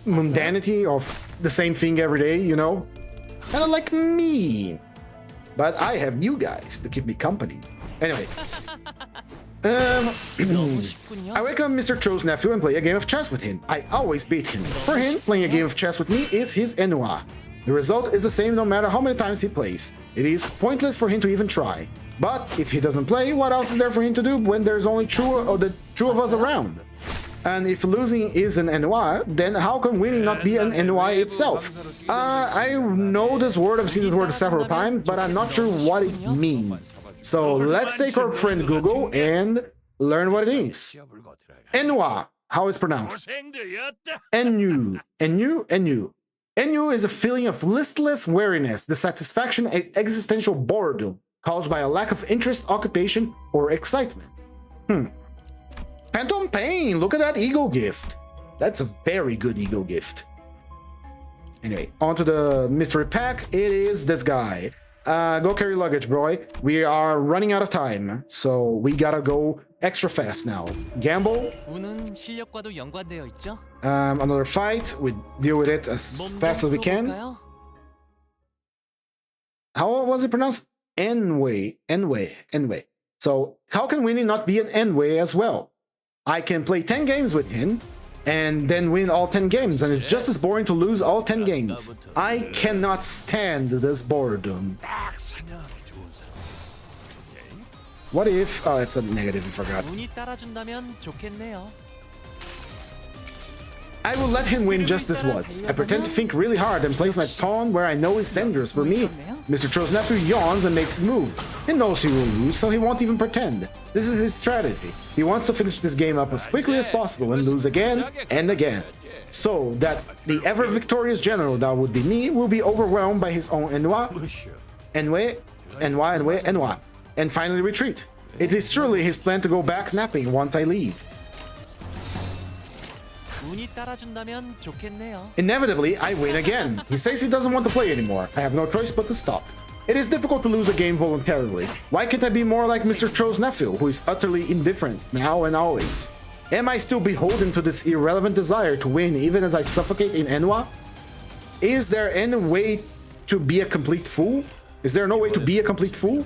mundanity, of the same thing every day, you know, kind of like me. But I have you guys to keep me company. Anyway, I wake up Mr. Cho's nephew and play a game of chess with him. I always beat him. For him, playing a game of chess with me is his ennui. The result is the same no matter how many times he plays. It is pointless for him to even try. But if he doesn't play, what else is there for him to do when there's only the two of us around? And if losing is an ennui, then how can winning not be an ennui itself? I know this word, I've seen this word several times, but I'm not sure what it means. So let's take our friend Google and learn what it means. Ennui, how it's pronounced. Ennui, ennui, ennui. Ennui is a feeling of listless weariness, dissatisfaction, and existential boredom caused by a lack of interest, occupation, or excitement. Phantom Pain, look at that ego gift. That's a very good ego gift. Anyway, on to the mystery pack. It is this guy. Go carry luggage, boy. We are running out of time, so we gotta go extra fast now. Gamble. Another fight. We deal with it as fast as we can. How was it pronounced? Enway. So how can winning not be an Enway as well? I can play 10 games with him and then win all 10 games, and it's just as boring to lose all 10 games. I cannot stand this boredom. What if... oh, it's a negative, I forgot. I will let him win just this once. I pretend to think really hard and place my pawn where I know it's dangerous for me. Mr. Cho's nephew yawns and makes his move. He knows he will lose, so he won't even pretend. This is his strategy. He wants to finish this game up as quickly as possible and lose again and again, so that the ever-victorious general, that would be me, will be overwhelmed by his own ennui, and finally retreat. It is surely his plan to go back napping once I leave. Inevitably, I win again. He says he doesn't want to play anymore. I have no choice but to stop. It is difficult to lose a game voluntarily. Why can't I be more like Mr. Cho's nephew, who is utterly indifferent now and always? Am I still beholden to this irrelevant desire to win even as I suffocate in ennui? Is there any way to be a complete fool? Is there no way to be a complete fool?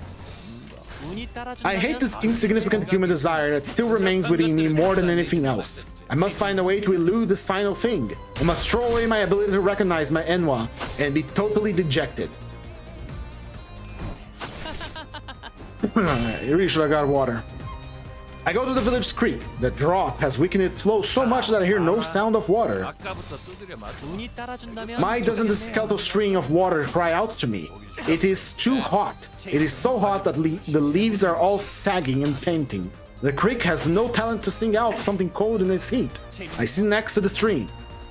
운이 따라준다면 I hate this insignificant human desire that still remains within me more than anything else. I must find a way to elude this final thing. I must throw away my ability to recognize my Enwa and be totally dejected. You really should have got water. I go to the village creek. The drop has weakened its flow so much that I hear no sound of water. 아까부터 두드려 맞고 운이 따라준다면 Why doesn't this skeletal string of water cry out to me? It is too hot. It is so hot that the leaves are all sagging and painting. The creek has no talent to sing out something cold in its heat. I sit next to the stream.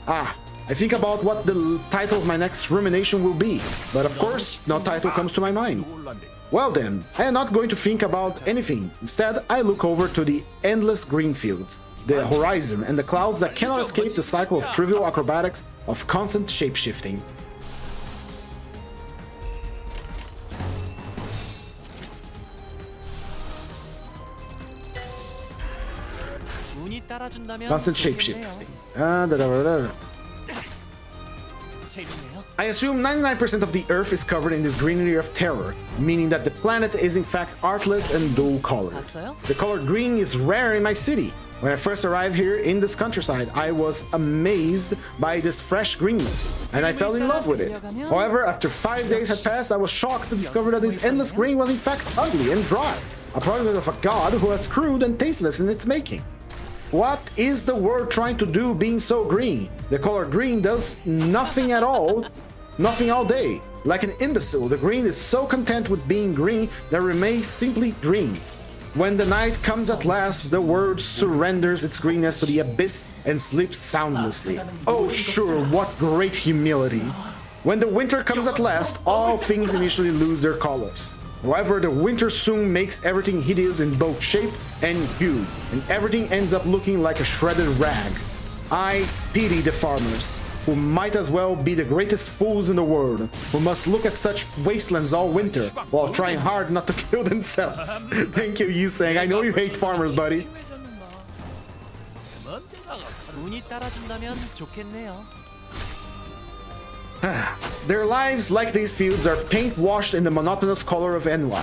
I think about what the title of my next rumination will be, but of course, no title comes to my mind. Well then, I am not going to think about anything. Instead, I look over to the endless green fields, the horizon, and the clouds that cannot escape the cycle of trivial acrobatics of constant shapeshifting. 운이 따라준다면 Constant 좋겠네요. shapeshifting. 재밌네요. I assume 99% of the Earth is covered in this greenery of terror, meaning that the planet is in fact artless and dull-colored. 봤어요? The color green is rare in my city. When I first arrived here in this countryside, I was amazed by this fresh greenness, and I fell in love with it. However, after 5 days had passed, I was shocked to discover that this endless green was in fact ugly and dry, a product of a god who was crude and tasteless in its making. What is the world trying to do being so green? The color green does nothing at all, nothing all day. Like an imbecile, the green is so content with being green that remains simply green. When the night comes at last, the world surrenders its greenness to the abyss and sleeps soundlessly. Oh sure, what great humility. When the winter comes at last, all things initially lose their colors. However, the winter soon makes everything hideous in both shape and hue, and everything ends up looking like a shredded rag. I pity the farmers, who might as well be the greatest fools in the world, who must look at such wastelands all winter, while trying hard not to kill themselves. Thank you, Yuseng. I know you hate farmers, buddy. 운이 따라준다면 좋겠네요. Their lives, like these fields, are paint-washed in the monotonous color of Enwa.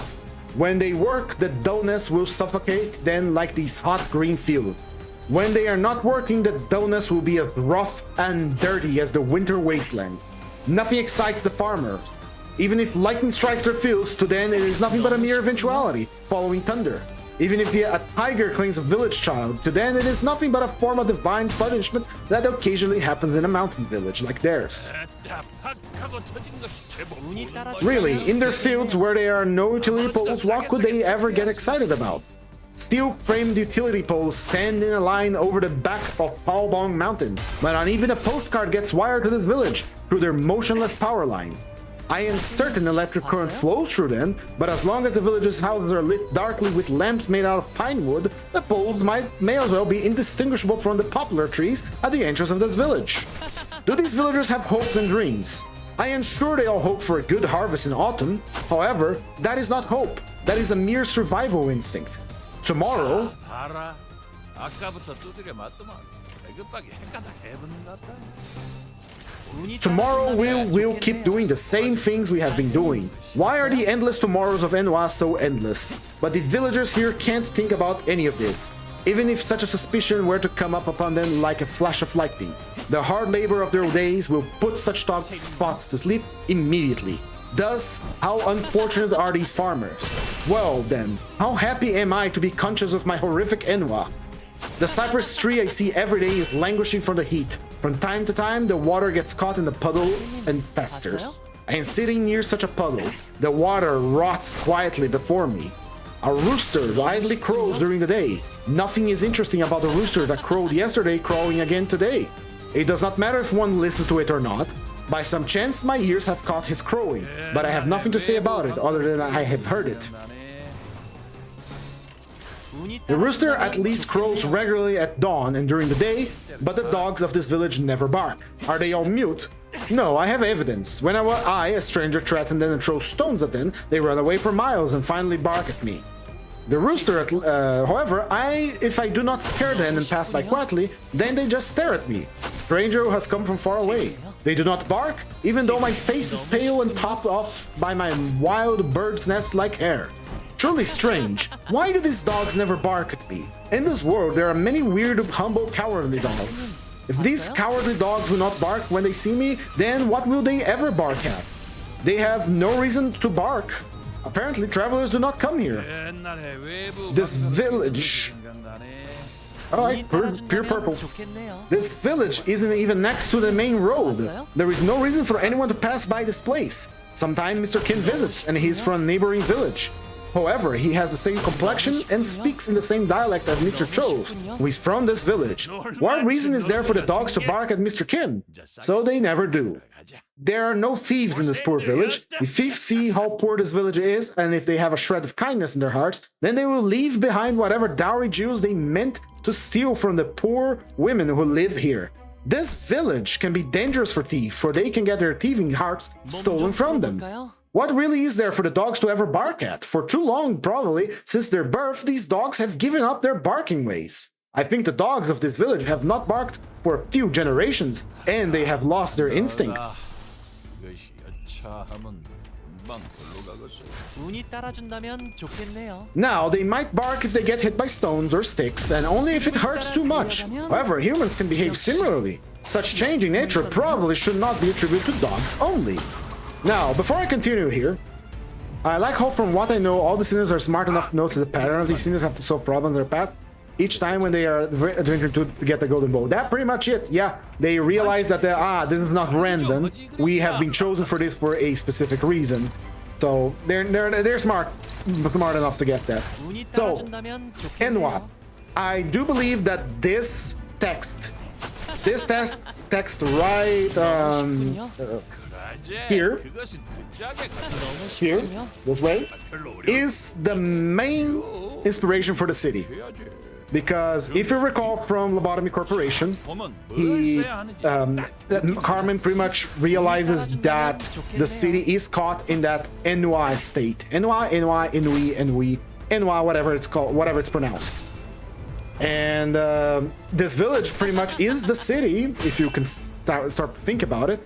When they work, the dullness will suffocate them like these hot green fields. When they are not working, the dullness will be as rough and dirty as the winter wasteland. Nothing excites the farmers. Even if lightning strikes their fields, to them it is nothing but a mere eventuality, following thunder. Even if a tiger claims a village child, to them it is nothing but a form of divine punishment that occasionally happens in a mountain village like theirs. 운이 따라준다면 Really, in their fields where there are no utility poles, what could they ever get excited about? Steel-framed utility poles stand in a line over the back of Palbong Mountain, but not even a postcard gets wired to this village through their motionless power lines. I am certain electric current flows through them, but as long as the village's houses are lit darkly with lamps made out of pine wood, the poles may as well be indistinguishable from the poplar trees at the entrance of this village. Do these villagers have hopes and dreams? I am sure they all hope for a good harvest in autumn. However, that is not hope. That is a mere survival instinct. Tomorrow, 봐라. 아까부터 두드려 맞더만 배급하게 헷갈다 해보는 것 같다. 운이 Tomorrow 따라준다면 we'll keep 좋겠네요. doing the same things we have been doing. Why are the endless tomorrows of Enwa so endless? But the villagers here can't think about any of this, even if such a suspicion were to come up upon them like a flash of lightning. The hard labor of their days will put such thoughts to sleep immediately. Thus, how unfortunate are these farmers? Well then, how happy am I to be conscious of my horrific Enwa? The cypress tree I see every day is languishing from the heat. From time to time, the water gets caught in the puddle and festers. I am sitting near such a puddle. The water rots quietly before me. A rooster idly crows during the day. Nothing is interesting about the rooster that crowed yesterday crowing again today. It does not matter if one listens to it or not. By some chance, my ears have caught his crowing, but I have nothing to say about it other than I have heard it. The rooster at least crows regularly at dawn and during the day, but the dogs of this village never bark. Are they all mute? No, I have evidence. When I, a stranger, threaten them and throw stones at them, they run away for miles and finally bark at me. The rooster, however, if I do not scare them and pass by quietly, then they just stare at me. Stranger who has come from far away. They do not bark, even though my face is pale and topped off by my wild bird's nest-like hair. Truly strange. Why do these dogs never bark at me? In this world, there are many weird, humble, cowardly dogs. If these cowardly dogs will not bark when they see me, then what will they ever bark at? They have no reason to bark. Apparently, travelers do not come here. This village... Alright, pure purple. This village isn't even next to the main road. There is no reason for anyone to pass by this place. Sometimes Mr. Kin visits, and he's from a neighboring village. However, he has the same complexion and speaks in the same dialect as Mr. Cho, who is from this village. What reason is there for the dogs to bark at Mr. Kim? So they never do. There are no thieves in this poor village. If thieves see how poor this village is, and if they have a shred of kindness in their hearts, then they will leave behind whatever dowry jewels they meant to steal from the poor women who live here. This village can be dangerous for thieves, for they can get their thieving hearts stolen from them. What really is there for the dogs to ever bark at? For too long, probably, since their birth, these dogs have given up their barking ways. I think the dogs of this village have not barked for a few generations, and they have lost their instinct. Now, they might bark if they get hit by stones or sticks, and only if it hurts too much. However, humans can behave similarly. Such changing nature probably should not be attributed to dogs only. Now, before I continue here, I like how from what I know, all the sinners are smart enough to notice the pattern of these sinners have to solve problems in their path each time when they are adventuring to get the golden bow. That's pretty much it. Yeah, they realize that this is not random. We have been chosen for this for a specific reason. So they're smart enough to get that. So, and what? I do believe that this text right here, this way, is the main inspiration for the city. Because if you recall from Lobotomy Corporation, Carmen pretty much realizes that the city is caught in that Enwa state. Enwa, Enui, whatever it's called, whatever it's pronounced. And this village pretty much is the city, if you can start to think about it.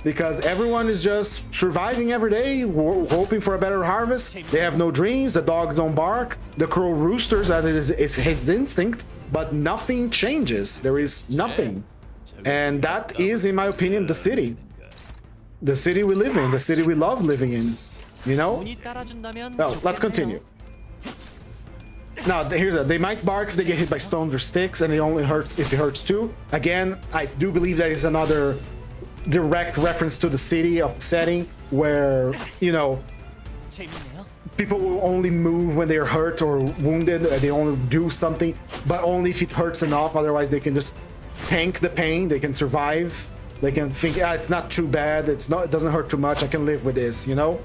Because everyone is just surviving every day, hoping for a better harvest. They have no dreams, the dogs don't bark, the crow roosters, that is his instinct, but nothing changes. There is nothing. And that is, in my opinion, the city. The city we live in, the city we love living in. You know? Well, let's continue. Now, here's that. They might bark if they get hit by stones or sticks, and it only hurts if it hurts too. Again, I do believe that is another direct reference to the city of the setting where, you know, people will only move when they're hurt or wounded. They only do something, but only if it hurts enough. Otherwise, they can just tank the pain. They can survive. They can think, it's not too bad. It doesn't hurt too much. I can live with this, you know?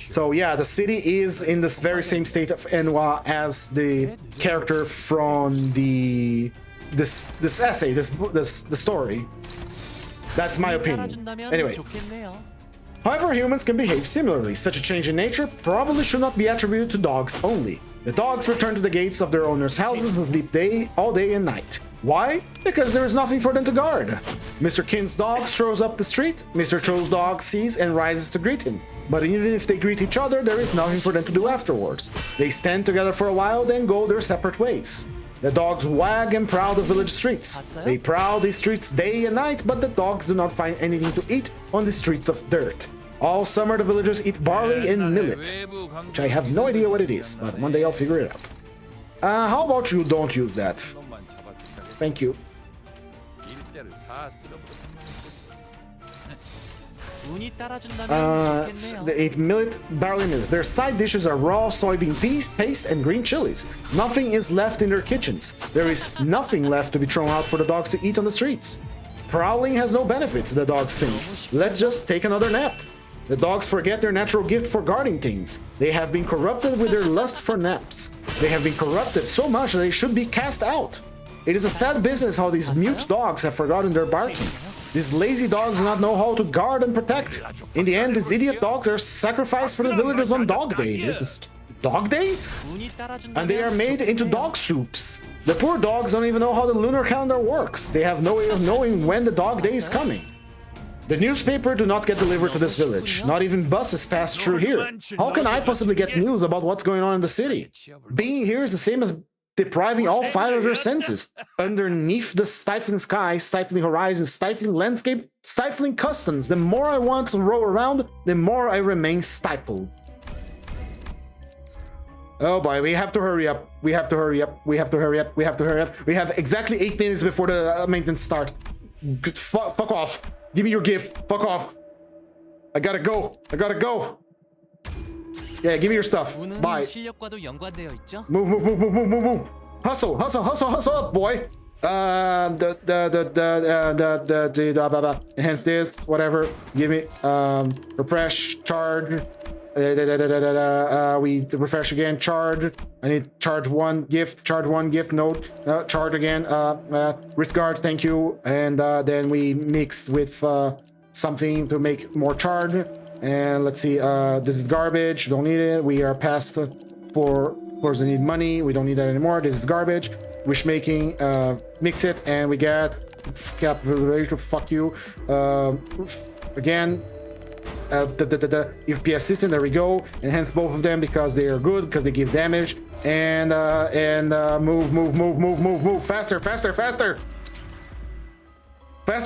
So yeah, the city is in this very same state of Enwa as the character from this essay, the story. That's my opinion. Anyway. However, humans can behave similarly. Such a change in nature probably should not be attributed to dogs only. The dogs return to the gates of their owners' houses and sleep all day and night. Why? Because there is nothing for them to guard. Mr. Kin's dog strolls up the street, Mr. Cho's dog sees and rises to greet him. But even if they greet each other, there is nothing for them to do afterwards. They stand together for a while, then go their separate ways. The dogs wag and prowl the village streets. They prowl these streets day and night, but the dogs do not find anything to eat on the streets of dirt. All summer the villagers eat barley and millet, which I have no idea what it is, but one day I'll figure it out. How about you don't use that? Thank you. They ate millet, barley millet. Their side dishes are raw soybean paste and green chilies. Nothing is left in their kitchens. There is nothing left to be thrown out for the dogs to eat on the streets. Prowling has no benefit, the dogs think. Let's just take another nap. The dogs forget their natural gift for guarding things. They have been corrupted with their lust for naps. They have been corrupted so much that they should be cast out. It is a sad business how these mute dogs have forgotten their barking. These lazy dogs do not know how to guard and protect. In the end, these idiot dogs are sacrificed for the villagers on Dog Day. There's this Dog Day? And they are made into dog soups. The poor dogs don't even know how the lunar calendar works. They have no way of knowing when the Dog Day is coming. The newspaper do not get delivered to this village. Not even buses pass through here. How can I possibly get news about what's going on in the city? Being here is the same as depriving all five of your senses. Underneath the stifling sky, stifling horizons, stifling landscape, stifling customs, the more I want to roll around, the more I remain stifled. Oh boy, we have to hurry up. We have to hurry up. We have to hurry up. We have to hurry up. We have exactly 8 minutes before the maintenance start. Fuck off. Give me your gift. Fuck off. I gotta go. I gotta go. Yeah, give me your stuff. Bye. 실력과도 연관되어 있죠? Move. Hustle up, boy. Enhance this, whatever. Give me refresh, charge. We refresh again, charge. I need charge one gift, note, charge again, wrist guard, thank you. And then we mix with something to make more charge. And let's see, this is garbage, don't need it. We are past for course I need money, we don't need that anymore. This is garbage. Wish making, mix it, and we get fuck you. Again, the FPS system, there we go. Enhance both of them because they are good, because they give damage. And move faster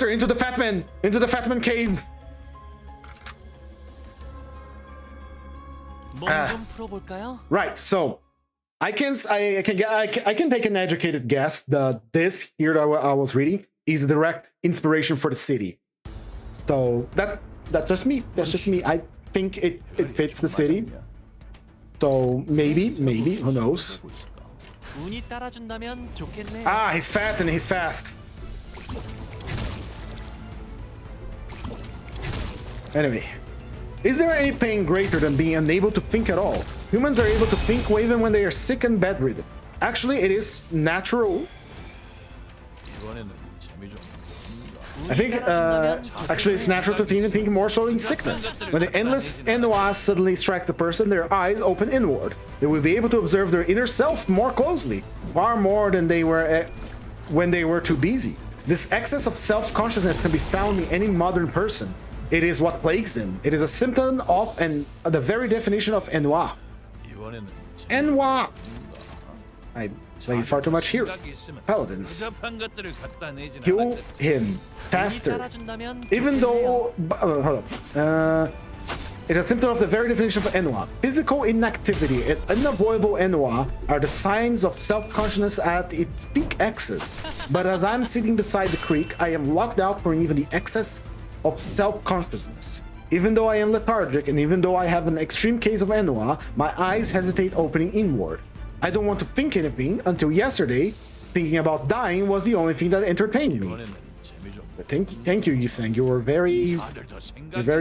into the fatman cave. 좀 풀어볼까요? Right, so I can take an educated guess that this here that I was reading is a direct inspiration for the city. So that's just me. I think it fits the city. So maybe, who knows? 운이 따라준다면 좋겠네요. Ah, he's fat and he's fast. Anyway, is there any pain greater than being unable to think at all? Humans are able to think even when they are sick and bedridden. Actually, it is natural. I think, actually, it's natural to think more so in sickness. When the endless ennui suddenly strike the person, their eyes open inward. They will be able to observe their inner self more closely, far more than they were when they were too busy. This excess of self-consciousness can be found in any modern person. It is what plagues them. It is a symptom of the very definition of ennui. Ennui! I play far too much here. Paladins. Kill him faster. Even though... hold on. It's a symptom of the very definition of ennui. Physical inactivity and unavoidable ennui are the signs of self-consciousness at its peak excess. But as I'm sitting beside the creek, I am locked out from even the excess of self-consciousness. Even though I am lethargic and even though I have an extreme case of ennui, my eyes hesitate opening inward. I don't want to think anything until yesterday. Thinking about dying was the only thing that entertained me. Thank you, Yiseng. You're a very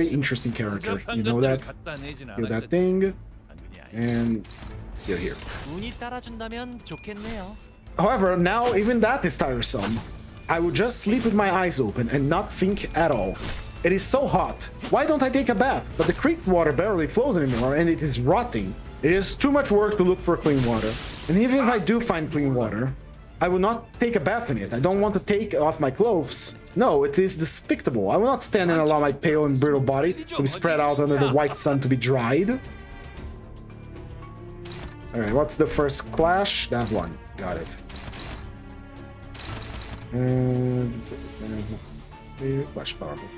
interesting character. You know that. You're that thing. And you're here. 운이 따라준다면 좋겠네요. However, now even that is tiresome. I would just sleep with my eyes open and not think at all. It is so hot. Why don't I take a bath? But the creek water barely flows anymore and it is rotting. It is too much work to look for clean water. And even if I do find clean water, I will not take a bath in it. I don't want to take off my clothes. No, it is despicable. I will not stand and allow my pale and brittle body to be spread out under the white sun to be dried. Alright, what's the first clash? That one. Got it. Clash powerful.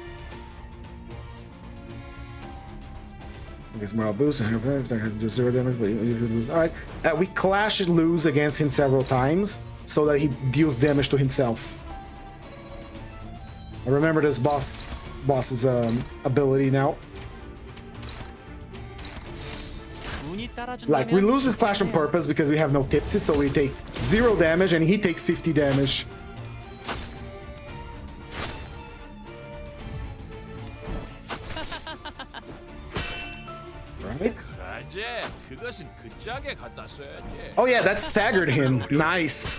Against morale boost and do 0 damage, but you lose. Alright. We clash and lose against him several times so that he deals damage to himself. I remember this boss's ability now. Like, we lose this clash on purpose because we have no tipsy, so we take 0 damage and he takes 50 damage. Right? Oh yeah, that staggered him. Nice.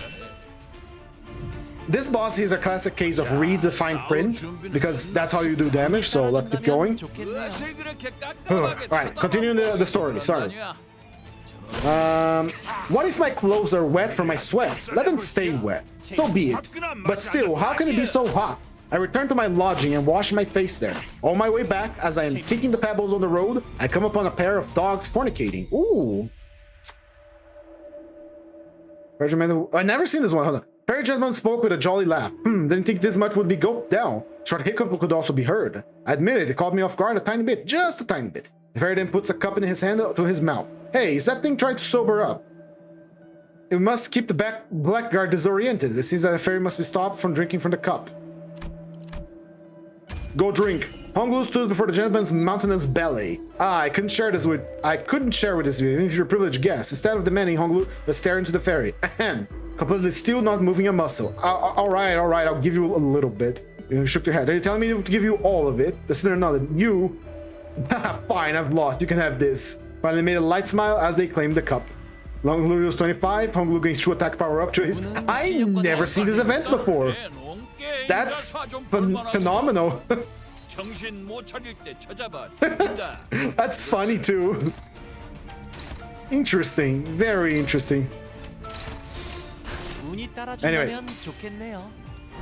This boss is a classic case of redefined print, because that's how you do damage, so let's keep going. Alright, continuing the story, sorry. What if my clothes are wet from my sweat? Let them stay wet. So be it. But still, how can it be so hot? I return to my lodging and wash my face there. On my way back, as I am kicking the pebbles on the road, I come upon a pair of dogs fornicating. Ooh. I never seen this one. Hold on. Fairy gentleman spoke with a jolly laugh. Didn't think this much would be gulped down. Short hiccup could also be heard. I admit it caught me off guard a tiny bit, just a tiny bit. The fairy then puts a cup in his hand to his mouth. Hey, is that thing trying to sober up? It must keep the blackguard disoriented. It seems that the fairy must be stopped from drinking from the cup. Go drink. Honglu stood before the gentleman's mountainous belly. I couldn't share this with you, even if you're a privileged guest. Instead of demanding, Honglu was staring into the fairy. Ahem. Completely still, not moving a muscle. Alright, I'll give you a little bit. You shook your head. Are you telling me to give you all of it? The sinner nodded. You? Fine, I've lost. You can have this. Finally made a light smile as they claimed the cup. Honglu was 25. Honglu gains true attack power up to his... I never seen this event before. That's phenomenal. That's funny too. Interesting. Very interesting. Anyway.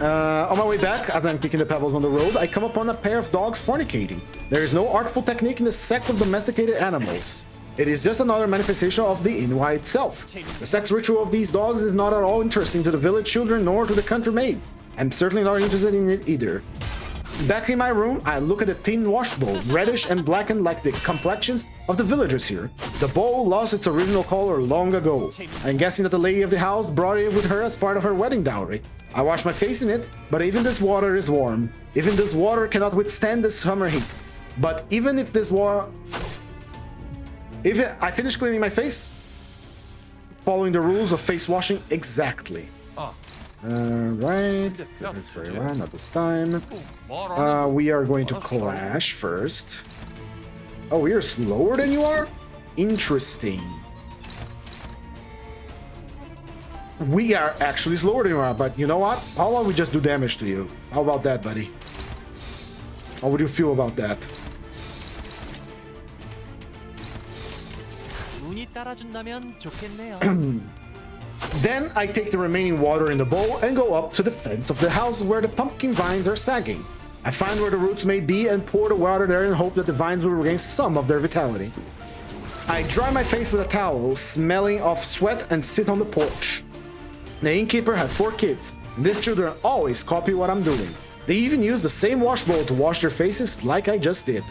On my way back, as I'm kicking the pebbles on the road, I come upon a pair of dogs fornicating. There is no artful technique in the sex of domesticated animals. It is just another manifestation of the Inuit itself. The sex ritual of these dogs is not at all interesting to the village children nor to the country maid. I'm certainly not interested in it either. Back in my room, I look at the tin wash bowl, reddish and blackened like the complexions of the villagers here. The bowl lost its original color long ago. I'm guessing that the lady of the house brought it with her as part of her wedding dowry. I wash my face in it, but even this water is warm. Even this water cannot withstand this summer heat. But even if this water... I finish cleaning my face, following the rules of face washing exactly. Right, that's very well, not this time. We are going to clash first. Oh, we are slower than you are? Interesting. We are actually slower than you are, but you know what? How about we just do damage to you? How about that, buddy? How would you feel about that? Then I take the remaining water in the bowl and go up to the fence of the house where the pumpkin vines are sagging. I find where the roots may be and pour the water there in hope that the vines will regain some of their vitality. I dry my face with a towel, smelling of sweat, and sit on the porch. The innkeeper has 4 kids, and these children always copy what I'm doing. They even use the same wash bowl to wash their faces like I just did.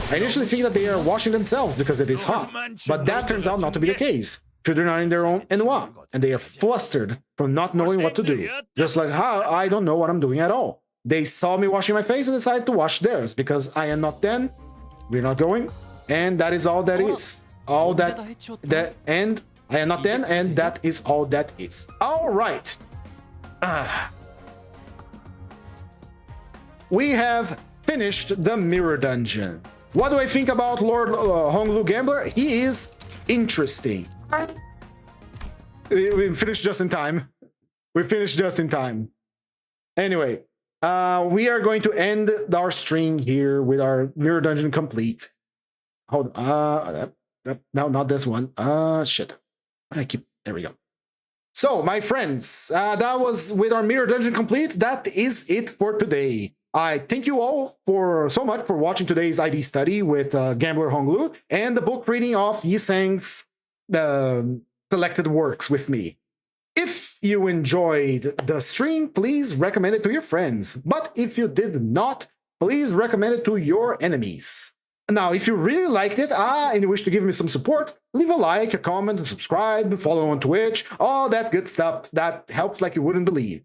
I initially think that they are washing themselves because it is hot, but that turns out not to be the case. Children are in their own enoi, and they are flustered from not knowing what to do. Just like how I don't know what I'm doing at all. They saw me washing my face and decided to wash theirs because I am not then, we're not going, and that is all that is. All that and I am not then, and that is all that is. All right. We have finished the mirror dungeon. What do I think about Lord Honglu Gambler? He is interesting. We finished just in time. We finished just in time. Anyway, we are going to end our stream here with our mirror dungeon complete. Hold on. No, not this one. Shit. What I keep? There we go. So, my friends, that was with our mirror dungeon complete. That is it for today. I thank you all so much for watching today's ID study with Gambler Honglu and the book reading of Yisang's selected works with me. If you enjoyed the stream, please recommend it to your friends. But if you did not, please recommend it to your enemies. Now, if you really liked it and you wish to give me some support, leave a like, a comment, subscribe, follow on Twitch, all that good stuff. That helps like you wouldn't believe.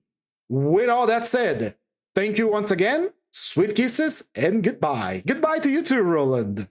With all that said, thank you once again, sweet kisses, and goodbye. Goodbye to you too, Roland.